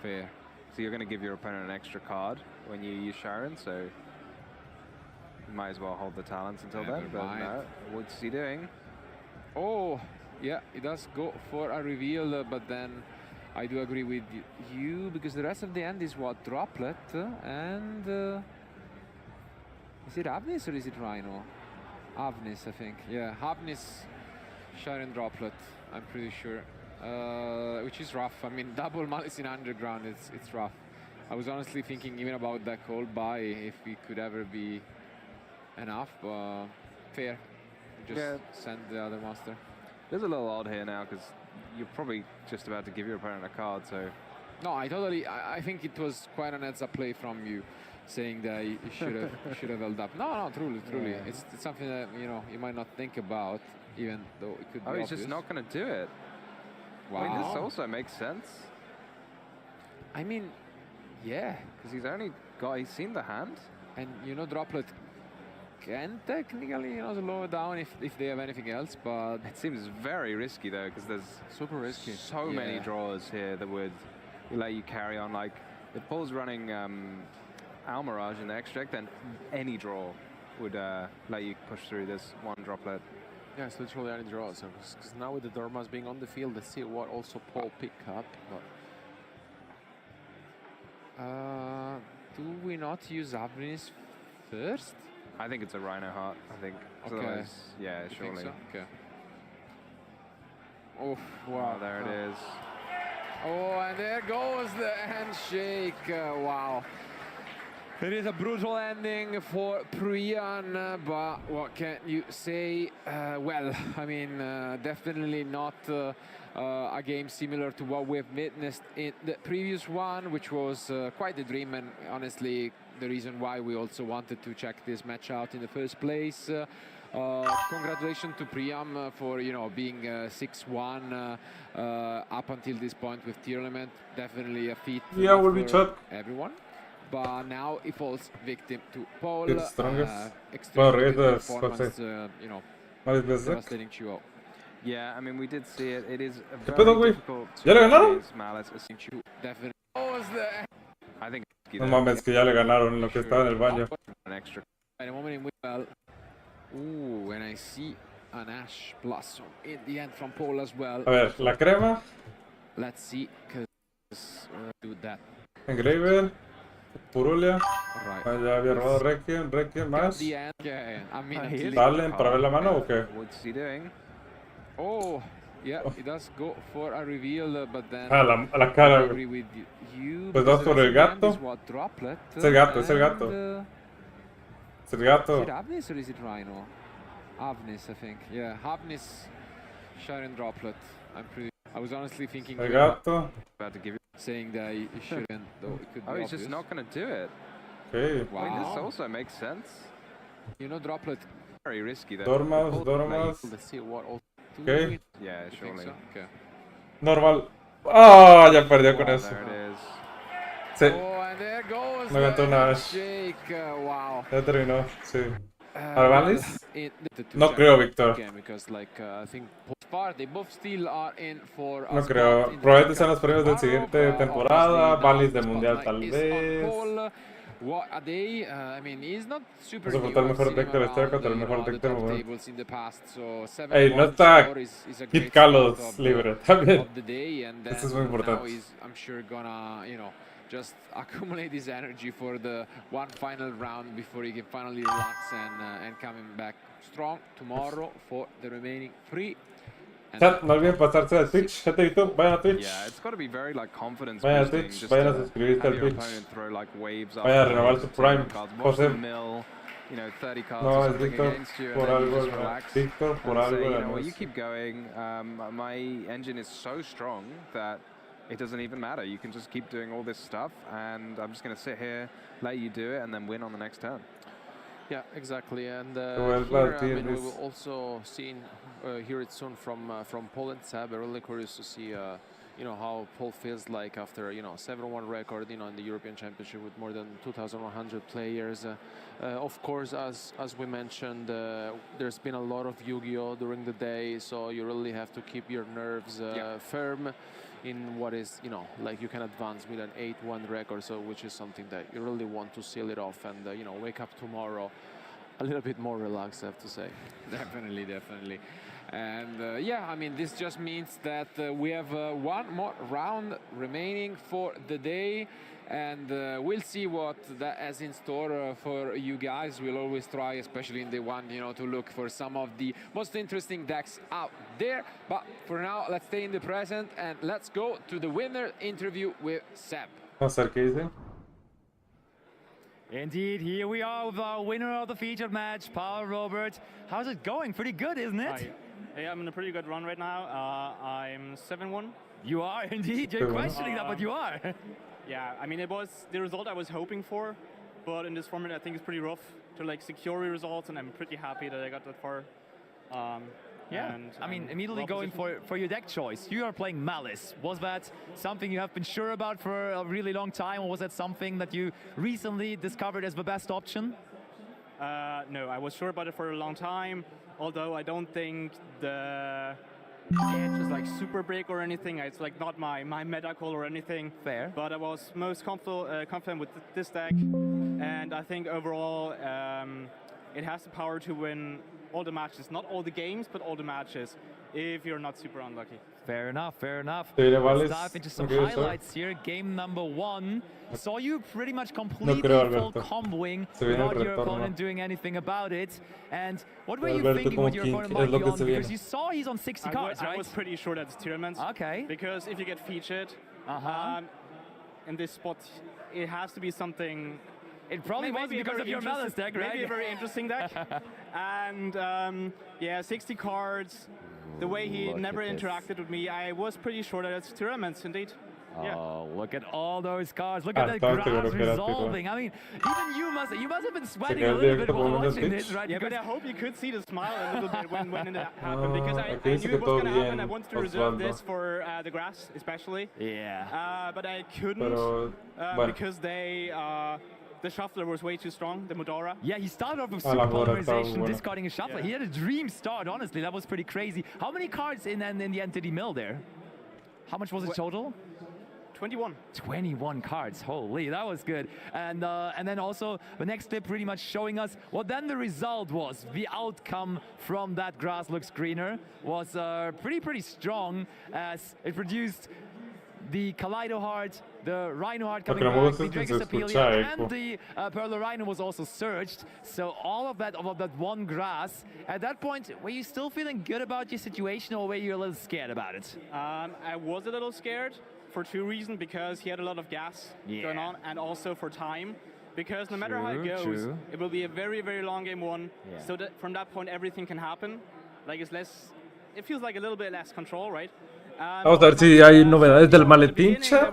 Fair. So you're going to give your opponent an extra card when you use Sharon, so you might as well hold the talents until then. But no, what's he doing? Oh, yeah, he does go for a reveal, but then I do agree with you, because the rest of the end is what? Droplet, and is it Avnis or is it Rhino? Avnis, I think. Yeah, Avnis, Sharon Droplet, I'm pretty sure. Which is rough. I mean, double Malice in Underground, it's rough. I was honestly thinking even about that call buy, if it could ever be enough, but fair. Just send the other monster. There's a little odd here now, because you're probably just about to give your opponent a card, so No, I think it was quite an heads-up play from you, saying that you should have held up. No, truly. Yeah. It's something that you might not think about, even though it could be he's obvious. just not going to do it. Wow. I mean, this also makes sense. I mean, yeah. Because he's seen the hand. And Droplet can technically slow it down if they have anything else, but it seems very risky though, because there's super risky. So many draws here that would let you carry on. Like if Paul's running Almirage in the extract, then any draw would let you push through this one Droplet. Yeah, it's literally any draw. So because now with the Dormas being on the field, let's see what also Paul pick up. But do we not use Avnis first? I think it's a Rhino Heart. I think. Okay. Otherwise, yeah, You surely. think so? Okay. Oh wow! Oh, there it is. Oh, and there goes the handshake. Wow. It is a brutal ending for Priyan, but what can you say? Well, I mean, definitely not a game similar to what we've witnessed in the previous one, which was quite a dream, and honestly, the reason why we also wanted to check this match out in the first place. Congratulations to Priam for being 6-1 up until this point with tier element. Definitely a feat for everyone. But now he falls victim to Paul. Extremely good performance, devastating duo. Yeah, I mean, we did see it. It is a pedo, very güey? difficult ¿Ya le ganaron? Malice. Definitely. I think. No mames, que ya le ganaron lo que estaba en el baño. An extra. At the moment in well. Ooh, and I see an Ash Blossom in the end from Paul as well. A ver, la crema. Let's see, because do that. Engraver. Purulia. Right. Ya había robado Requiem más. The end. Okay. I mean, ¿Salen para ver la mano o qué? What's he doing? Oh, yeah, he does go for a reveal, but then la cara. I agree with you. Pues vas por el gato. Droplet, Es el gato, es el gato. Es el gato. Is it Avnis or is it Rhino? Avnis, I think. Yeah, Avnis, Sharon Droplet. I was honestly thinking. El gato. About to give you. Saying that he shouldn't, though it could be he's just not going to do it. Okay. Wow. I mean, this also makes sense. Droplet. Very risky though. Dormas. Let's see what also. Okay. Yeah, surely. So? Okay. Normal. Ah, ya perdió con eso. There it is. Sí. Oh, and there goes Me aventó una Ash. Wow. Ya terminó, sí. ¿Arvalis? No No creo, Víctor. Because I think they both still are in for No creo. Probablemente sean los premios del siguiente temporada. Valis de mundial tal vez. What a day! I mean, he's not super. Vamos a votar el mejor deck del Estadio contra el mejor deck del momento. So Ey, no está Kit Kalos libre también. Esto es muy importante. I'm sure gonna, just accumulate his energy for the one final round before he can finally relax and coming back strong tomorrow for the remaining 3. Chat, no olviden pasarse a Twitch, gente de YouTube, vayan a Twitch. Yeah, it's got to be very confidence vayan a boosting. Twitch, Just vayan a to suscribirse have al your Twitch. opponent throw waves Vayan a renovar su Prime. Watch José. the mill, 30 cards No, or es something Víctor against you, por and then you algo. just relax. Víctor por and say, algo. you know what, you keep going. My engine is so strong that it doesn't even matter. You can just keep doing all this stuff, and I'm just going to sit here, let you do it, and then win on the next turn. Yeah, exactly, and Well, here, we will also hear it soon from Paul and Seb. I'm really curious to see, how Paul feels like after 7-1 record, in the European Championship with more than 2,100 players. Of course, as we mentioned, there's been a lot of Yu-Gi-Oh during the day, so you really have to keep your nerves firm in what is, like you can advance with an 8-1 record, so which is something that you really want to seal it off and, wake up tomorrow a little bit more relaxed, I have to say. Definitely. And yeah, I mean, this just means that we have one more round remaining for the day, and we'll see what that has in store for you guys. We'll always try, especially in the one, to look for some of the most interesting decks out there. But for now, let's stay in the present and let's go to the winner interview with Seb. Vamos a ver qué dice. Indeed, here we are with our winner of the featured match, Paul Robert. How's it going? Pretty good, isn't it? Yeah, I'm in a pretty good run right now. I'm 7-1. You are indeed. You're questioning that, but you are. Yeah, I mean, it was the result I was hoping for, but in this format, I think it's pretty rough to like secure results, and I'm pretty happy that I got that far. Yeah, and, I mean, immediately going for your deck choice. You are playing Malice. Was that something you have been sure about for a really long time, or was that something that you recently discovered as the best option? No, I was sure about it for a long time, although I don't think the edge is like super big or anything. It's like not my meta call or anything. Fair. But I was most confident with this deck, and I think overall it has the power to win all the matches. Not all the games, but all the matches, if you're not super unlucky. Fair enough, fair enough. Let's dive into some highlights here. Game number 1. Saw you pretty much completely full comboing without your opponent doing anything about it. And what were you thinking with your opponent might be on? Because you saw he's on 60 cards, right? I was pretty sure that's tournaments. Okay. Because if you get featured in this spot, it has to be something. It probably was because of your Malice deck, right? Maybe a very interesting deck. And yeah, 60 cards. The way he never interacted with me, I was pretty sure that it's tournaments, indeed. Oh, look at all those cards. Look at that grass resolving. I mean, even you must have been sweating a little bit while watching this, right? Yeah, but I hope you could see the smile a little bit when it happened, because I knew it was going to happen. I wanted to reserve this for the grass, especially. Yeah. But I couldn't because the shuffler was way too strong, the Modora. Yeah, he started off with super polarization, discarding a shuffler. He had a dream start, honestly. That was pretty crazy. How many cards in the end did he mill there? How much was it total? 21. 21 cards. Holy, that was good. And then also the next clip pretty much showing us what then the result was. The outcome from that grass looks greener was pretty strong, as it produced the Kaleido Heart, the Rhino Heart coming back, the Dragus Apelia, and the Perla Rhino was also surged. So all of that one grass. At that point, were you still feeling good about your situation, or were you a little scared about it? I was a little scared for two reasons, because he had a lot of gas going on, and also for time. Because no matter how it goes, it will be a very, very long game 1. So that from that point, everything can happen. Like it feels like a little bit less control, right? Vamos a ver si hay novedades del maletín chat.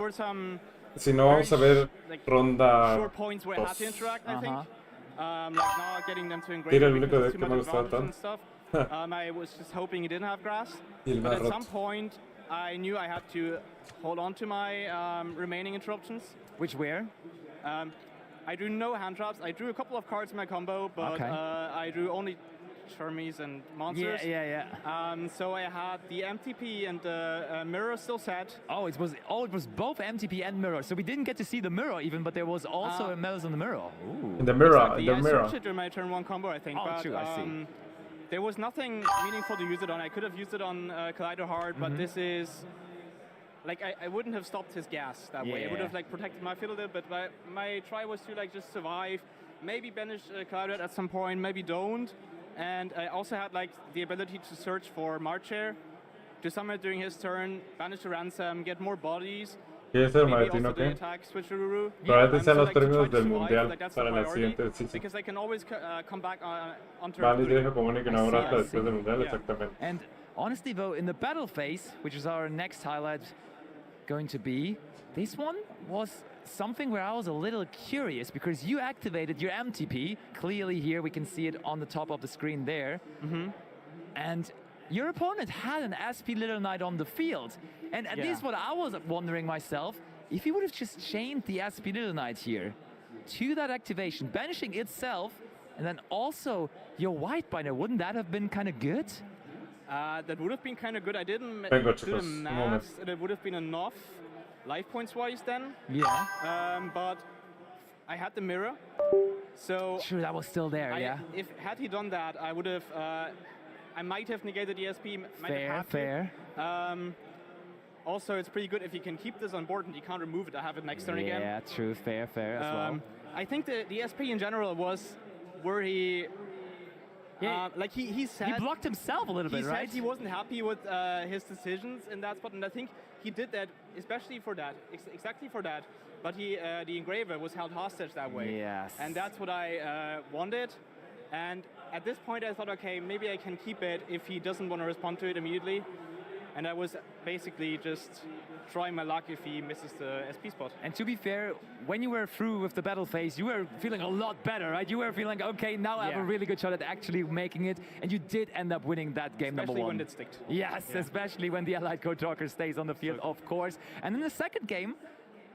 Si no, vamos a ver ronda 2. Tira el único deck que me gustaba tanto. I was just hoping he didn't have grass. But at some point, I knew I had to hold on to my remaining interruptions. Which were? I drew no hand traps. I drew a couple of cards in my combo, but I drew only Charmies and monsters. So I had the MTP and the mirror still set. Oh, it was both MTP and mirror. So we didn't get to see the mirror even, but there was also a Melis on the mirror. Ooh. In the mirror, exactly. I searched it during my turn 1 combo, I think. Oh, but, true, I see. There was nothing meaningful to use it on. I could have used it on Kaleido Heart, but this is... Like, I wouldn't have stopped his gas that way. I would have, like, protected my field a little bit, but my try was to, like, just survive. Maybe banish Kaleido at some point, maybe don't. And I also had, like, the ability to search for Marcher, to summon it during his turn, banish the ransom, get more bodies. ¿Quieres ser Martín o qué? Probablemente sean los premios del mundial para la siguiente season. Vale, deja comunicar ahora hasta después del mundial, exactamente. And honestly, though, in the battle phase, which is our next highlight going to be, this one was something where I was a little curious, because you activated your MTP. Clearly here we can see it on the top of the screen there. And your opponent had an SP Little Knight on the field. And at least what I was wondering myself, if he would have just chained the SP Little Knight here to that activation, banishing itself, and then also your white binder, wouldn't that have been kind of good? That would have been kind of good. I didn't do the math. It would have been enough life points wise then. But I had the mirror, so sure, that was still there. Had he done that, I would have. I might have negated the SP. Fair. Also, it's pretty good if you can keep this on board and you can't remove it. I have it next turn again. Yeah, true. Fair as well. I think the SP in general was where he. Like he said, he blocked himself a little bit, right? He said he wasn't happy with his decisions in that spot, and I think he did that especially for that, exactly for that. But the engraver was held hostage that way. Yes. And that's what I wanted. And at this point I thought, okay, maybe I can keep it if he doesn't want to respond to it immediately. And I was basically just trying my luck if he misses the SP spot. And to be fair, when you were through with the battle phase, you were feeling a lot better, right? You were feeling, okay, now I have a really good shot at actually making it. And you did end up winning that game, especially number 1. When it sticked. Yes, especially when the Allied Code Talker stays on the field, of course. And then the second game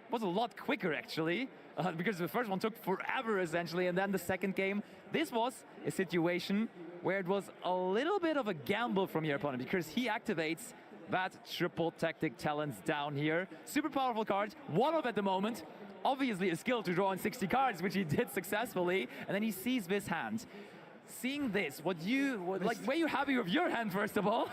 was a lot quicker, actually, because the first one took forever, essentially. And then the second game, this was a situation where it was a little bit of a gamble from your opponent, because he activates that triple tactic talents down here. Super powerful cards, one of at the moment. Obviously a skill to draw in 60 cards, which he did successfully. And then he sees this hand. Seeing this, were you happy with your hand, first of all?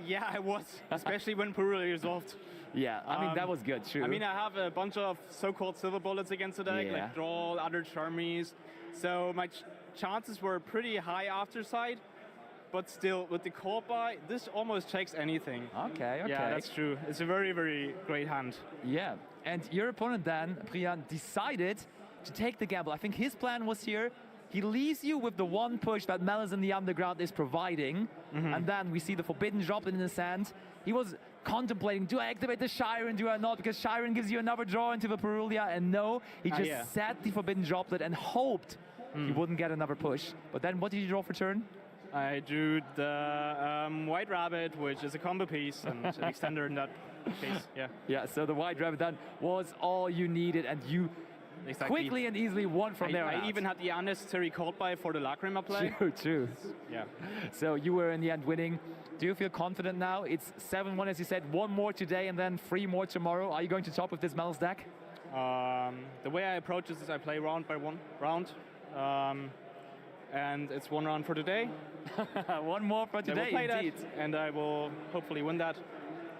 Yeah, I was, especially when Peru resolved. Yeah, I mean, that was good, true. I mean, I have a bunch of so-called silver bullets against the deck, like draw, other charmies. So my chances were pretty high after side. But still, with the call by, this almost checks anything. Okay. Yeah, that's true. It's a very, very great hand. Yeah, and your opponent then, Priyan, decided to take the gamble. I think his plan was here. He leaves you with the one push that Malice in the Underground is providing. And then we see the Forbidden Droplet in his hand. He was contemplating, do I activate the Shiren, do I not? Because Shiren gives you another draw into the Perulia, and no, he just set the Forbidden Droplet and hoped he wouldn't get another push. But then what did you draw for turn? I drew the White Rabbit, which is a combo piece and an extender in that case, Yeah, so the White Rabbit then was all you needed, and you quickly and easily won from there on out. I even had the unnecessary called by for the Lacrima play. True. Yeah. So you were in the end winning. Do you feel confident now? It's 7-1, as you said, 1 more today and then 3 more tomorrow. Are you going to top with this Malice deck? The way I approach this is I play round by round. And it's 1 round for today. 1 more for today, I will play indeed. that, and I will hopefully win that,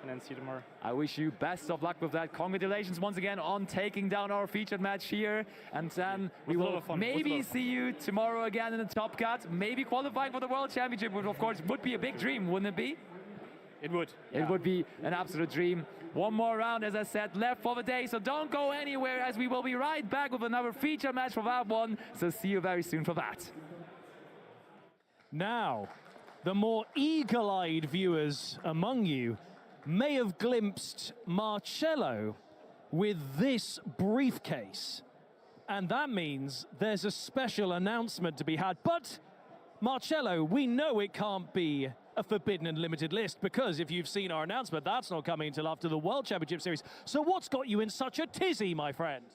and then see you tomorrow. I wish you best of luck with that. Congratulations once again on taking down our featured match here. And then we will maybe see you tomorrow again in the top cut. Maybe qualifying for the World Championship, which of course would be a big dream, wouldn't it be? It would. It would be an absolute dream. 1 more round, as I said, left for the day. So don't go anywhere, as we will be right back with another feature match for that one. So see you very soon for that. Now, the more eagle-eyed viewers among you may have glimpsed Marcello with this briefcase. And that means there's a special announcement to be had. But, Marcello, we know it can't be a forbidden and limited list, because if you've seen our announcement, that's not coming until after the World Championship Series. So what's got you in such a tizzy, my friend?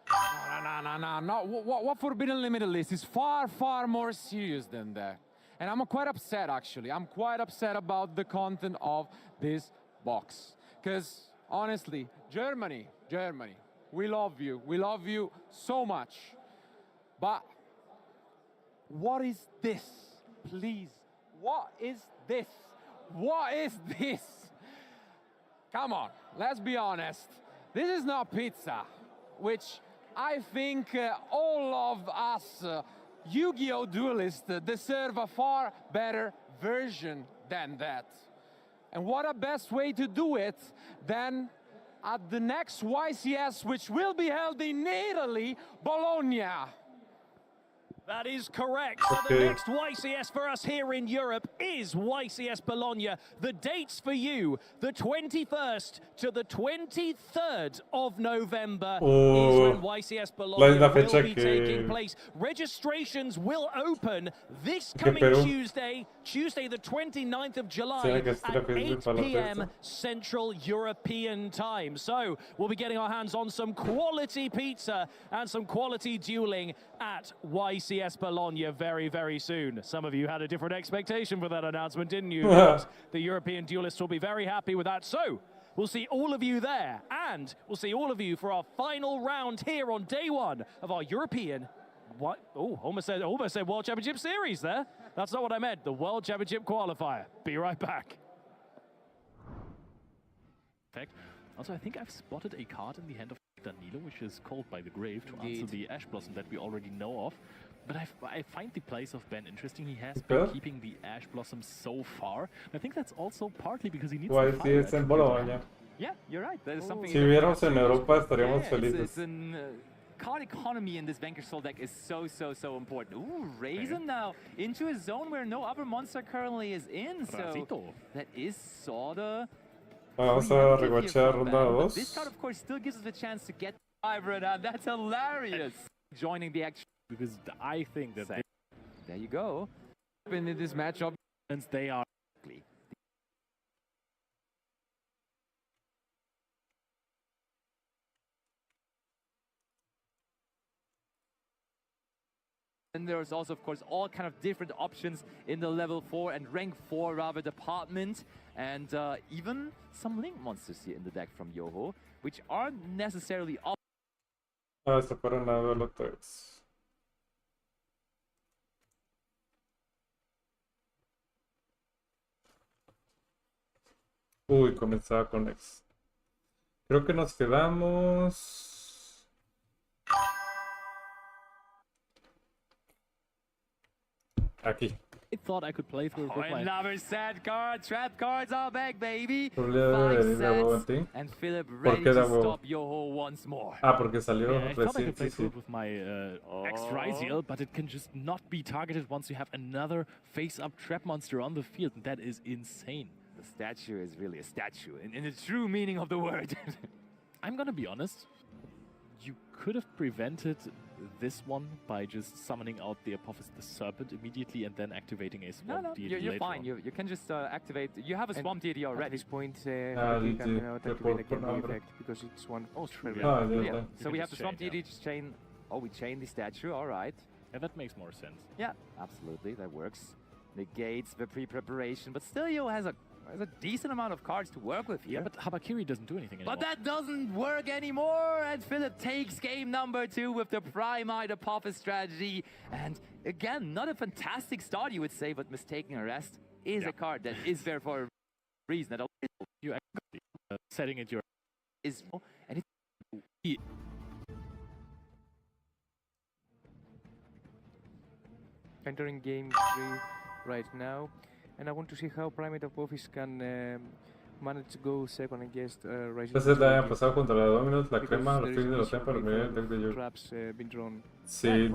No. What forbidden limited list is far, far more serious than that. And I'm quite upset, actually. I'm quite upset about the content of this box. Because, honestly, Germany, we love you. We love you so much. But what is this? Please, what is this? What is this? Come on, let's be honest. This is not pizza, which I think all of us Yu-Gi-Oh! Duelists deserve a far better version than that. And what a best way to do it than at the next YCS, which will be held in Italy, Bologna. That is correct. So the next YCS for us here in Europe is YCS Bologna. The dates for you, the 21st to the 23rd of November is when YCS Bologna will be taking place. Registrations will open this coming Tuesday the 29th of July at 8 p.m. Central European time. So we'll be getting our hands on some quality pizza and some quality dueling at YCS Bologna very, very soon. Some of you had a different expectation for that announcement, didn't you? But the European duelists will be very happy with that. So we'll see all of you there, and we'll see all of you for our final round here on day 1 of our European, almost said World Championship Series there. That's not what I meant. The World Championship qualifier. Be right back. Also, I think I've spotted a card in the hand of Danilo, which is called by the grave to answer the Ash Blossom that we already know of. But I find the place of Ben interesting. He has been keeping the Ash Blossom so far. And I think that's also partly because he needs YCS en Bologna. Yeah, you're right. That is something. Si viviéramos en Europa estaríamos felices. It's an card economy in this Vanquish Soul deck is so important. Ooh, Raisin now into a zone where no other monster currently is in, so that is sorta... Vamos a rewatchar ronda 2. This card, of course, still gives us a chance to get Hybrid out. That's hilarious. Joining the action. Because I think that there you go. In this matchup, since they are... And there's also, of course, all kind of different options in the level 4 and rank 4 rather department, and even some link monsters here in the deck from Yoho, which aren't necessarily up. Se fueron a duelo 3. Uy, comenzaba con X. Creo que nos quedamos... Aquí. I thought I could play through Another sad card. Trap cards are back, baby. 5 sets. And Philip ready to stop Yoho once more. Ah, porque salió I thought I could play through with my X-Ryziel, but it can just not be targeted once you have another face-up trap monster on the field, and that is insane. The statue is really a statue, in the true meaning of the word. I'm gonna be honest. You could have prevented this one by just summoning out the Apophis the Serpent immediately and then activating a Swamp Deity you're fine. You can just activate. You have a Swamp Deity already. At this point, you cannot activate a Candy effect because it's one. Oh, true. Yeah. So we have the Swamp Deity just chain. Oh, we chain the statue. All right. Yeah, that makes more sense. Yeah, absolutely. That works. Negates the pre-preparation, but still, Yo has a decent amount of cards to work with here. Yeah, but Habakiri doesn't do anything anymore. But that doesn't work anymore, and Philip takes game number 2 with the Primite Apophis strategy. And again, not a fantastic start, you would say, but Mistaken Arrest is a card that is there for a reason. That you actually setting it your is and it's entering game 3 right now. And I want to see how Primate Apophis can manage to go second against Rising. Entonces la hayan pasado contra la Dominus, la crema, los Twins de los Tempa, los el deck de traps been drawn. Sí,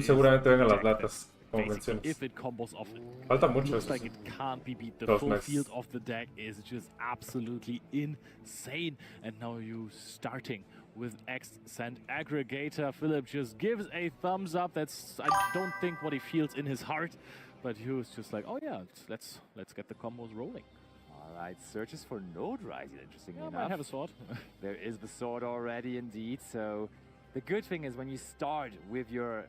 seguramente vengan las latas, como mencionas. If it combos off it. Falta mucho. Looks like it can't be beat. The full field of the deck is just absolutely insane. And now you starting with X-Send Aggregator. Philip just gives a thumbs up. That's, I don't think, what he feels in his heart. But he was just like, oh yeah, let's get the combos rolling. All right, searches for Node Rising, interestingly enough. Might have a sword. There is the sword already, indeed. So the good thing is when you start with your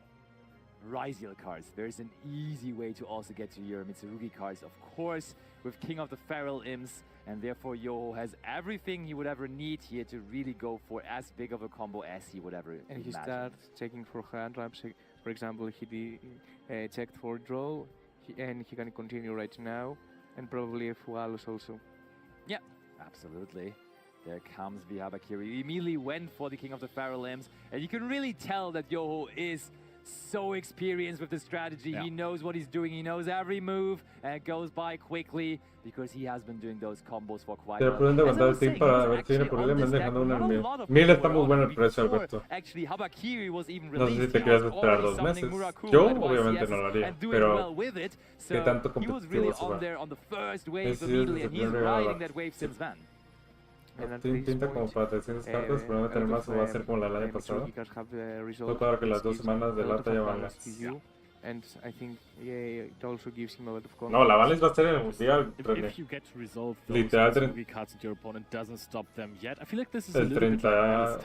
Ryziel cards, there's an easy way to also get to your Mitsurugi cards, of course, with King of the Feral Imps, and therefore Yoho has everything he would ever need here to really go for as big of a combo as he would ever imagine. And he starts checking for hand traps. For example, he checked for draw. And he can continue right now, and probably a Fualos also. Yeah, absolutely. There comes the Habakiri. He immediately went for the King of the Feral Imps, and you can really tell that Yoho is so experienced with the strategy. Yeah. He knows what he's doing. He knows every move, and it goes by quickly because he has been doing those combos for quite a while. Pueden aguantar el team para ver si viene por él, me dejando una en mil. Mil está muy bueno el precio, Alberto. No sé si te quieres esperar 2 meses. Yo obviamente no lo haría, pero ¿qué tanto competitivo se va? Es pinta como para 300 cartas, pero no tener más o va a ser como la del año pasado. Fue claro que las 2 semanas de lata ya van las... And I think it also gives him a lot of confidence. No, la Valis va a ser en el mundial. If you get to resolve those cards and your opponent doesn't stop them yet, I feel like this is a little bit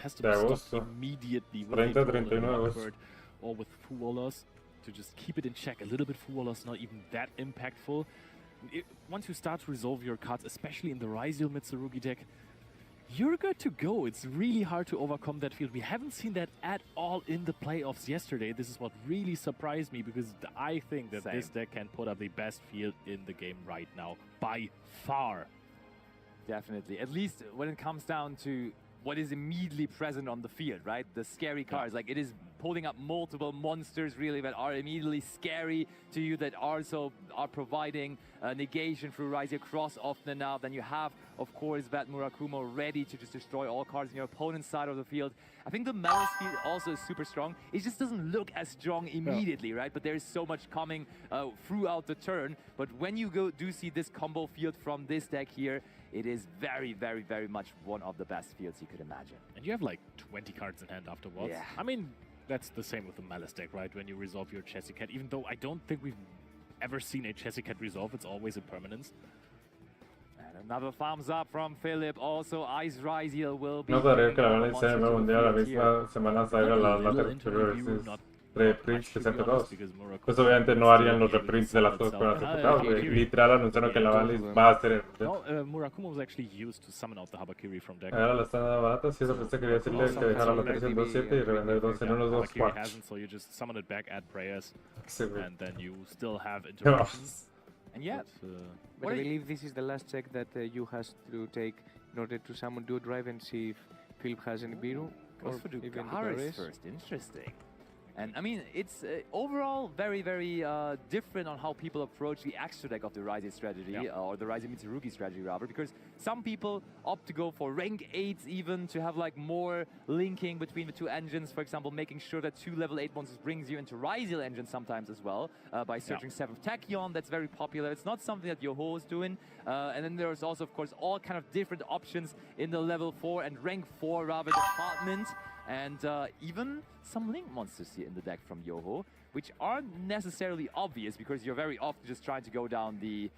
has to be stopped immediately with 30-31 or with Fuolos to just keep it in check. A little bit Fuolos, not even that impactful. Once you start to resolve your cards, especially in the Ryziel Mitsurugi deck, you're good to go. It's really hard to overcome that field. We haven't seen that at all in the playoffs yesterday. This is what really surprised me because I think that this deck can put up the best field in the game right now, by far. Definitely. At least when it comes down to what is immediately present on the field, right? The scary cards. Like, it is pulling up multiple monsters really that are immediately scary to you, that also are providing negation through Rise across often enough. Then you have, of course, that Murakumo ready to just destroy all cards in your opponent's side of the field. I think the metal speed also is super strong. It just doesn't look as strong immediately, right? But there's so much coming throughout the turn. But when you do see this combo field from this deck here, it is very, very, very much one of the best fields you could imagine. And you have like 20 cards in hand afterwards. Yeah. I mean, that's the same with the Malice deck, right? When you resolve your Chessy Cat, even though I don't think we've ever seen a Chessy Cat resolve, it's always a permanence. And another thumbs up from Philip. Also, Ice Riziel will be... No sabría que la van a iniciar en el mundial la misma semana salga la tercera reprints que se hace todos. Pues obviamente no harían los reprints de las cosas con las ejecutadas, literal anunciaron que la Valis va a ser el mundial. No, Murakumo was actually used to summon out the Habakiri from deck. Ahora la están dando barata, si eso pensé quería decirle que dejara la 3 en 2-7 y revender 2 en unos 2 Habakiri hasn't, so you just summon it back, add prayers, and then you still have interruptions. And yeah, but I believe this is the last check that you has to take in order to summon Duo Drive and see if Philip has any Biru. Goes for Dugaris first, interesting. And I mean, it's overall very, very different on how people approach the extra deck of the Rise strategy, or the Rise Mitsurugi strategy rather, because some people opt to go for rank 8s even, to have like more linking between the two engines, for example, making sure that 2 level 8 monsters brings you into Riseal engine sometimes as well, by searching 7th Tachyon. That's very popular. It's not something that Yoho is doing. And then there's also, of course, all kind of different options in the level 4 and rank 4 rather department. And even some link monsters here in the deck from Yoho, which aren't necessarily obvious because you're very often just trying to go down the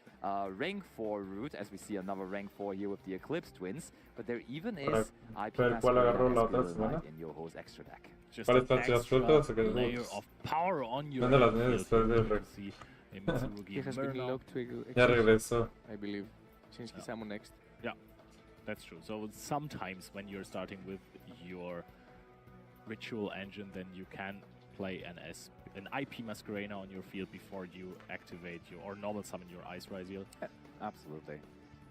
rank 4 route, as we see another rank 4 here with the Eclipse Twins. But there even is IP Masquerade in Yoho's extra deck. Just an extra layer of power on your field. He has been locked to I believe, since he summoned next. Yeah, that's true. So sometimes when you're starting with your ritual engine, then you can play an IP Masquerade on your field before you activate your or normal summon your Ice Riseal. Absolutely.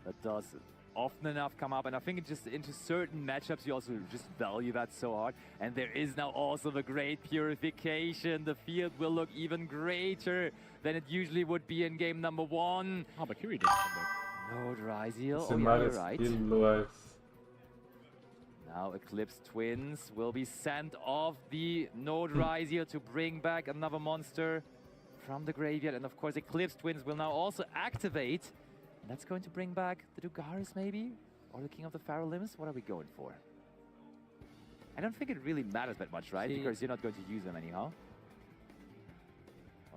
That does often enough come up, and I think it just into certain matchups you also just value that so hard. And there is now also the great purification. The field will look even greater than it usually would be in game number 1. Oh, but Kiri didn't come back. Node Riseal, oh yeah, you're right. Now Eclipse Twins will be sent off the Node Riseal to bring back another monster from the graveyard. And of course Eclipse Twins will now also activate. And that's going to bring back the Dugaris maybe? Or the King of the Pharaoh Limbs? What are we going for? I don't think it really matters that much, right? Because you're not going to use them anyhow.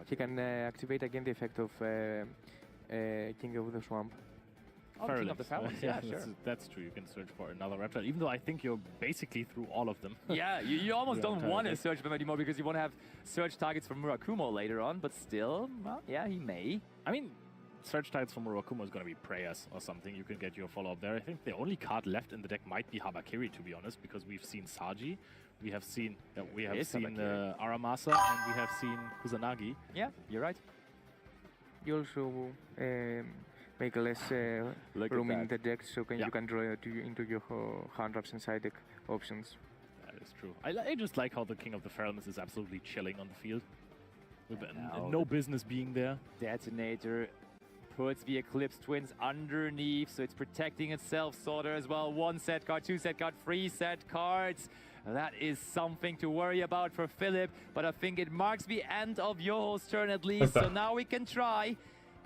He can activate again the effect of King of the Swamp. Oh, King of the Pharaohs, yeah, sure. That's true, you can search for another reptile, even though I think you're basically through all of them. Yeah, you almost don't want to search them anymore because you want to have search targets for Murakumo later on, but still, well, yeah, he may. I mean, search targets for Murakumo is going to be prayers or something. You can get your follow-up there. I think the only card left in the deck might be Habakiri, to be honest, because we've seen Saji, we have seen Aramasa, and we have seen Kusanagi. Yeah, you're right. You also make less room in the deck, so you can draw into your hand wraps and side deck options. That is true. I just like how the King of the Pharaohs is absolutely chilling on the field. With no business being there. Detonator puts the Eclipse Twins underneath, so it's protecting itself sorta as well. 1 set card, 2 set card, 3 set cards. That is something to worry about for Philip, but I think it marks the end of Yoho's turn at least, so now we can try.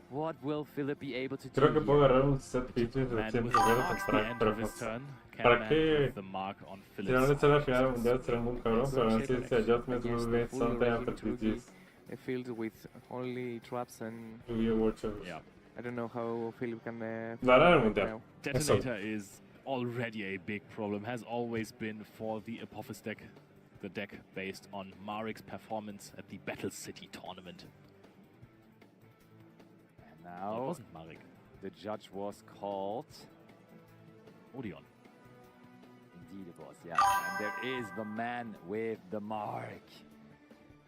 What will Philip be able to do? Creo que puedo agarrar un set pitches de 100 para que si no le sale al final del mundial será muy cabrón, pero aún así si adjustments will be someday after pitches. A field with only traps and I don't know how Philip can Detonator is already a big problem, has always been for the Apophis deck, the deck based on Marik's performance at the Battle City tournament. And now it wasn't Marik. The judge was called Odeon. Indeed it was, yeah. And there is the man with the mark.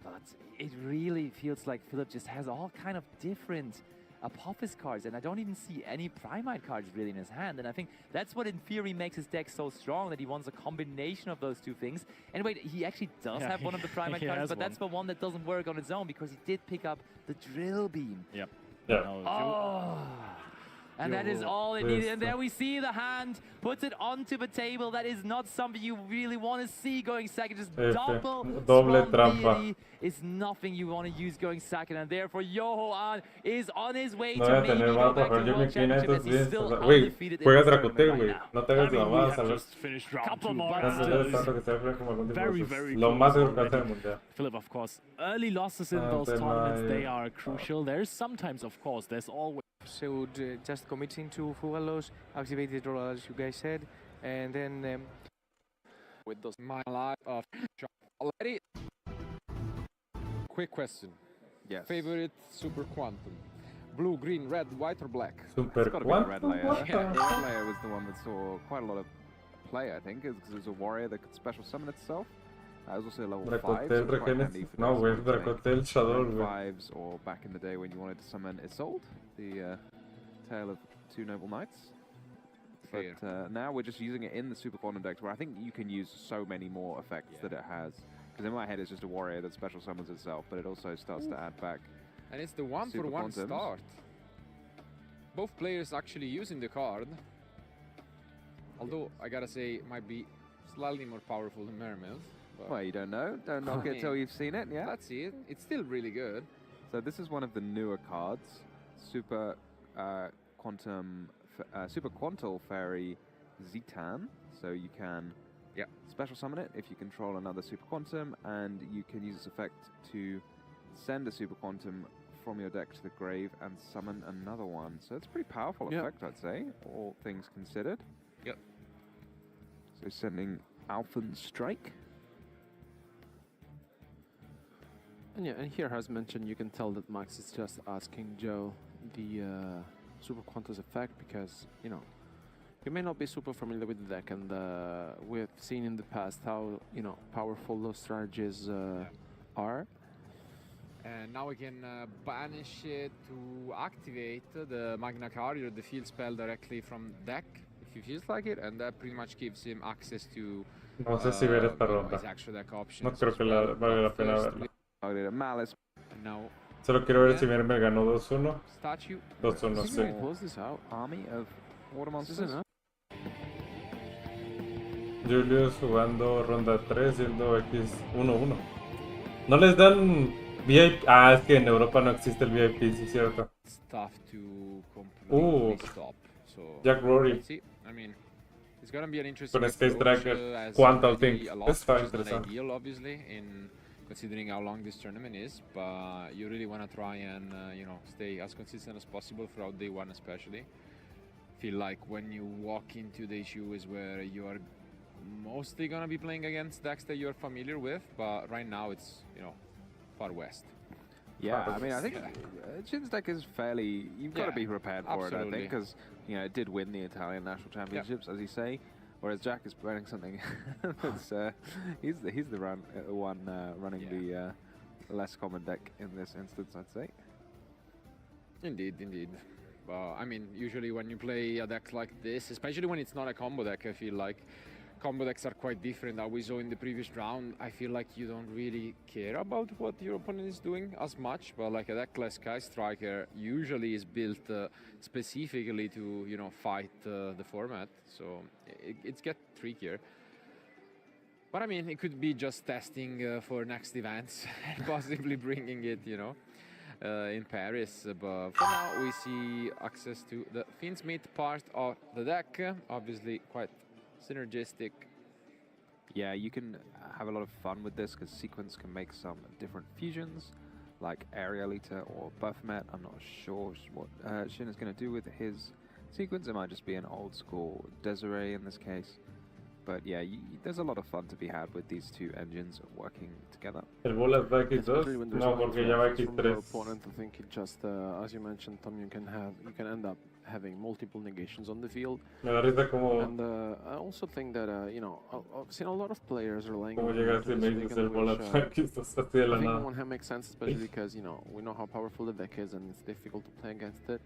But it really feels like Philip just has all kind of different Apophis cards, and I don't even see any Primite cards really in his hand. And I think that's what in theory makes his deck so strong, that he wants a combination of those two things. And wait, he actually does have one of the Primite cards, but that's the one that doesn't work on its own because he did pick up the Drill Beam. Yep. Yeah. Oh. And that is all it needed. And there we see the hand puts it onto the table. That is not something you really want to see going second. Just double trampa is nothing you want to use going second. And therefore, Johan is on his way to maybe go back to the World Championship as he's still undefeated in the tournament right now. No te hagas la más, a ver. Just finished round Couple 2. more but rounds. very, very Lo close más seguro que already. hace el mundial. Philip, of course, early losses in those tournaments, they are crucial. There's sometimes, of course, there's always... So just committing to Fugalos, activate the draw as you guys said, and then with those my life of already. Quick question. Yes. Favorite Super Quantum? Blue, green, red, white, or black? Super It's got to be the red layer. Yeah, the red layer was the one that saw quite a lot of play, I think, because it was a warrior that could special summon itself. It was also a level 5, so it was quite handy for no, those güey, Dracotel Shadow, güey. 5s, or back in the day when you wanted to summon Isolde, the Tale of Two Noble Knights. But now we're just using it in the Super Quantum decks, where I think you can use so many more effects that it has. Because in my head it's just a warrior that special summons itself, but it also starts to add back. And it's the one for one start. Both players actually using the card. Although, I gotta say, it might be slightly more powerful than Mermaid. Well, you don't know. Don't knock it till you've seen it, yeah? Let's see it. It's still really good. So this is one of the newer cards. Super Quantal Fairy Zitan. So you can special summon it if you control another Super Quantum, and you can use this effect to send a Super Quantum from your deck to the grave and summon another one. So it's a pretty powerful effect, I'd say, all things considered. Yep. So sending Alphen Strike. And yeah, and here as mentioned, you can tell that Max is just asking Joe the Super Quantum's effect because, you know, you may not be super familiar with the deck, and we've seen in the past how, you know, powerful those strategies are. And now we can banish it to activate the Magna Carrier, the field spell directly from deck, if he feels like it, and that pretty much gives him access to No sé si ver esta ronda. his extra deck options. No creo que valga la pena verla. Malice. Now, Solo quiero ver si me ganó 2-1. statue. 2-1, sí. Close this out. Army of Water Monsters. Julius jugando ronda 3 yendo X1-1. No les dan VIP. Ah, es que en Europa no existe el VIP, sí es cierto. It's tough to completely stop. So Jack Rory. let's see. I mean, it's gonna be an interesting Con Space approach, Tracker. as Quantal already thing. a lot, Está which is not interesante. ideal, obviously, in considering how long this tournament is, but you really want to try and you know, stay as consistent as possible throughout day one, especially. Feel like when you walk into the issue is where you are mostly gonna be playing against decks that you're familiar with, but right now it's, you know, far west. Yeah, I mean, I think Jin's deck is fairly. You've got to be prepared for it, I think, because you know it did win the Italian national championships, as you say. Whereas Jack is running something that's he's the one running the less common deck in this instance, I'd say. Indeed, indeed. I mean, usually when you play a deck like this, especially when it's not a combo deck, I feel like combo decks are quite different. That we saw in the previous round, I feel like you don't really care about what your opponent is doing as much, but like a deck like Sky Striker usually is built specifically to, you know, fight the format, so it's get trickier. But I mean, it could be just testing for next events and possibly bringing it, you know, in Paris. But for now, we see access to the Fiendsmith part of the deck, obviously quite synergistic. Yeah, you can have a lot of fun with this because Sequence can make some different fusions, like Aerial Eater or Baphomet. I'm not sure what Shin is going to do with his Sequence. It might just be an old school Desiree in this case. But yeah, there's a lot of fun to be had with these two engines working together. El bola va X2, no, porque ya va X3. Opponent, I think it just, as you mentioned, Tom, you can end up having multiple negations on the field. Me da risa como... And I also think that, you know, I've seen a lot of players relying Como on llegaste y me dices el bola va X2 así de la I think nada. on hand makes sense, especially because, you know, we know how powerful the deck is and it's difficult to play against it.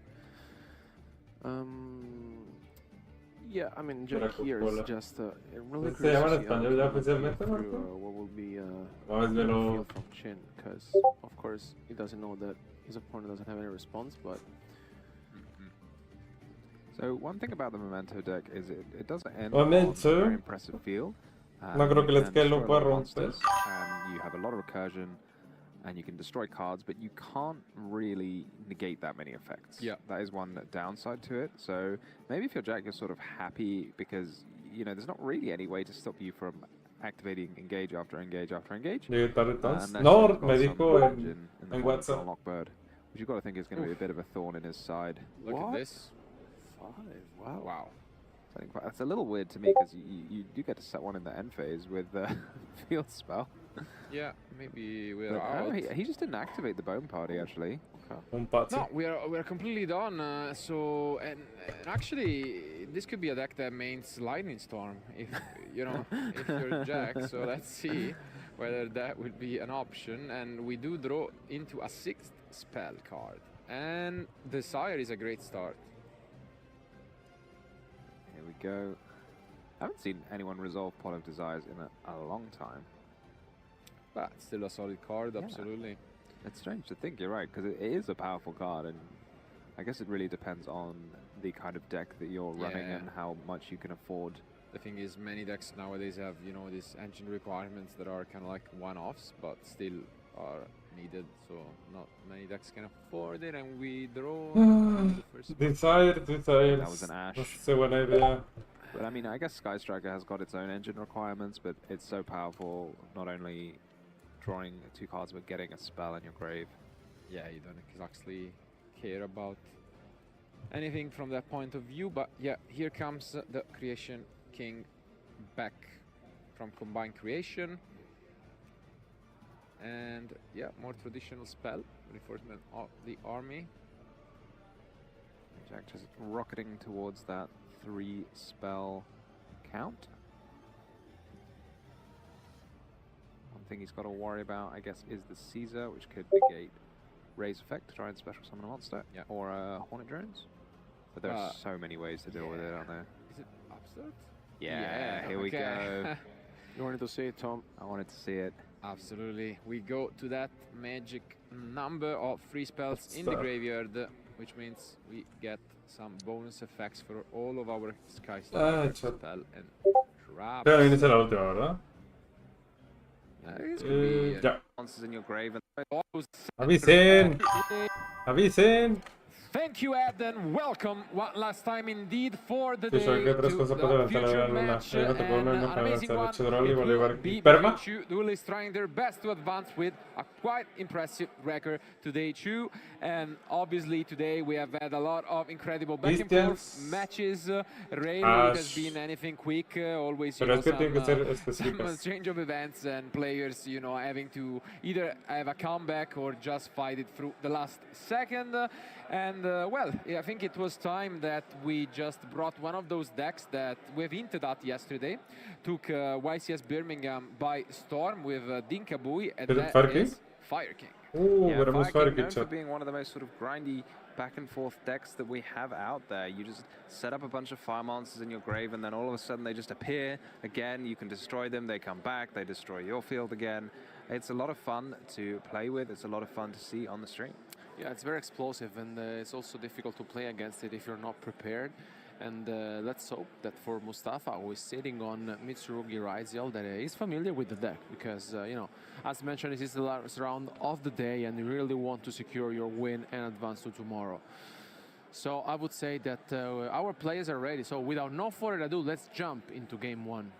Yeah, I mean, Jack here is just really ¿Se llama en español ya oficialmente, what Marco? will be Vamos a verlo. from Chin, because of course he doesn't know that his opponent doesn't have any response, but So one thing about the Memento deck is it doesn't end Memento. on a very impressive field. No creo que You les can quede destroy lo a lot pueda of romper. monsters, you have a lot of recursion, and you can destroy cards, but you can't really negate that many effects. Yeah. That is one downside to it. So maybe if you're Jack, you're sort of happy because, you know, there's not really any way to stop you from activating engage after engage after engage. Llegué tarde entonces. Unless No, you've got me some dijo engine in the en form of WhatsApp. Lockbird, which you've got to think is going to be a bit of a thorn in his side. Look at this. 5, wow. Wow. I think that's a little weird to me because you do get to set one in the end phase with the field spell. Yeah, maybe we're But, out. he just didn't activate the bone party actually. Un pazzo. No, we're completely done. So and actually, this could be a deck that mains Lightning Storm if you know if you're Jack. So let's see whether that would be an option. And we do draw into a 6th spell card, and Desire is a great start. Here we go. I haven't seen anyone resolve Pot of Desires in a long time. But still a solid card, Yeah. absolutely. It's strange to think, you're right, because it is a powerful card, and I guess it really depends on the kind of deck that you're running Yeah. and how much you can afford. The thing is, many decks nowadays have, you know, these engine requirements that are kind of like one-offs, but still are needed. So not many decks can afford it, and we draw the first. Desire. That was an No Ash. sé, buena idea. But I mean, I guess Sky Striker has got its own engine requirements, but it's so powerful, not only drawing 2 cards, but getting a spell in your grave. Yeah, you don't exactly care about anything from that point of view, but yeah, here comes the Creation King back from Combined Creation. And yeah, more traditional spell, reinforcement of the army. Jack just rocketing towards that 3 spell count. One thing he's got to worry about, I guess, is the Caesar, which could negate Raise Effect to try and special summon a monster, Yeah. or Hornet Drones. But there are so many ways to deal with it, aren't there? Is it Upstart? Yeah, here we okay. go. You wanted to see it, Tom? I wanted to see it. Absolutely. We go to that magic number of 3 spells in the graveyard, which means we get some bonus effects for all of our Sky Striker spell and traps. Pero viene a ser la última, ¿verdad? This could be, Ya. Monsters in your grave. Avisen. Avisen. Thank you, Ed, and welcome one last time indeed for the Sí, day soy que tres to cosas the para lanzar future la luna. match, Ahí no te puedo and no an para amazing lanzar one. 8 Droli, It Bolívar will y be Perma. between two duelists trying their best to advance with a quite impressive record today too. And obviously today we have had a lot of incredible back and forth matches. Rarely it has been anything quick. Always, you Pero know, es que tiene que ser some específicas. change of events and players, you know, having to either have a comeback or just fight it through the last second. And well, yeah, I think it was time that we just brought one of those decks that we've hinted at yesterday. Took YCS Birmingham by storm with Dinkabui, and Is it that Fire King? is Fire King. Yeah, veremos Fire King, King known for chat. being one of the most sort of grindy back and forth decks that we have out there. You just set up a bunch of fire monsters in your grave, and then all of a sudden they just appear again. You can destroy them, they come back, they destroy your field again. It's a lot of fun to play with. It's a lot of fun to see on the stream. Yeah, it's very explosive, and it's also difficult to play against it if you're not prepared. And let's hope that for Mustafa, who is sitting on Mitsurugi Raizel, that he's familiar with the deck, because, you know, as mentioned, this is the last round of the day, and you really want to secure your win and advance to tomorrow. So I would say that our players are ready. So without no further ado, let's jump into game 1.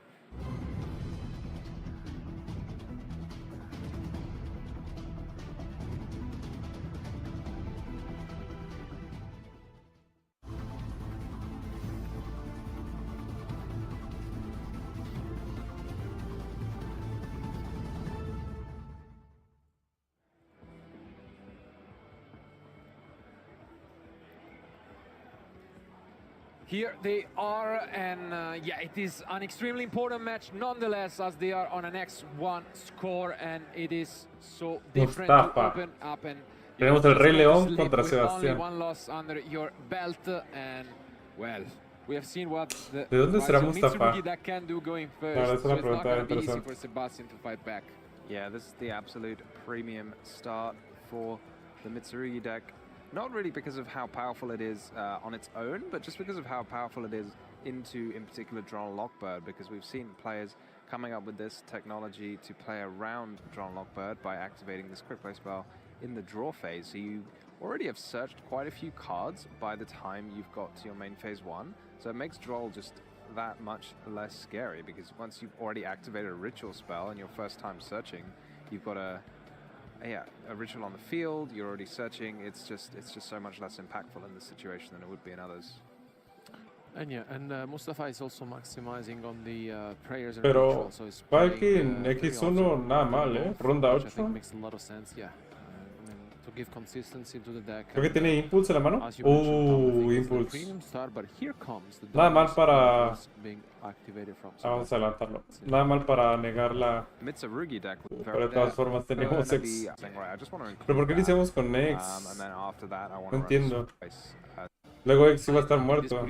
here they are, and yeah, it is an extremely important match nonetheless, as they are on an X1 score, and it is so different to open up. And tenemos el Rey León contra only Sebastián. one loss under your belt, and well, we have seen what the ¿De dónde será Mustafa? that can do going first. Claro, So it's not going to be easy for Sebastian to fight back. Yeah, this is the absolute premium start for the Mitsurugi deck. Not really because of how powerful it is on its own, but just because of how powerful it is into, in particular, Drone Lockbird, because we've seen players coming up with this technology to play around Drone Lockbird by activating this quick play spell in the draw phase. So you already have searched quite a few cards by the time you've got to your main phase 1. So it makes Droll just that much less scary, because once you've already activated a ritual spell and your first time searching, you've got a ritual on the field, you're already searching. It's just so much less impactful in this situation than it would be in others. And yeah, and Mustafa is also maximizing on the prayers and Pero rituals, so it's Viking X1 nada mal, ronda 8. I think makes a lot of sense, yeah. To give consistency to the deck. Creo que tiene Impulse en la mano. Impulse. Premium star, but here comes the nada mal para... being activated from vamos a adelantarlo. Nada mal para negar la... Mitsurugi deck. Pero de todas formas tenemos X. Pero ¿por qué iniciamos con X? No entiendo. Luego X iba a estar muerto.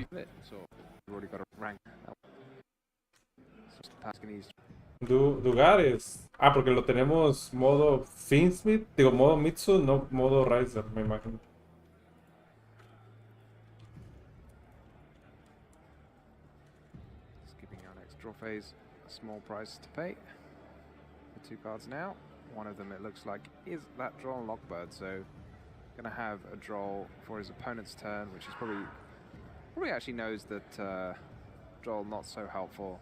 Dugares. Ah, porque lo tenemos modo Finsmith, digo modo Mitsu, no modo Riser, me imagino. Skipping our next draw phase, a small price to pay. The 2 cards now. One of them, it looks like, is that draw on Lockbird, so gonna have a draw for his opponent's turn, which is probably actually knows that draw not so helpful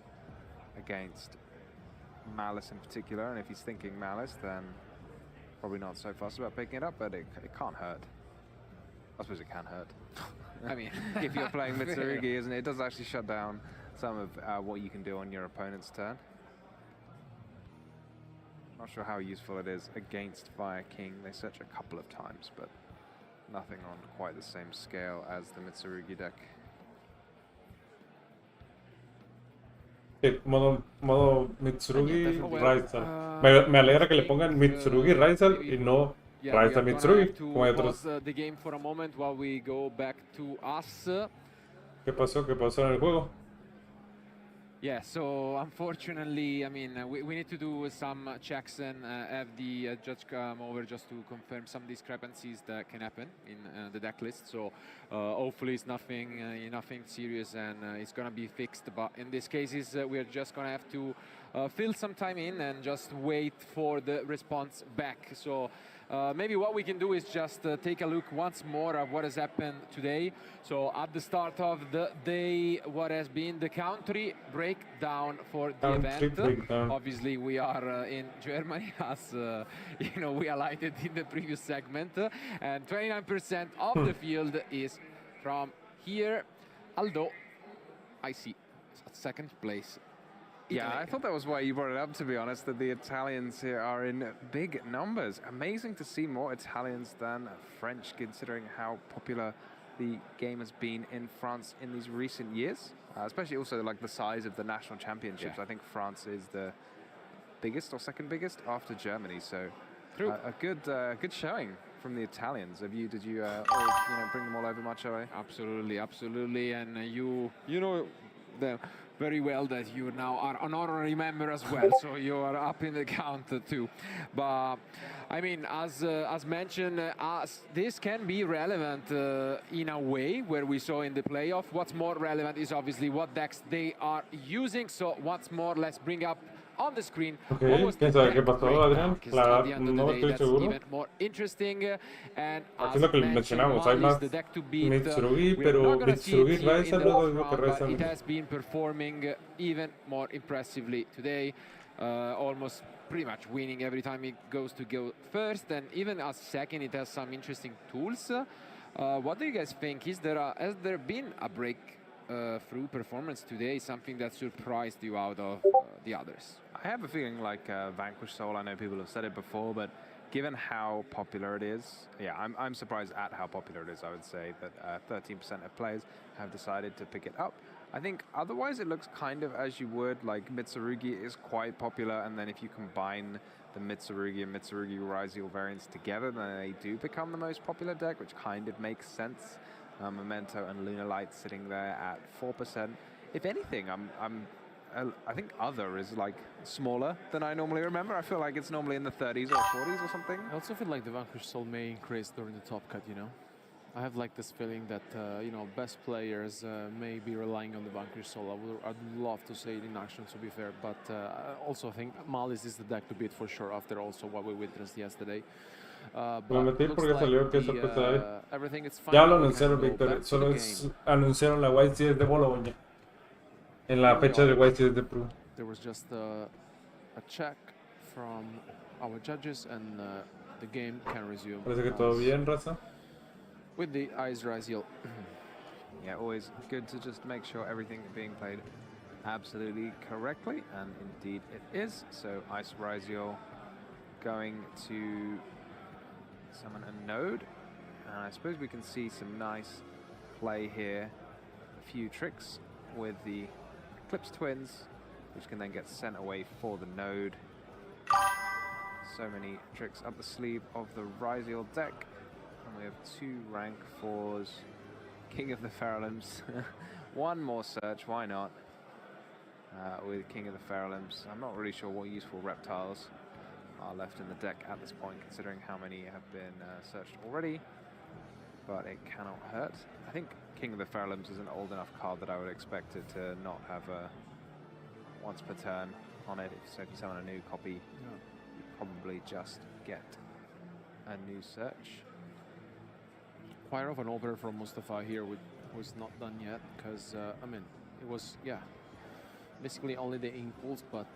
against Malice in particular, and if he's thinking Malice, then probably not so fussed about picking it up, but it can't hurt. I suppose it can hurt. I mean, if you're playing Mitsurugi, isn't it? It does actually shut down some of what you can do on your opponent's turn. Not sure how useful it is against Fire King. They search a couple of times, but nothing on quite the same scale as the Mitsurugi deck. Modo Mitsurugi Raizal. Me alegra que le pongan Mitsurugi Raizal y no Raizal Mitsurugi, como hay otros. The game for a moment while we go back to us. ¿Qué pasó? ¿Qué pasó en el juego? Yeah, so unfortunately, I mean, we need to do some checks and have the judge come over just to confirm some discrepancies that can happen in the deck list. So hopefully it's nothing serious and it's gonna be fixed. But in this case, we're just gonna have to fill some time in and just wait for the response back. So maybe what we can do is just take a look once more at what has happened today. So at the start of the day, what has been the country breakdown for the event. Obviously, we are in Germany, as you know, we highlighted in the previous segment, and 29% of the field is from here. Although I see second place. Yeah, I thought that was why you brought it up, to be honest, that the Italians here are in big numbers. Amazing to see more Italians than French, considering how popular the game has been in France in these recent years, especially also like the size of the national championships. Yeah. I think France is the biggest or second biggest after Germany, so a good showing from the Italians. Did you bring them all over much, Ole? Absolutely, absolutely, and you know them very well that you now are an honorary member as well, so you are up in the count too. But I mean, as mentioned, this can be relevant in a way where we saw in the playoff. What's more relevant is obviously what decks they are using. So once more, let's bring up on the screen. Okay, ¿quién sabe qué pasó, Adrián? La verdad, no estoy seguro. Aquí es lo que mencionamos, hay más Mitsurugi, pero Mitsurugi Raizal no es lo que Raizal. It has been performing even more impressively today, almost pretty much winning every time it goes to go first, and even as second, it has some interesting tools. What do you guys think? Has there been a breakthrough performance today, something that surprised you out of the others? I have a feeling like Vanquish Soul. I know people have said it before, but given how popular it is, yeah, I'm surprised at how popular it is. I would say that 13% of players have decided to pick it up. I think otherwise it looks kind of as you would, like Mitsurugi is quite popular, and then if you combine the Mitsurugi and Mitsurugi Raziel variants together, then they do become the most popular deck, which kind of makes sense. Memento and Lunalight sitting there at 4%. If anything, I think other is like smaller than I normally remember. I feel like it's normally in the 30s or 40s or something. I also feel like the Vanquish Soul may increase during the top cut, you know? I have like this feeling that, you know, best players may be relying on the Vanquish Soul. I'd love to say it in action, to be fair, but I also think Malice is the deck to beat for sure after also what we witnessed yesterday. Me metí porque salió que sorpresa hay. Ya lo anunciaron, Víctor. Solo anunciaron la White Series de Bologna. En la fecha de White Series de Pro. There was just a check from our judges and the game can resume. Parece que todo bien, raza. With the Ice Raziel. Yeah, always good to just make sure everything is being played absolutely correctly, and indeed it is. So Ice Raziel going to summon a node, and I suppose we can see some nice play here. A few tricks with the Eclipse Twins, which can then get sent away for the node. So many tricks up the sleeve of the Raziel deck. And we have 2 rank 4s. King of the Feralims. One more search, why not? With King of the Feralims. I'm not really sure what useful reptiles are left in the deck at this point, considering how many have been searched already. But it cannot hurt. I think King of the Feralims is an old enough card that I would expect it to not have a once per turn on it. So if you summon a new copy, you probably just get a new search. Quite of an over from Mustafa here, which was not done yet, because, I mean, it was, yeah, basically only the impulse, but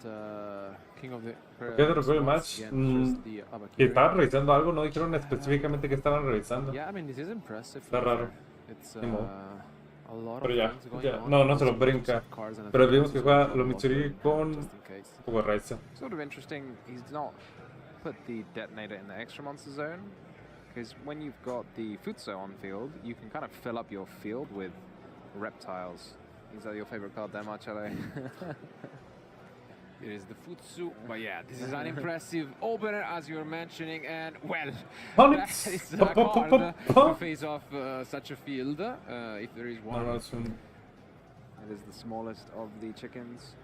King of the... ¿Qué te refiere el match? ¿Estaban revisando algo? No dijeron específicamente que estaban revisando. Yeah, I mean, this is impressive. Está raro. It's a lot Pero of ya, things going ya. on. No se lo brinca. Pero vimos que juega lo Mitsuri con un poco de raíz. Sort of interesting, he's not put the detonator in the extra monster zone, because when you've got the Futso on field, you can kind of fill up your field with reptiles. Is that your favorite card there, Marcello? It is the Futsu, but yeah, this is an impressive opener, as you were mentioning, and well, that is a card to face off such a field, if there is one. It is the smallest of the chickens.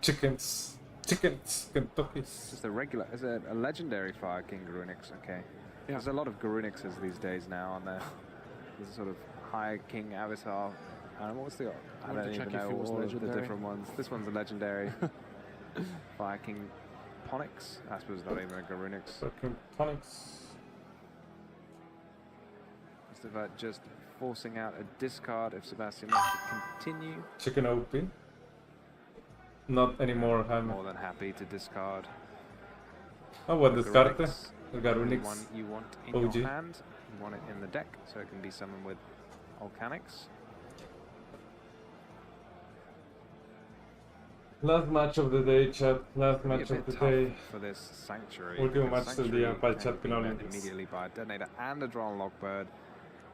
Chickens, Kentucky's. Just a regular, is it a legendary Fire King Garunix? Okay. Yeah. There's a lot of Garunixes these days now, aren't there? There's a sort of High King Avatar. What was the... I don't even know all of the different ones. This one's a legendary. Fire King Ponix. I suppose not even a Garunix. Fire King Ponix. Just forcing out a discard if Sebastian wants to continue. Chicken OP. Not anymore, I'm more than happy to discard. Oh, what descarte? El The Garunix. one you want in OG. your hand, you want it in the deck, so it can be summoned with Volcanics. Last match of the day, chat. Last match of the day. For this Sanctuary. Último match del día para el chat que no can be hablemos. met immediately by a Detonator and a Drawn Lockbird.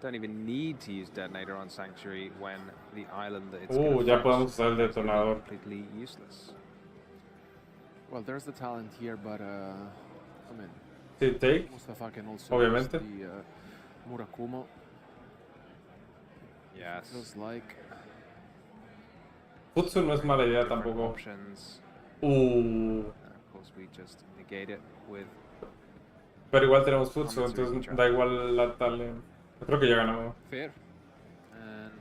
Don't even need to use Detonator on Sanctuary when the island that it's Ya podemos usar el detonador. completely useless. Well, there's the talent here, but, I mean... Sí, take. Mustafa can also Obviamente. use the Murakumo. Yes. Feels like... Futsu no es mala idea tampoco. Options. Of course, we just negate it with... Pero igual tenemos Futsu, entonces da igual la talent. Creo que ya ganamos. Fair. And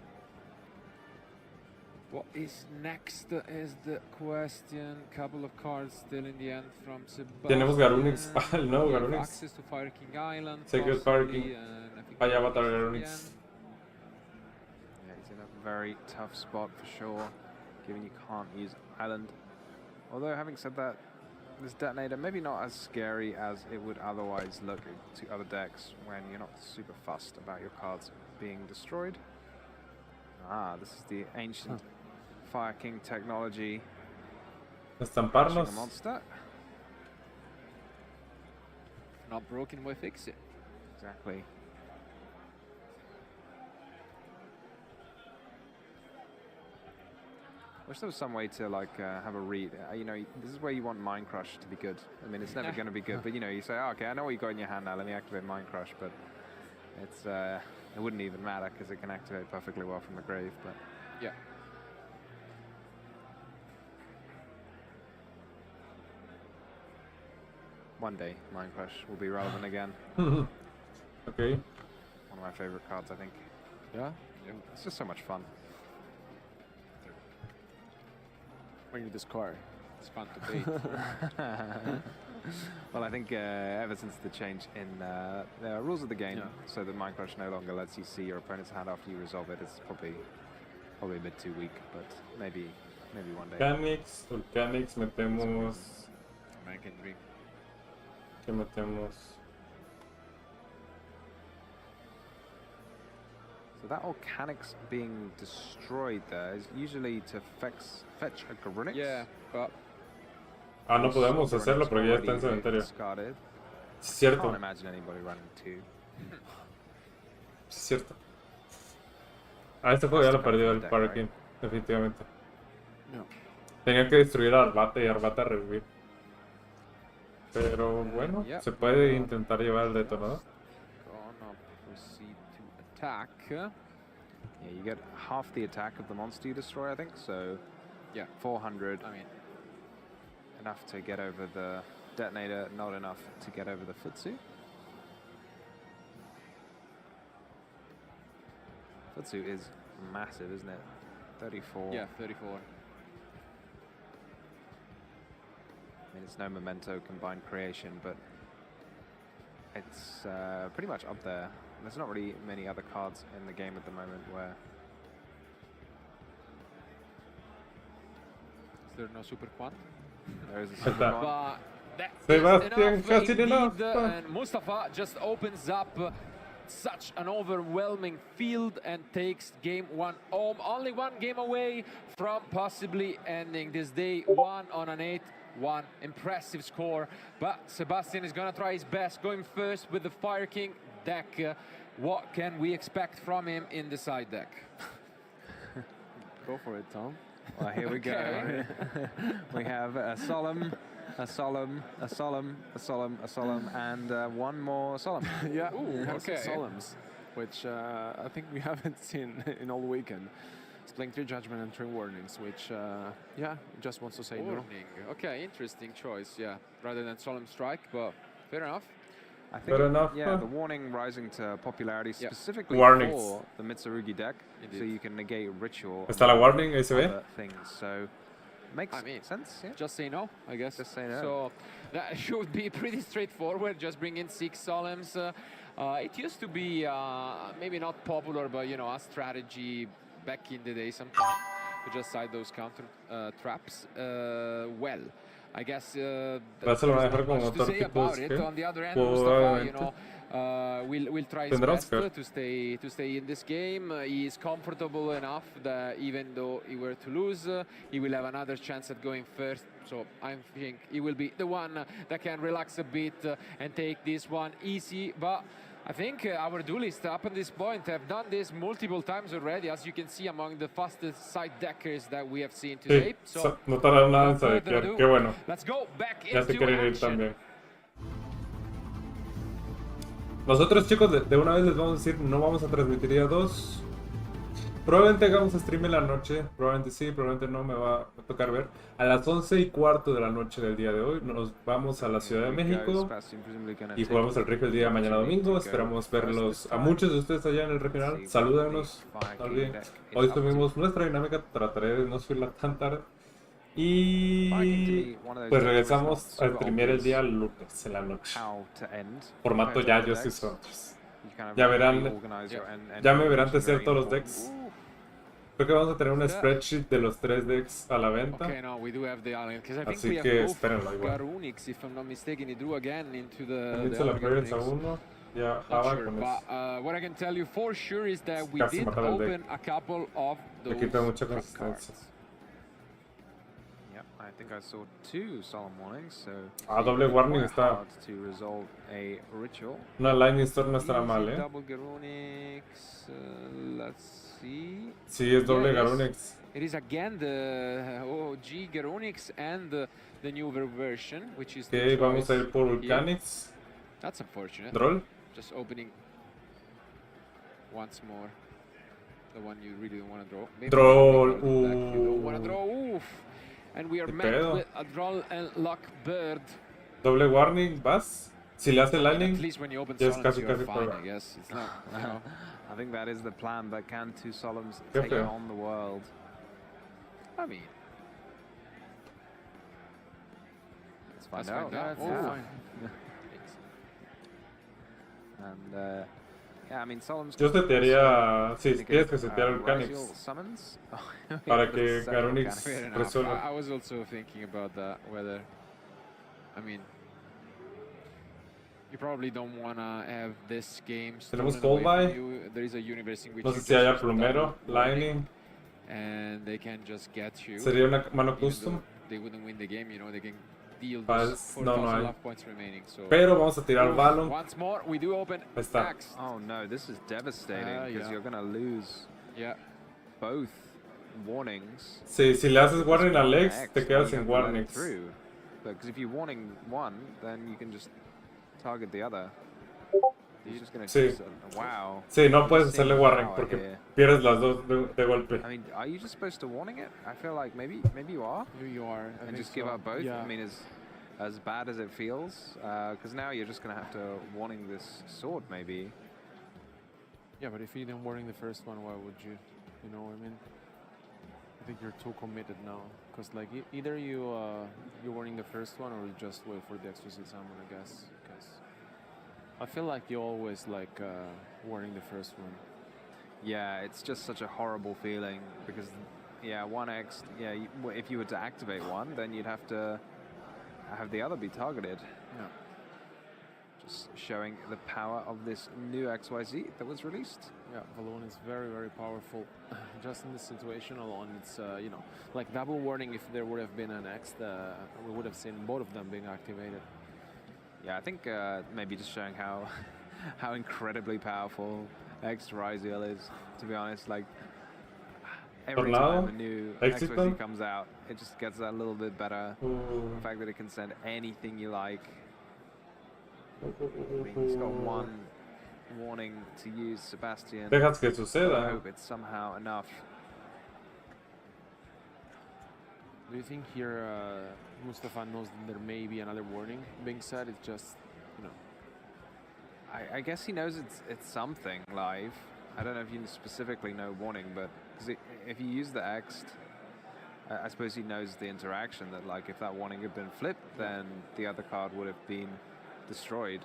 what is next is the question. Couple of cards still in the end from Sebastian. Tenemos Garunix. El nuevo Garunix. Access to Fire King Island. Sacred Fire King. Hay Avatar Garunix. Yeah, he's in a very tough spot for sure, given you can't use Island. Although, having said that, this Detonator maybe not as scary as it would otherwise look to other decks when you're not super fussed about your cards being destroyed. This is the ancient Fire King technology. Estamparnos. A monster. not broken, we fix it. Exactly. Wish there was some way to like have a read. You know, this is where you want Mind Crush to be good. I mean, it's never going to be good, but you know, you say, oh, okay, I know what you got in your hand now. Let me activate Mind Crush, but it's it wouldn't even matter because it can activate perfectly well from the grave. But yeah. One day, Mind Crush will be relevant again. Okay. One of my favorite cards, I think. Yeah? It's just so much fun. When you discard, it's fun to beat. Well, I think ever since the change in the rules of the game, so that Mind Crush no longer lets you see your opponent's hand after you resolve it, it's probably a bit too weak, but maybe one day. Volcanics, metemos. American Dream. ¿Qué metemos? So that Volcanics being destroyed there is usually to fetch a Garunix. Yeah, but... Ah, no podemos hacerlo porque ya está en cementerio. Es cierto. Can't imagine anybody running two. Es cierto. Ah, este juego ya lo perdió el Parking, definitivamente. No. Tenía que destruir a Arbata y Arbata revivir. Pero bueno, se puede intentar llevar el detonador. Gonna proceed to attack. Yeah, you get half the attack of the monster you destroy, I think. So, yeah, 400. I mean, enough to get over the detonator, not enough to get over the Futsu. Futsu is massive, isn't it? 34. Yeah, 34. I mean, it's no Memento combined creation, but it's pretty much up there. There's not really many other cards in the game at the moment where... Is there no Super Quant? There is a Super Quant. But Sebastian, that's enough, and Mustafa just opens up such an overwhelming field and takes game one home. Only one game away from possibly ending this day. 1 on an 8-1. Impressive score. But Sebastian is going to try his best, going first with the Fire King deck. What can we expect from him in the side deck? Go for it, Tom. Well, here we go. We have a solemn, a solemn, a solemn, a solemn, a solemn, and one more solemn. Yeah, ooh, okay. Solemns, which I think we haven't seen in all weekend. It's playing 3 Judgment and 3 Warnings, which, yeah, just wants to say Warning. no. Okay, interesting choice, yeah. Rather than Solemn Strike, but fair enough. I think, fair enough. Yeah, the Warning rising to popularity specifically Warnings. for the Mitsurugi deck, so you can negate Ritual. ¿Está la Warning? Ahí se ve. Things, so makes sense. Yeah? Just say no, I guess. Just say no. So that should be pretty straightforward. Just bring in 6 Solemns. It used to be maybe not popular, but you know, a strategy back in the day sometimes to just side those counter traps. Well, I guess there's not much to say about it. On the other end, Mustafa, you know, will try his best to stay in this game. He is comfortable enough that even though he were to lose, he will have another chance at going first. So I think he will be the one that can relax a bit and take this one easy. But I think our duelists up at this point have done this multiple times already, as you can see among the fastest side deckers that we have seen today. So no tardaron nada en sadequear. Qué bueno. Let's go back ya se into quieren ir action. también. Nosotros, chicos, de una vez les vamos a decir, no vamos a transmitir día 2. Probablemente hagamos stream en la noche, probablemente sí, probablemente no, me va a tocar ver. A las 11:15 de la noche del día de hoy nos vamos a la Ciudad de México y jugamos el regional el día de mañana domingo. Esperamos verlos a muchos de ustedes allá en el regional. Salúdanos, no olviden. Hoy tuvimos nuestra dinámica, trataré de no subirla tan tarde. Y pues regresamos a streamear el día lunes en la noche. Formato ya yo sí son. Ya verán, ya me verán testear todos los decks. Creo que vamos a tener un spreadsheet de los 3 decks a la venta. Así que espérenlo igual. También se la appearance a uno. Ya Java con eso. What I can tell you for sure is that we Casi did matar el deck. open a couple of Le those quita mucha consistencia. think I saw 2 solemn warnings, so doble warning quite está. hard to resolve a ritual. Una lightning storm no estará Easy mal, double Garunix, let's see. Sí, es doble Yeah, Garunix. It is again the OG Garunix and the newer version, which is Ok, vamos a ir por Vulcanix. That's unfortunate. Droll. Just opening once more. The one you really don't want to draw. Maybe Droll. you don't want to draw. Oof. And we are met with a Droll and Luck Bird. Doble warning, vas. Si le hace lightning, At least when you open ya es Solemns, casi you're casi fine, fuera. I guess. It's not, you know. I think that is the plan, but can 2 solemns Qué take feo. on the world? I mean, Let's find let's out. find out. Yeah. Oh, fine. And yeah, I mean, solemns. Yo setearía, sí, Think tienes of, que setear Rasial Vulcanix summons para But que it's so Garunix Vulcanix. Fair enough. resuelva. I was also thinking about that, whether, I mean, you probably don't want to have this game Tenemos stolen away call from you. There is a universe in which No you sé si just haya use plumero, double lightning. and they can just get you. Sería una mano even custom. though they wouldn't win the game, you know, they can deal Pues, those 4,000 no hay. love points remaining. So. Pero vamos a tirar Valon. Once more, we do open Ahí está. Axe. Oh no, this is devastating because Yeah. you're going to lose Yeah. both warnings. Sí, si le haces warning a Lex, X, te and quedas you sin have to let it warnings. through. Because if you're warning one, then you can just target the other. He's just going to Sí. choose wow. Sí, no puedes Insane hacerle warning power porque here. pierdes las dos de golpe. I mean, are you just supposed to warning it? I feel like maybe you are. Maybe you are. I And think just give so. up both. Yeah. I mean, as bad as it feels, because now you're just going to have to warning this sword maybe. Yeah, but if you didn't warning the first one, why would you? You know what I mean? I think you're too committed now. Because like either you're warning the first one or you just wait for the exclusive summon, I guess. Because I feel like you always like warning the first one. Yeah, it's just such a horrible feeling because, yeah, 1x, yeah, if you were to activate one, then you'd have to have the other be targeted. Yeah. Just showing the power of this new XYZ that was released. Yeah, Valon is very, very powerful. Just in this situation alone, it's, you know, like double warning. If there would have been an X, we would have seen both of them being activated. Yeah, I think maybe just showing how how incredibly powerful X Ryziel is, to be honest. Like, every Tornado? time a new Éxito? XYZ comes out, it just gets that little bit better. The fact that it can send anything you like. I mean, he's got one warning to use Sebastian. Dejas que I suceda. hope it's somehow enough. Do you think here Mustafa knows that there may be another warning being said? It's just, you know. I guess he knows it's something live. I don't know if you specifically know warning, but cause if you use the X, I suppose he knows the interaction that, like, if that warning had been flipped, then the other card would have been destroyed.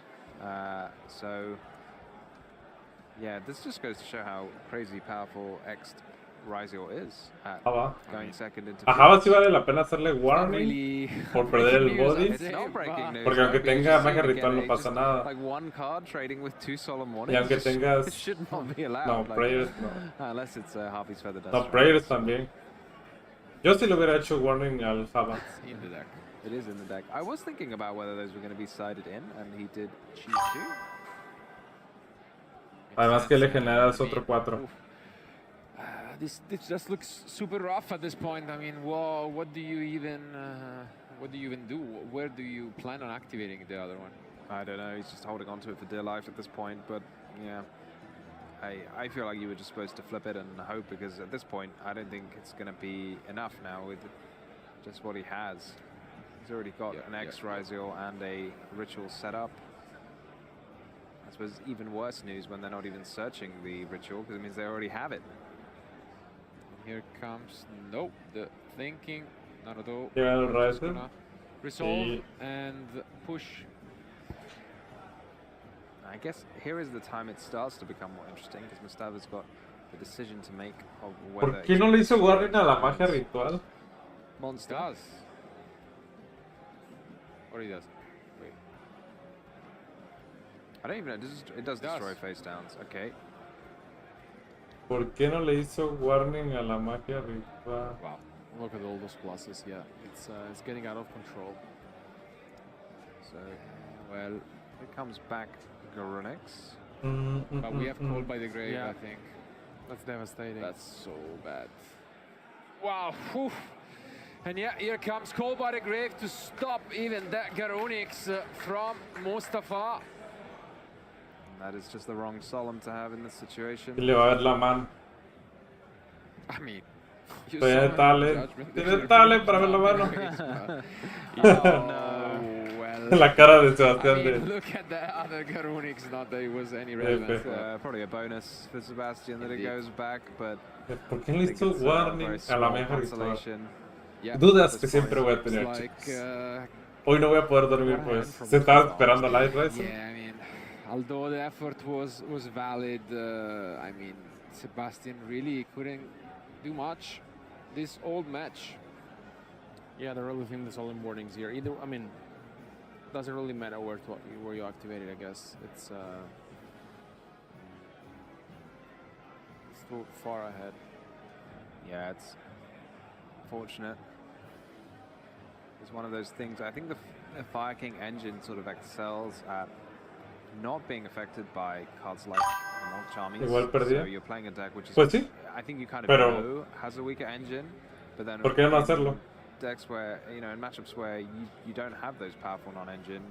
So yeah, this just goes to show how crazy powerful X Ryziel is at going second into Ajá, sí vale la pena hacerle warning Really por perder el body. It's not breaking news, Porque aunque right? Because tenga you magia see ritual no again, pasa just, nada. like one card trading with 2 solemn warnings. Y aunque tengas... It should not be allowed. No, like, prayers no. Unless it's Harvey's Feather Dust. No, right? prayers también. Yo sí le hubiera hecho warning al Java. in the deck. It is in the deck. I was thinking about whether those were going to be sided in, and he did choose to. Además que le generas otro 4. This just looks super rough at this point. I mean, whoa, what do you even do? Where do you plan on activating the other one? I don't know. He's just holding on to it for dear life at this point. But yeah, I feel like you were just supposed to flip it and hope, because at this point, I don't think it's going to be enough now with just what he has. He's already got an X Ryziel and a ritual set up. I suppose even worse news when they're not even searching the ritual, because it means they already have it. Here comes, nope, the thinking, not at all. Llega el We're just Ryziel. gonna resolve and push. I guess here is the time it starts to become more interesting, because Mustava's got the decision to make of whether... ¿Por qué no le hizo warning a la magia ritual? Monster. Does. Or he does. Wait. I don't even know. It does destroy face downs. Okay. ¿Por qué no le hizo warning a la magia ritual? Wow. Look at all those pluses. Yeah, it's getting out of control. So, well, it comes back Garunix. But we have called by the grave, Yeah. I think. That's devastating. That's so bad. Wow. Whew. And yeah, here comes Call by the Grave to stop even that Garunix from Mustafa. And that is just the wrong solemn to have in this situation. Y le va a ver la mano. I mean, you Tiene saw talent. judgment Tiene there. talent para ver la mano. Oh, no. Well, La cara de I Sebastián mean, de... look at the other Garunix, not that it was any relevance. Probably a bonus for Sebastian that it goes back, but ¿Por qué no le hizo warning a la mejor historia? Yeah, Dudas que siempre voy a it's tener, like, chicos. Hoy no voy a poder dormir, pues. Se estaba esperando la live race. yeah, I mean, although the effort was valid, I mean, Sebastian really couldn't do much this old match. Yeah, the really thing the solemn warnings here. Either, I mean, doesn't really matter where you activate it. I guess it's too far ahead. yeah, it's fortunate. It's one of those things. I think the Fire King engine sort of excels at not being affected by cards like Charmies. Igual perdía. So you're playing a deck which is, Pues sí. I think you kind of Pero- know has a weaker engine, but then ¿Por qué no in hacerlo? decks where, you know, in matchups where you don't have those powerful non-engine,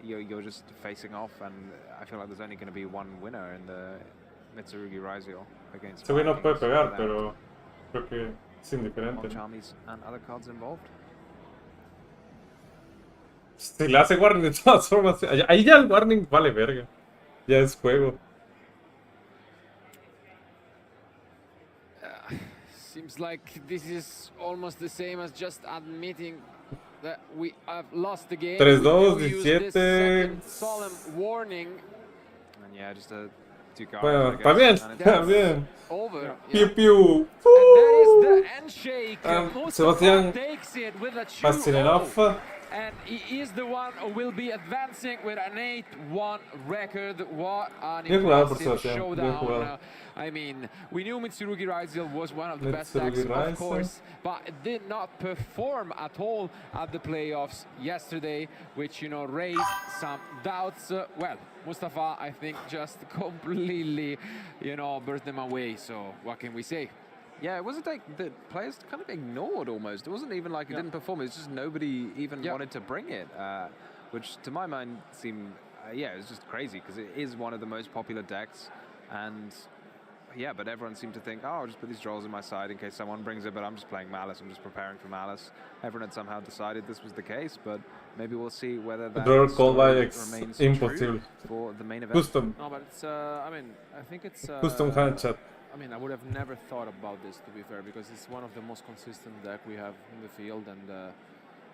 you're just facing off, and I feel like there's only going to be one winner in the Mitsurugi Raizio against Ese güey no Fire puede Kings pegar, without pero creo que es indiferente. more ¿no? Charmies and other cards involved. Si le hace warning de todas formas, ahí ya el warning vale verga. Ya es juego. Seems like this is almost the same as just admitting that we have lost the game. 3-2, We use this 17. second solemn warning. And yeah, just a two card. Bueno, está bien, está bien. Over. Piu Yeah. piu. And that is the handshake. Mustafa Sebastián takes it with a fast 2-0. enough. And he is the one who will be advancing with an 8-1 record. What an Bien jugado por impressive Sebastián, bien showdown. jugado. I mean, we knew Mitsurugi Raizio was one of the best decks, Mitsurugi of Raizio. course, but it did not perform at all at the playoffs yesterday, which, you know, raised some doubts. Well, Mustafa, I think, just completely, you know, burst them away. So what can we say? Yeah, it was a deck that players kind of ignored almost. It wasn't even like it didn't perform. It's just nobody even wanted to bring it, which to my mind seemed, yeah, it was just crazy because it is one of the most popular decks. And yeah, but everyone seemed to think, oh, I'll just put these draws in my side in case someone brings it, but I'm just playing Malice. I'm just preparing for Malice. Everyone had somehow decided this was the case, but maybe we'll see whether that Draw call by remains impossible. true for the main event. Custom. No, but it's. I mean, I think it's. Custom hand chat. I mean, I would have never thought about this, to be fair, because it's one of the most consistent deck we have in the field, and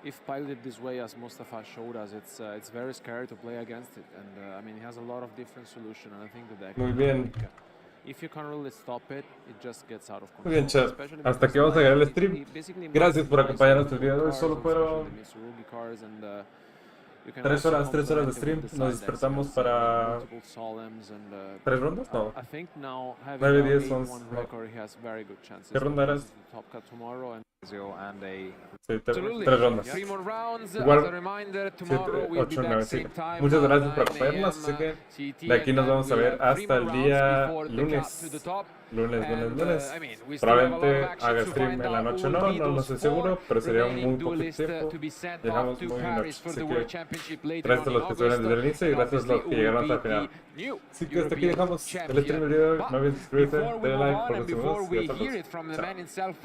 if piloted this way, as Mustafa showed us, it's very scary to play against it. And I mean, he has a lot of different solutions, and I think the deck. Muy bien. If you can't really stop it, it just gets out of control. Muy bien, chat. Especially Hasta because aquí vamos a llegar al it stream. basically Gracias por multiplies acompañarnos el the día de hoy. cards, Solo fueron especially the Mitsurugi cards, and you can 3 also horas, 3 horas de complement it stream. with the Nos side decks despertamos and para multiple solemns and, 3 rondas. No. I think now having 9, a 10, 11, 8-1 record, he has very good chances. ¿Qué ronda eras? to top cut tomorrow, and And a Sí, Absolutely. 3 rondas. 3 more rounds. Igual, As a reminder, tomorrow 7, we'll be 8, back 9, same 5. time. Muchas gracias por 9 acompañarnos. AM, Así que CT, de aquí nos and vamos a we'll ver have 3 hasta el more día rounds before the cut to the lunes. top. Lunes. I mean, we still have a lot of Probablemente action haga to stream find en la out noche who o will no, be no lo those sé seguro, 4 pero sería remaining muy poco duelists tiempo. to be sent Dejamos off to muy Paris noche, for así the que World Championship later gracias a on los in que estuvieron desde el August, inicio y and gracias a los que obviously llegaron who hasta el will final. be the new Así que hasta aquí European dejamos el stream champion. del día de hoy. But No olviden suscribirse, before we denle move like on por and los before demás y we hasta hear luego. it from the Chao. man himself,